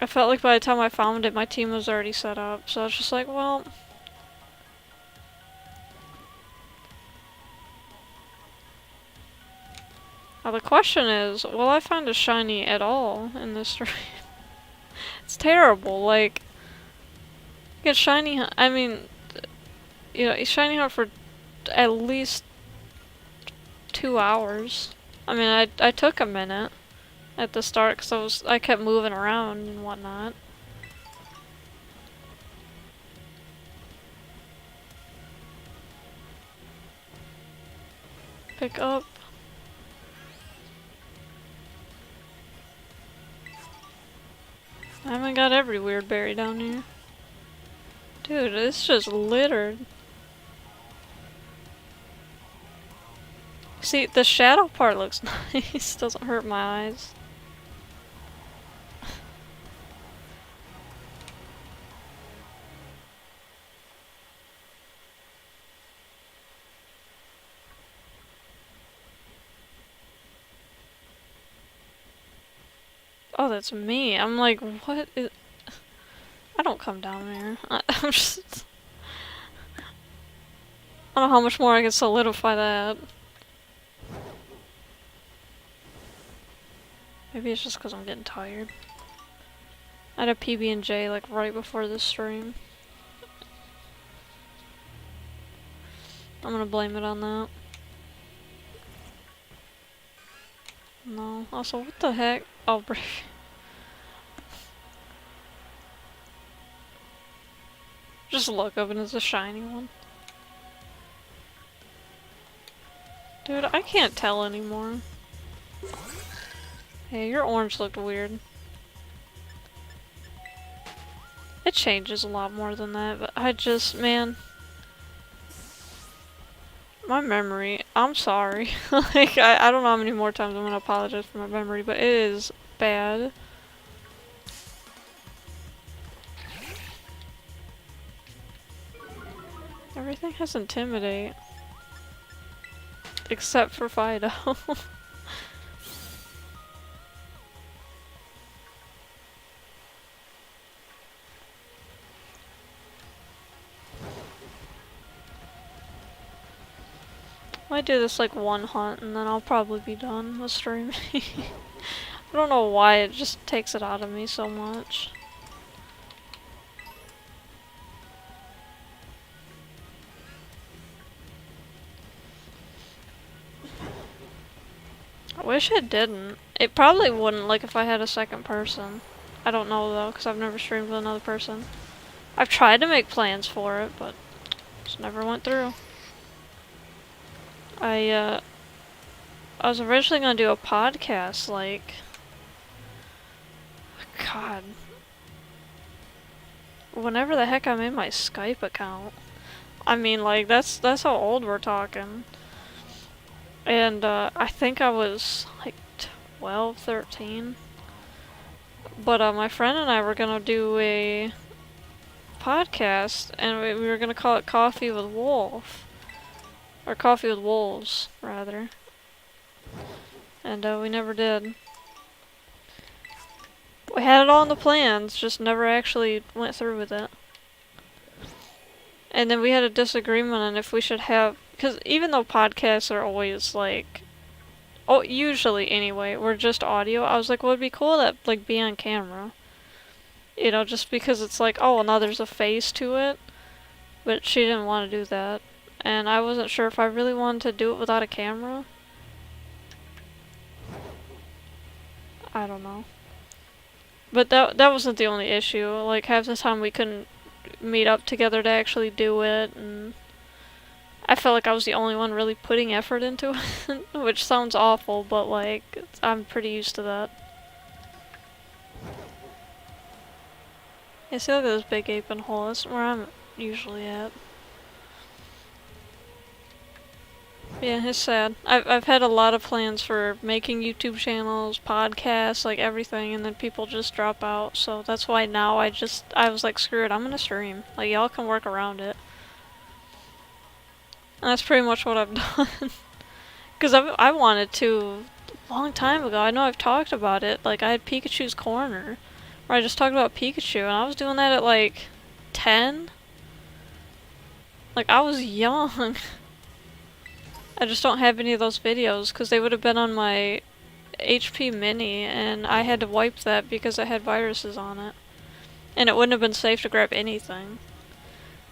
I felt like by the time I found it, my team was already set up. So I was just like, well... Now the question is, will I find a shiny at all in this stream? It's terrible, like... Get shiny... I mean... You know, shiny hunt for at least 2 hours. I mean, I took a minute at the start because I kept moving around and whatnot. Pick up. I haven't got every weird berry down here. Dude, it's just littered. See, the shadow part looks nice. Doesn't hurt my eyes. Oh, that's me. I'm like, what is... I don't come down there. I'm just... I don't know how much more I can solidify that. Maybe it's just because I'm getting tired. I had a PB&J like right before this stream. I'm gonna blame it on that. No. Also, what the heck? Oh, brave. Just look up and it's a shiny one. Dude, I can't tell anymore. Hey, your orange looked weird. It changes a lot more than that, but I just, man... My memory, I'm sorry. Like, I don't know how many more times I'm gonna apologize for my memory, but it is bad. Everything has Intimidate. Except for Fidough. Might do this like one hunt and then I'll probably be done with streaming. I don't know why it just takes it out of me so much. I wish it didn't. It probably wouldn't, like, if I had a second person. I don't know, though, because I've never streamed with another person. I've tried to make plans for it, but just never went through. I was originally gonna do a podcast, like... God. Whenever the heck I made my Skype account. I mean, like, that's how old we're talking. And, I think I was, like, 12, 13. But, my friend and I were gonna do a podcast, and we were gonna call it Coffee with Wolf. Or Coffee with Wolves, rather. And, we never did. We had it all in the plans, just never actually went through with it. And then we had a disagreement on if we should have... Because even though podcasts are always, like... Oh, usually anyway, we're just audio. I was like, well, it'd be cool to, like, be on camera. You know, just because it's like, oh, well, now there's a face to it. But she didn't want to do that. And I wasn't sure if I really wanted to do it without a camera. I don't know. But that wasn't the only issue. Like, half the time we couldn't meet up together to actually do it, and I felt like I was the only one really putting effort into it, which sounds awful, but like, I'm pretty used to that. Yeah, see, look at this big gaping hole. That's where I'm usually at. Yeah, it's sad. I've had a lot of plans for making YouTube channels, podcasts, like everything, and then people just drop out. So that's why now I was like, screw it, I'm gonna stream. Like, y'all can work around it. And that's pretty much what I've done. Because I wanted to a long time ago. I know I've talked about it. Like, I had Pikachu's Corner, where I just talked about Pikachu, and I was doing that at like 10. Like, I was young. I just don't have any of those videos because they would have been on my HP Mini, and I had to wipe that because it had viruses on it. And it wouldn't have been safe to grab anything.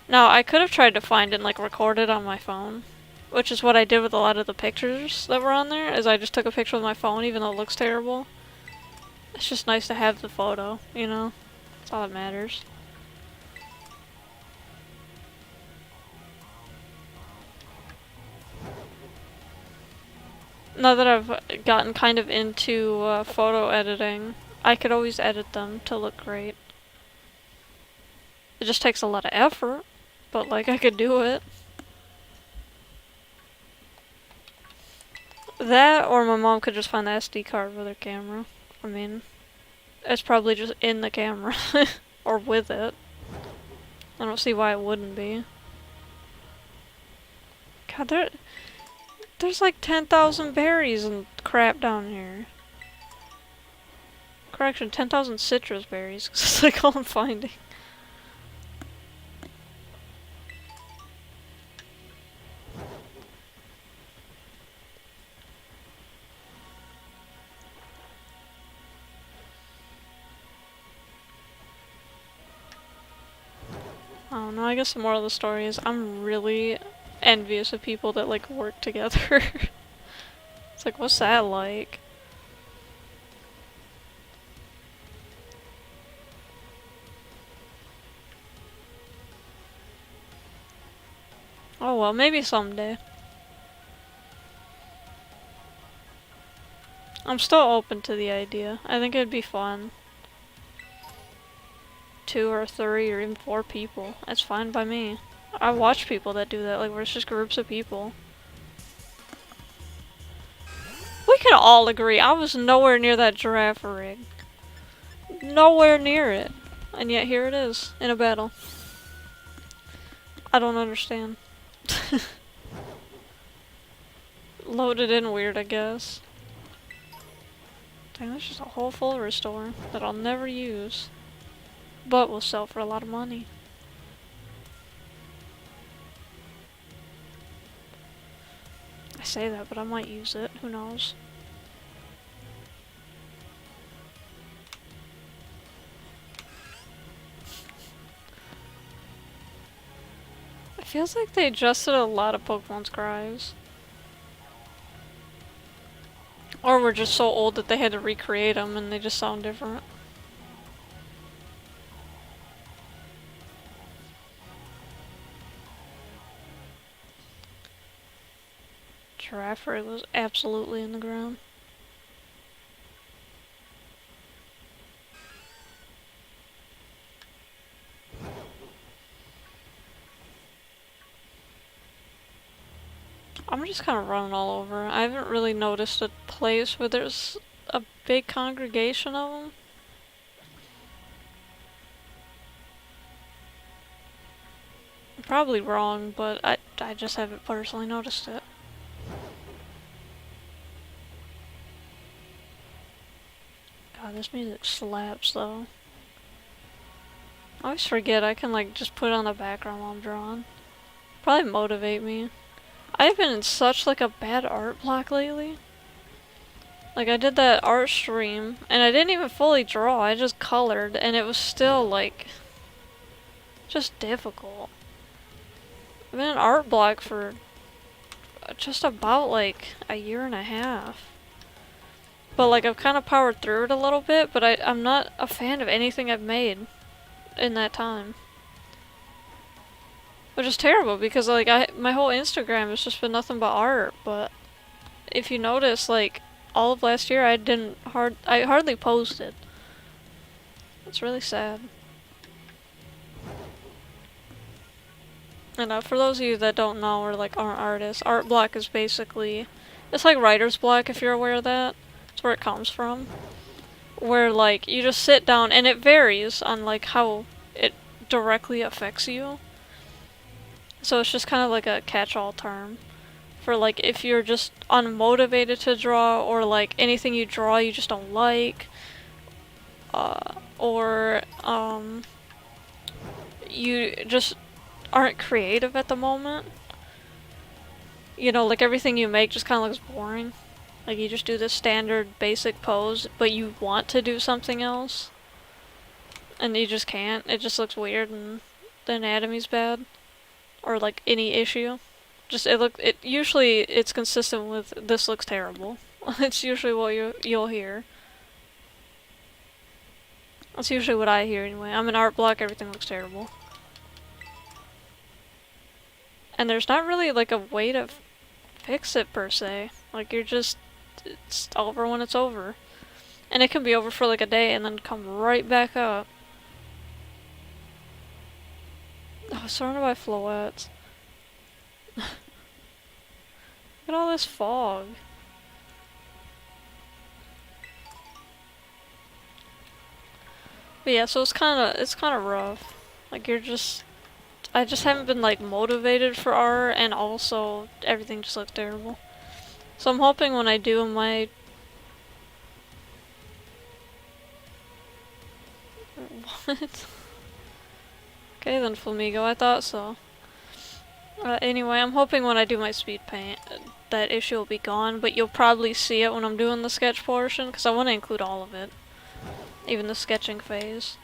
Now, I could have tried to find it and like record it on my phone, which is what I did with a lot of the pictures that were on there, is I just took a picture with my phone even though it looks terrible. It's just nice to have the photo, you know? That's all that matters. Now that I've gotten kind of into photo editing, I could always edit them to look great. It just takes a lot of effort, but like, I could do it. That, or my mom could just find the SD card with her camera. I mean, it's probably just in the camera, or with it. I don't see why it wouldn't be. God, there's like 10,000 berries and crap down here. Correction, 10,000 citrus berries, because it's like all I'm finding. I don't know, I guess the moral of the story is I'm really envious of people that like work together. It's like, what's that like? Oh well, maybe someday. I'm still open to the idea. I think it'd be fun. 2 or 3 or even 4 people. That's fine by me. I watch people that do that, like where it's just groups of people. We can all agree, I was nowhere near that giraffe rig. Nowhere near it. And yet here it is, in a battle. I don't understand. Loaded in weird, I guess. Dang, that's just a hole full of restore that I'll never use. But will sell for a lot of money. say that, but I might use it. Who knows? It feels like they adjusted a lot of Pokemon's cries. Or we're just so old that they had to recreate them and they just sound different. Giraffe was absolutely in the ground. I'm just kind of running all over. I haven't really noticed a place where there's a big congregation of them. I'm probably wrong, but I just haven't personally noticed it. God, this music slaps though. I always forget I can like just put it on the background while I'm drawing. Probably motivate me. I've been in such like a bad art block lately. Like I did that art stream and I didn't even fully draw, I just colored and it was still like just difficult. I've been in art block for just about like a year and a half. But like I've kind of powered through it a little bit, but I'm not a fan of anything I've made in that time. Which is terrible because like my whole Instagram has just been nothing but art, but if you notice like all of last year I hardly posted. It's really sad. And for those of you that don't know or like aren't artists, art block is basically, it's like writer's block if you're aware of that. It's where it comes from. Where like you just sit down and it varies on like how it directly affects you. So it's just kind of like a catch-all term for like if you're just unmotivated to draw or like anything you draw you just don't like, or you just aren't creative at the moment. You know, like everything you make just kind of looks boring. Like you just do this standard basic pose, but you want to do something else. And you just can't. It just looks weird and the anatomy's bad. Or like any issue. Just usually it's consistent with this looks terrible. It's usually what you'll hear. That's usually what I hear anyway. I'm in art block, everything looks terrible. And there's not really like a way to fix it per se. Like it's over when it's over. And it can be over for like a day and then come right back up. Oh, surrounded by floettes. Look at all this fog. But yeah, so it's kinda rough. Like I just haven't been like motivated for art, and also everything just looks terrible. So I'm hoping when I do my... What? Okay then, Flamigo, I thought so. Anyway, I'm hoping when I do my speed paint, that issue will be gone, but you'll probably see it when I'm doing the sketch portion, because I want to include all of it. Even the sketching phase.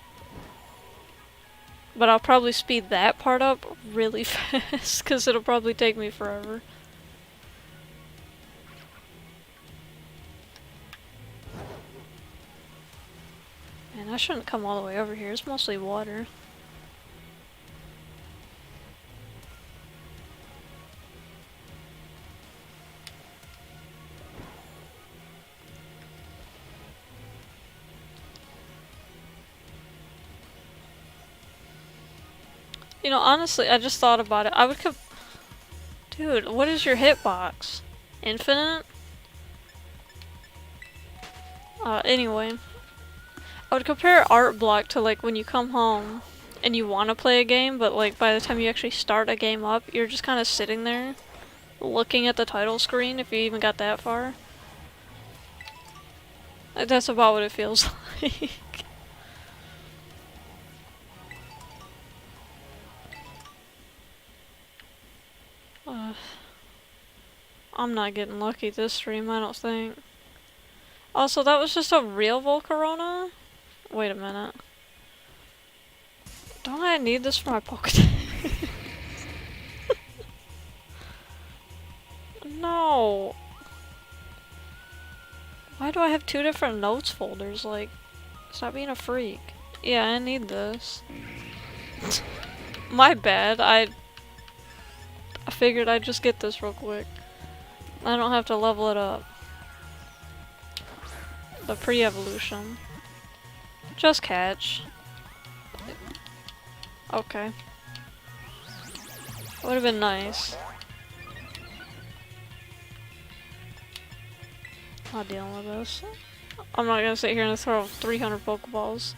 But I'll probably speed that part up really fast, because it'll probably take me forever. Man, I shouldn't come all the way over here, it's mostly water. You know, honestly, I just thought about it. I would Dude, what is your hitbox? Infinite? Anyway. I would compare art block to like when you come home and you want to play a game, but like by the time you actually start a game up, you're just kind of sitting there looking at the title screen if you even got that far. Like, that's about what it feels like. I'm not getting lucky this stream, I don't think. Also, that was just a real Volcarona? Wait a minute. Don't I need this for my Pokédex? No! Why do I have two different notes folders? Like, stop being a freak. Yeah, I need this. My bad, I figured I'd just get this real quick. I don't have to level it up. The pre-evolution. Just catch. Okay. Would have been nice. Not dealing with this. I'm not gonna sit here and throw 300 Pokeballs.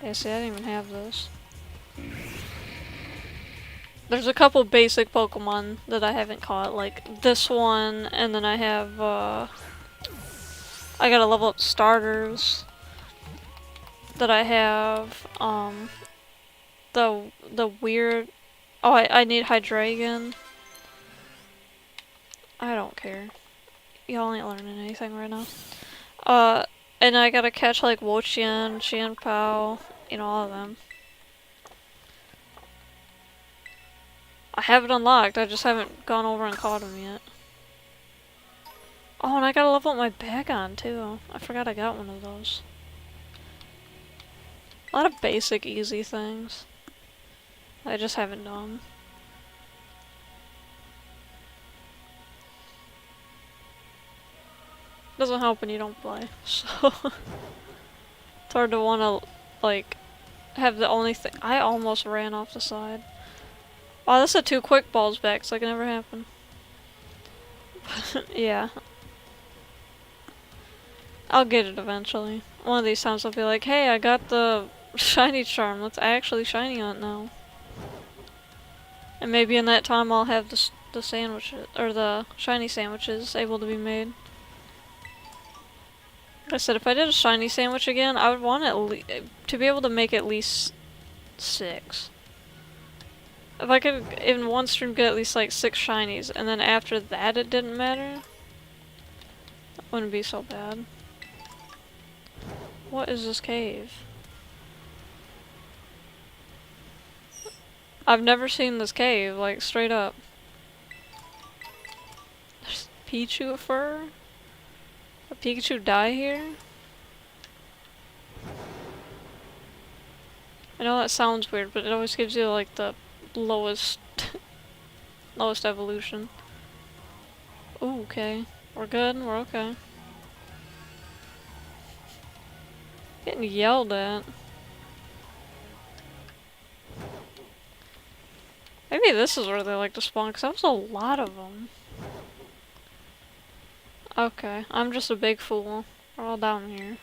Yeah, see, I didn't even have this. There's a couple basic Pokemon that I haven't caught, like this one, and then I have, I gotta level up starters. That I have, the weird... Oh, I need Hydreigon. I don't care. Y'all ain't learning anything right now. And I gotta catch like Wo-Chien, Qianpao, you know, all of them. I have it unlocked, I just haven't gone over and caught them yet. Oh, and I gotta level up my Bagon too. I forgot I got one of those. A lot of basic, easy things. I just haven't done. Doesn't help when you don't play, so... It's hard to wanna, like, have the only thing- I almost ran off the side. Wow, this is 2 quick balls back, so that can never happen. Yeah. I'll get it eventually. One of these times I'll be like, hey, I got the shiny charm, let's actually shiny hunt now. And maybe in that time I'll have the sandwiches, or the shiny sandwiches able to be made. Like I said, if I did a shiny sandwich again, I would want to be able to make at least 6. If I could, in one stream, get at least like 6 shinies, and then after that it didn't matter, that wouldn't be so bad. What is this cave? I've never seen this cave, like, straight up. There's Pichu fur? A Pikachu die here? I know that sounds weird, but it always gives you, like, the lowest... lowest evolution. Ooh, okay. We're good, we're okay. Getting yelled at. Maybe this is where they like to spawn, because that was a lot of them. Okay, I'm just a big fool. We're all down here.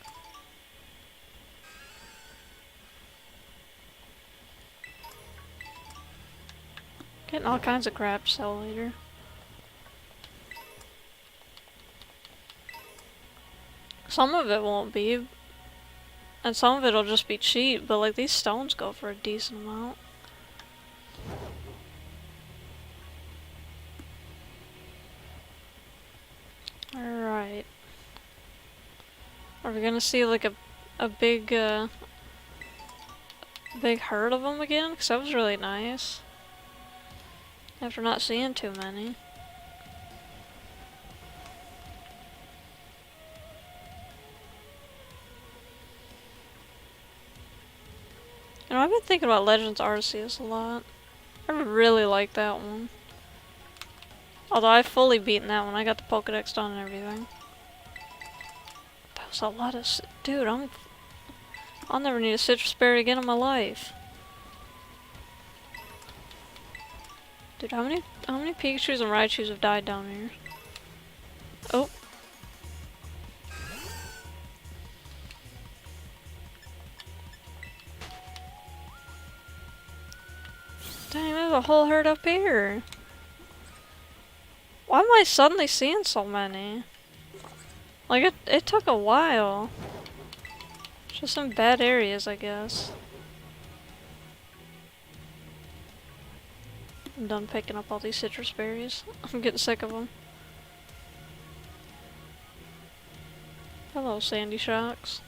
Getting all kinds of crap to sell later. Some of it won't be, and some of it'll just be cheap, but like these stones go for a decent amount. Alright. Are we gonna see like a big, big herd of them again? Because that was really nice. After not seeing too many. You know, I've been thinking about Legends Arceus a lot. I really like that one. Although I've fully beaten that one. I got the Pokedex done and everything. That was a lot of dude, I'll never need a citrus berry again in my life. Dude, how many Pikachus and Raichus have died down here? Oh. Dang, there's a whole herd up here. Why am I suddenly seeing so many? Like, it took a while. Just some bad areas, I guess. I'm done picking up all these citrus berries. I'm getting sick of them. Hello, Sandy Shocks.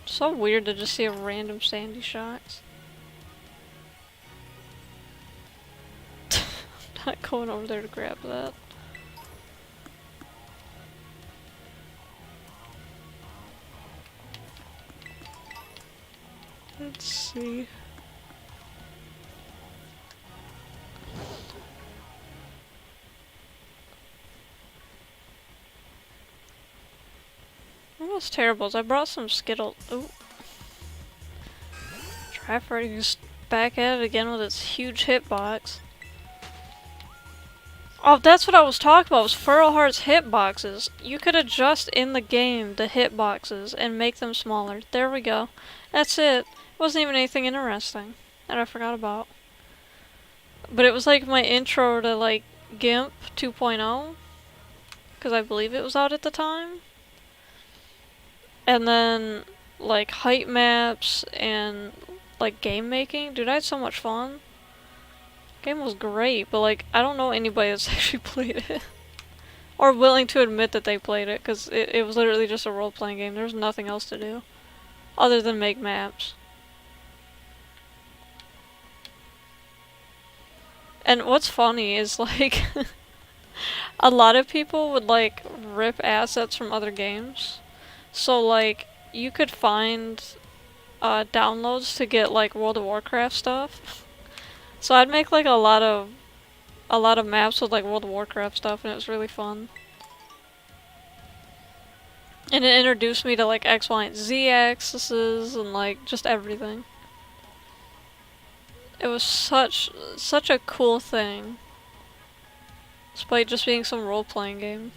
So weird to just see a random Sandy Shocks. Not going over there to grab that. Let's see. What was terrible is I brought some Skittles. Ooh. Trafford's back at it again with its huge hitbox. Oh, that's what I was talking about, was Farigaraf's hitboxes. You could adjust in the game the hitboxes and make them smaller. There we go. That's it. Wasn't even anything interesting that I forgot about. But it was like my intro to like GIMP 2.0, because I believe it was out at the time. And then like height maps and like game making. Dude, I had so much fun. Game was great, but like I don't know anybody that's actually played it. Or willing to admit that they played it, because it was literally just a role-playing game. There was nothing else to do other than make maps. And what's funny is like a lot of people would like rip assets from other games. So like you could find downloads to get like World of Warcraft stuff. So I'd make like a lot of maps with like World of Warcraft stuff, and it was really fun. And it introduced me to like X, Y, and Z axes and like just everything. It was such a cool thing, despite just being some role-playing game.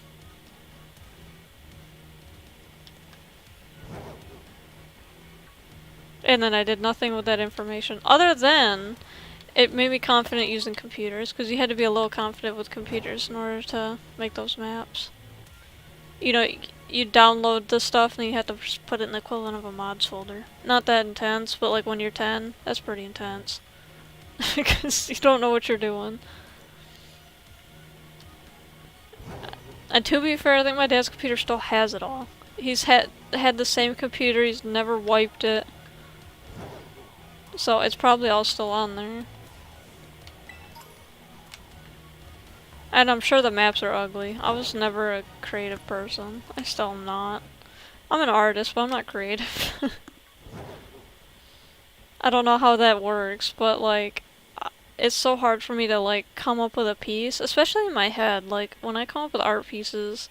And then I did nothing with that information, other than it made me confident using computers, because you had to be a little confident with computers in order to make those maps. You know, you download the stuff and you have to just put it in the equivalent of a mods folder. Not that intense, but like when you're 10, that's pretty intense. Because you don't know what you're doing. And to be fair, I think my dad's computer still has it all. He's had the same computer, he's never wiped it. So it's probably all still on there. And I'm sure the maps are ugly. I was never a creative person. I still am not. I'm an artist, but I'm not creative. I don't know how that works, but like, it's so hard for me to like come up with a piece, especially in my head. Like when I come up with art pieces,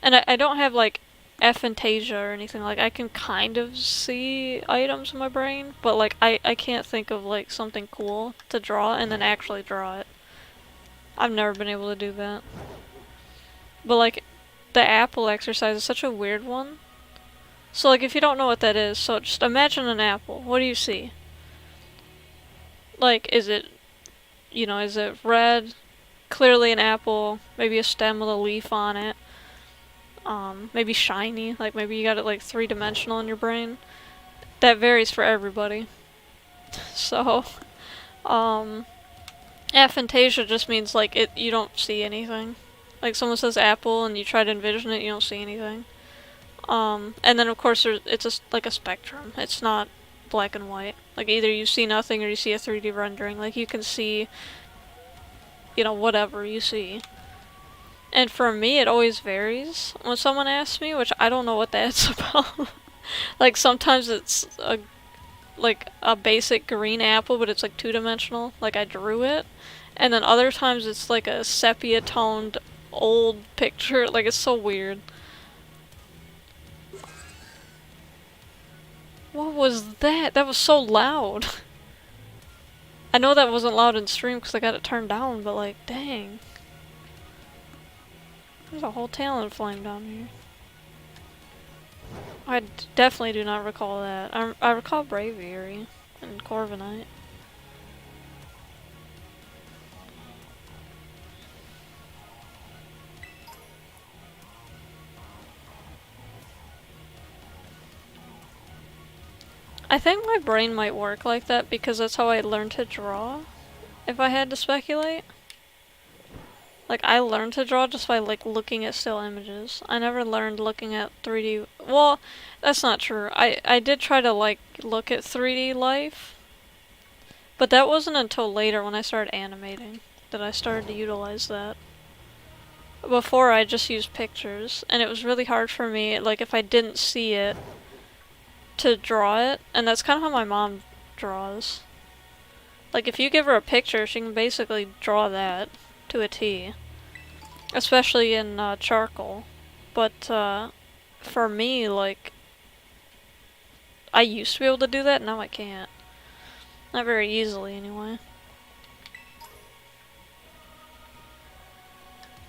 and I don't have like aphantasia or anything, like I can kind of see items in my brain, but like I can't think of like something cool to draw and then actually draw it. I've never been able to do that. But like the apple exercise is such a weird one. So like if you don't know what that is, so just imagine an apple. What do you see? Like is it, you know, is it red? Clearly an apple, maybe a stem with a leaf on it. Maybe shiny, like maybe you got it like 3-dimensional in your brain. That varies for everybody. So, aphantasia just means like you don't see anything. Like someone says apple and you try to envision it, you don't see anything. And then of course it's like a spectrum. It's not black and white. Like either you see nothing or you see a 3D rendering. Like you can see, you know, whatever you see. And for me, it always varies when someone asks me, which I don't know what that's about. Like sometimes it's like a basic green apple, but it's like 2-dimensional, like I drew it. And then other times it's like a sepia-toned old picture, like it's so weird. What was that? That was so loud. I know that wasn't loud in stream because I got it turned down, but like, dang. There's a whole talon flame down here. I definitely do not recall that. I recall Braviary and Corviknight. I think my brain might work like that because that's how I learned to draw, if I had to speculate. Like, I learned to draw just by, like, looking at still images. I never learned looking at 3D. Well, that's not true. I did try to, like, look at 3D life. But that wasn't until later when I started animating that I started to utilize that. Before, I just used pictures. And it was really hard for me, like, if I didn't see it, to draw it. And that's kind of how my mom draws. Like, if you give her a picture, she can basically draw that to a T. Especially in charcoal. But for me, like, I used to be able to do that, now I can't. Not very easily, anyway.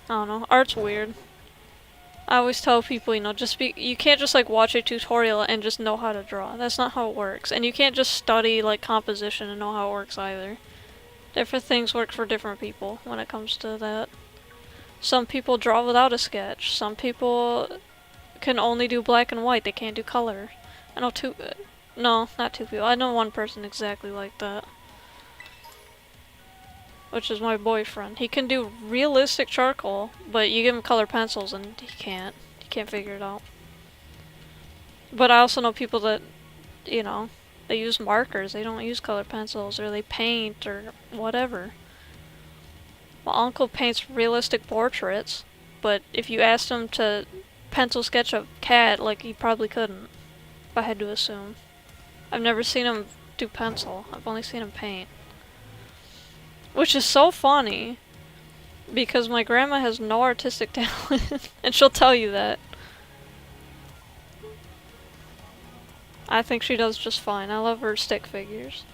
I don't know. Art's weird. I always tell people, you know, you can't just, like, watch a tutorial and just know how to draw. That's not how it works. And you can't just study, like, composition and know how it works either. Different things work for different people when it comes to that. Some people draw without a sketch. Some people can only do black and white. They can't do color. I know no, not two people. I know one person exactly like that. Which is my boyfriend. He can do realistic charcoal, but you give him color pencils and he can't. He can't figure it out. But I also know people that, you know, they use markers. They don't use color pencils, or they paint, or whatever. My uncle paints realistic portraits, but if you asked him to pencil sketch a cat, like, he probably couldn't, if I had to assume. I've never seen him do pencil. I've only seen him paint. Which is so funny, because my grandma has no artistic talent, and she'll tell you that. I think she does just fine. I love her stick figures.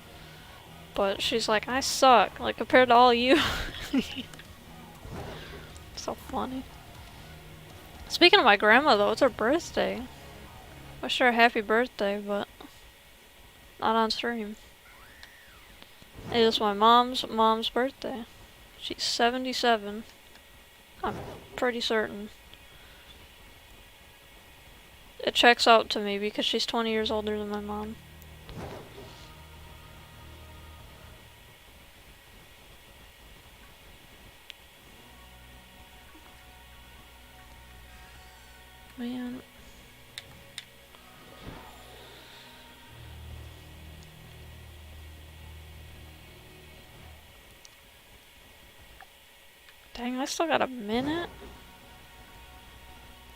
But she's like, I suck, like, compared to all you. So funny. Speaking of my grandma, though, it's her birthday. Wish her a happy birthday, but not on stream. It is my mom's birthday. She's 77. I'm pretty certain. It checks out to me because she's 20 years older than my mom. Man. Dang, I still got a minute?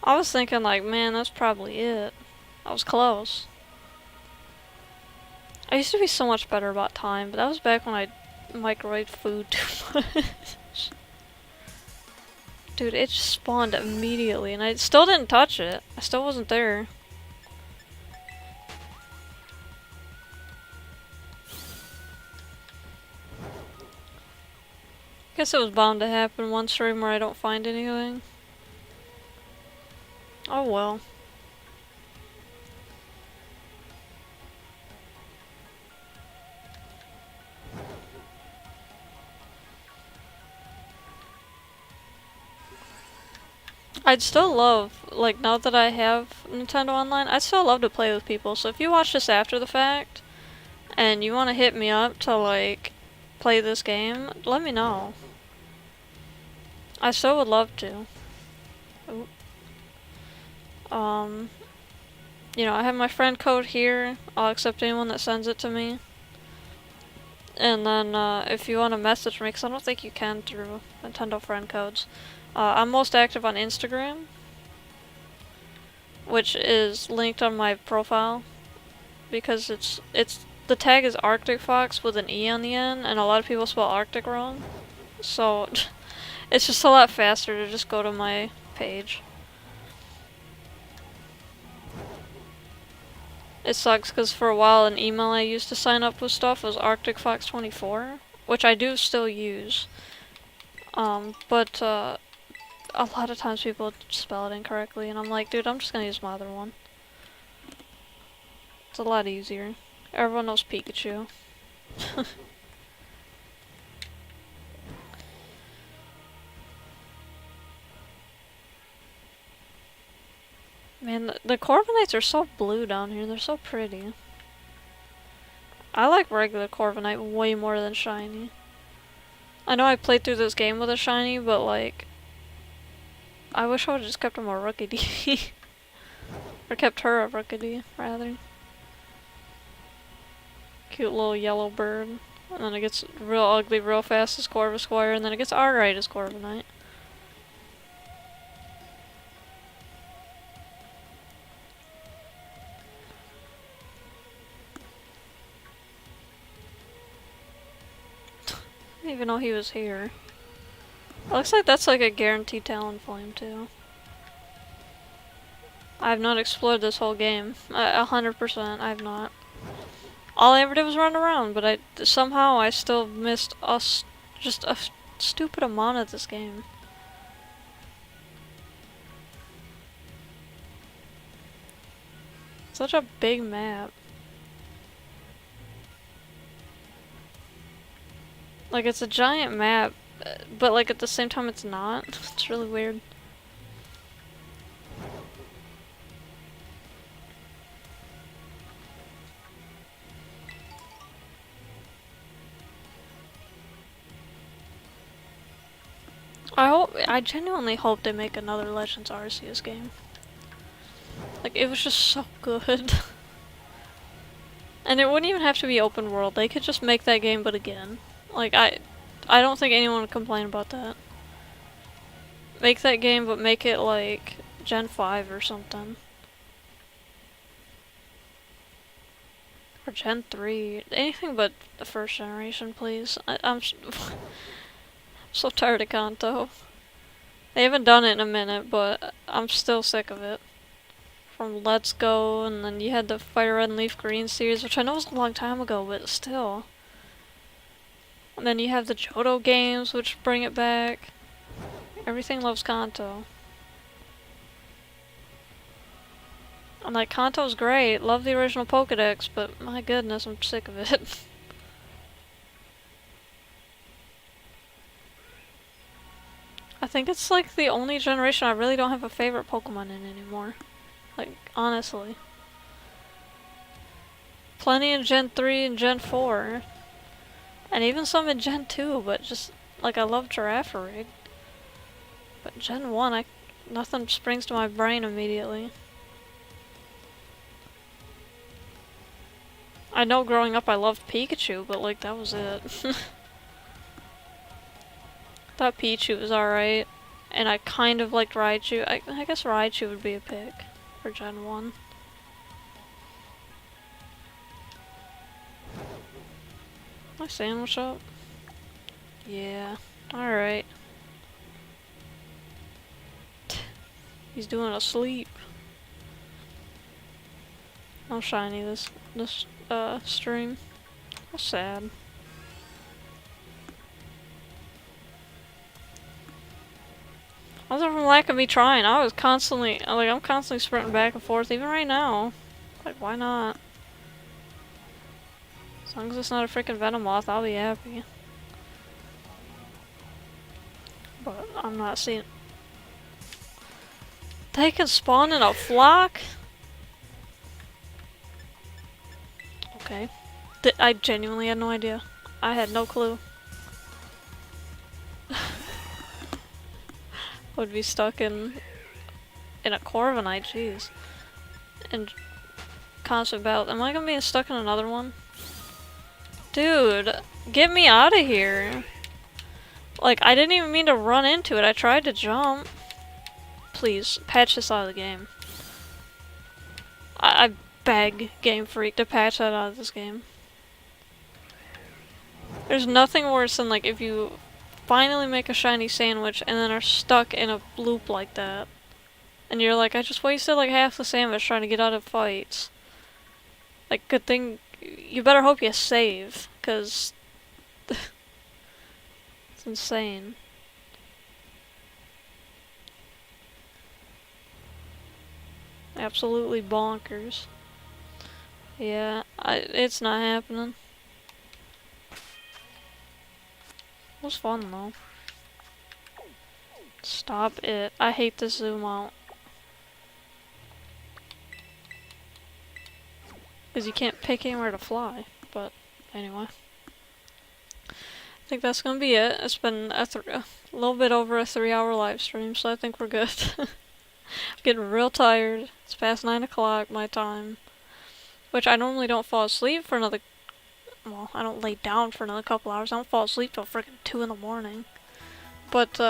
I was thinking, like, man, that's probably it. I was close. I used to be so much better about time, but that was back when I microwaved food too much. Dude, it just spawned immediately, and I still didn't touch it. I still wasn't there. Guess it was bound to happen one stream where I don't find anything. Oh well. I'd still love, like, now that I have Nintendo Online, I'd still love to play with people. So if you watch this after the fact, and you want to hit me up to, like, play this game, let me know. I still would love to. Ooh. You know, I have my friend code here. I'll accept anyone that sends it to me. And then, if you want to message me, because I don't think you can through Nintendo friend codes. I'm most active on Instagram, which is linked on my profile, because the tag is Arctic Fox with an E on the end, and a lot of people spell Arctic wrong. So, it's just a lot faster to just go to my page. It sucks because for a while an email I used to sign up with stuff was Arctic Fox 24, which I do still use. But a lot of times people spell it incorrectly, and I'm like, dude, I'm just gonna use my other one. It's a lot easier. Everyone knows Pikachu. Man, the Corviknights are so blue down here. They're so pretty. I like regular Corviknight way more than shiny. I know I played through this game with a shiny, but like, I wish I would've just kept him a Rookidee. Or kept her a Rookidee, rather. Cute little yellow bird. And then it gets real ugly real fast as Corvisquire, and then it gets alright as Corviknight. I didn't even know he was here. It looks like that's like a guaranteed Talonflame too. I have not explored this whole game. 100%, I have not. All I ever did was run around, but somehow I still missed just a stupid amount of this game. Such a big map. Like, it's a giant map, but like at the same time it's not. It's really weird. I genuinely hope they make another Legends Arceus game. Like, it was just so good. And it wouldn't even have to be open world, they could just make that game but again. Like, I don't think anyone would complain about that. Make that game but make it like Gen 5 or something. Or Gen 3. Anything but the first generation, please. I'm so tired of Kanto. They haven't done it in a minute, but I'm still sick of it. From Let's Go, and then you had the Fire Red and Leaf Green series, which I know was a long time ago, but still. And then you have the Johto games, which bring it back. Everything loves Kanto. And like, Kanto's great, love the original Pokédex, but my goodness, I'm sick of it. I think it's like the only generation I really don't have a favorite Pokemon in anymore. Like, honestly. Plenty in Gen 3 and Gen 4. And even some in Gen 2, but just, like, I love Girafarig. But Gen 1, nothing springs to my brain immediately. I know growing up I loved Pikachu, but like, that was it. Thought Pichu was alright. And I kind of liked Raichu. I guess Raichu would be a pick for Gen 1. My sandwich up? Yeah. Alright. He's doing a sleep. No shiny this stream. How sad. Wasn't from lack of me trying. I'm constantly sprinting back and forth, even right now. Like, why not? As long as it's not a freaking Venomoth, I'll be happy. But I'm not seeing. They can spawn in a flock? Okay. I genuinely had no idea. I had no clue. Would be stuck in a Corviknight, jeez. And constant battle. Am I gonna be stuck in another one? Dude, get me out of here. Like, I didn't even mean to run into it. I tried to jump. Please, patch this out of the game. I beg Game Freak to patch that out of this game. There's nothing worse than, like, if you finally make a shiny sandwich and then are stuck in a loop like that. And you're like, I just wasted like half the sandwich trying to get out of fights. Like, good thing, you better hope you save, cause it's insane. Absolutely bonkers. Yeah, it's not happening. It was fun though. Stop it. I hate this zoom out. Because you can't pick anywhere to fly. But anyway. think that's gonna be it. It's been a little bit over a 3-hour live stream, so I think we're good. I'm getting real tired. It's past 9 o'clock my time, which I normally don't fall asleep for another. Well, I don't lay down for another couple hours. I don't fall asleep till freaking 2 in the morning. But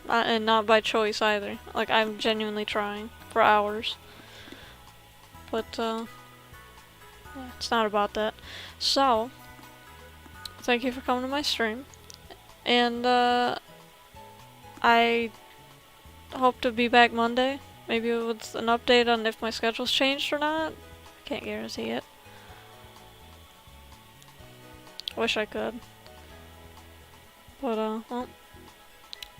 and not by choice either. Like, I'm genuinely trying for hours. But yeah, it's not about that. So, thank you for coming to my stream. And I hope to be back Monday. Maybe with an update on if my schedule's changed or not. Can't guarantee it. Wish I could. But well,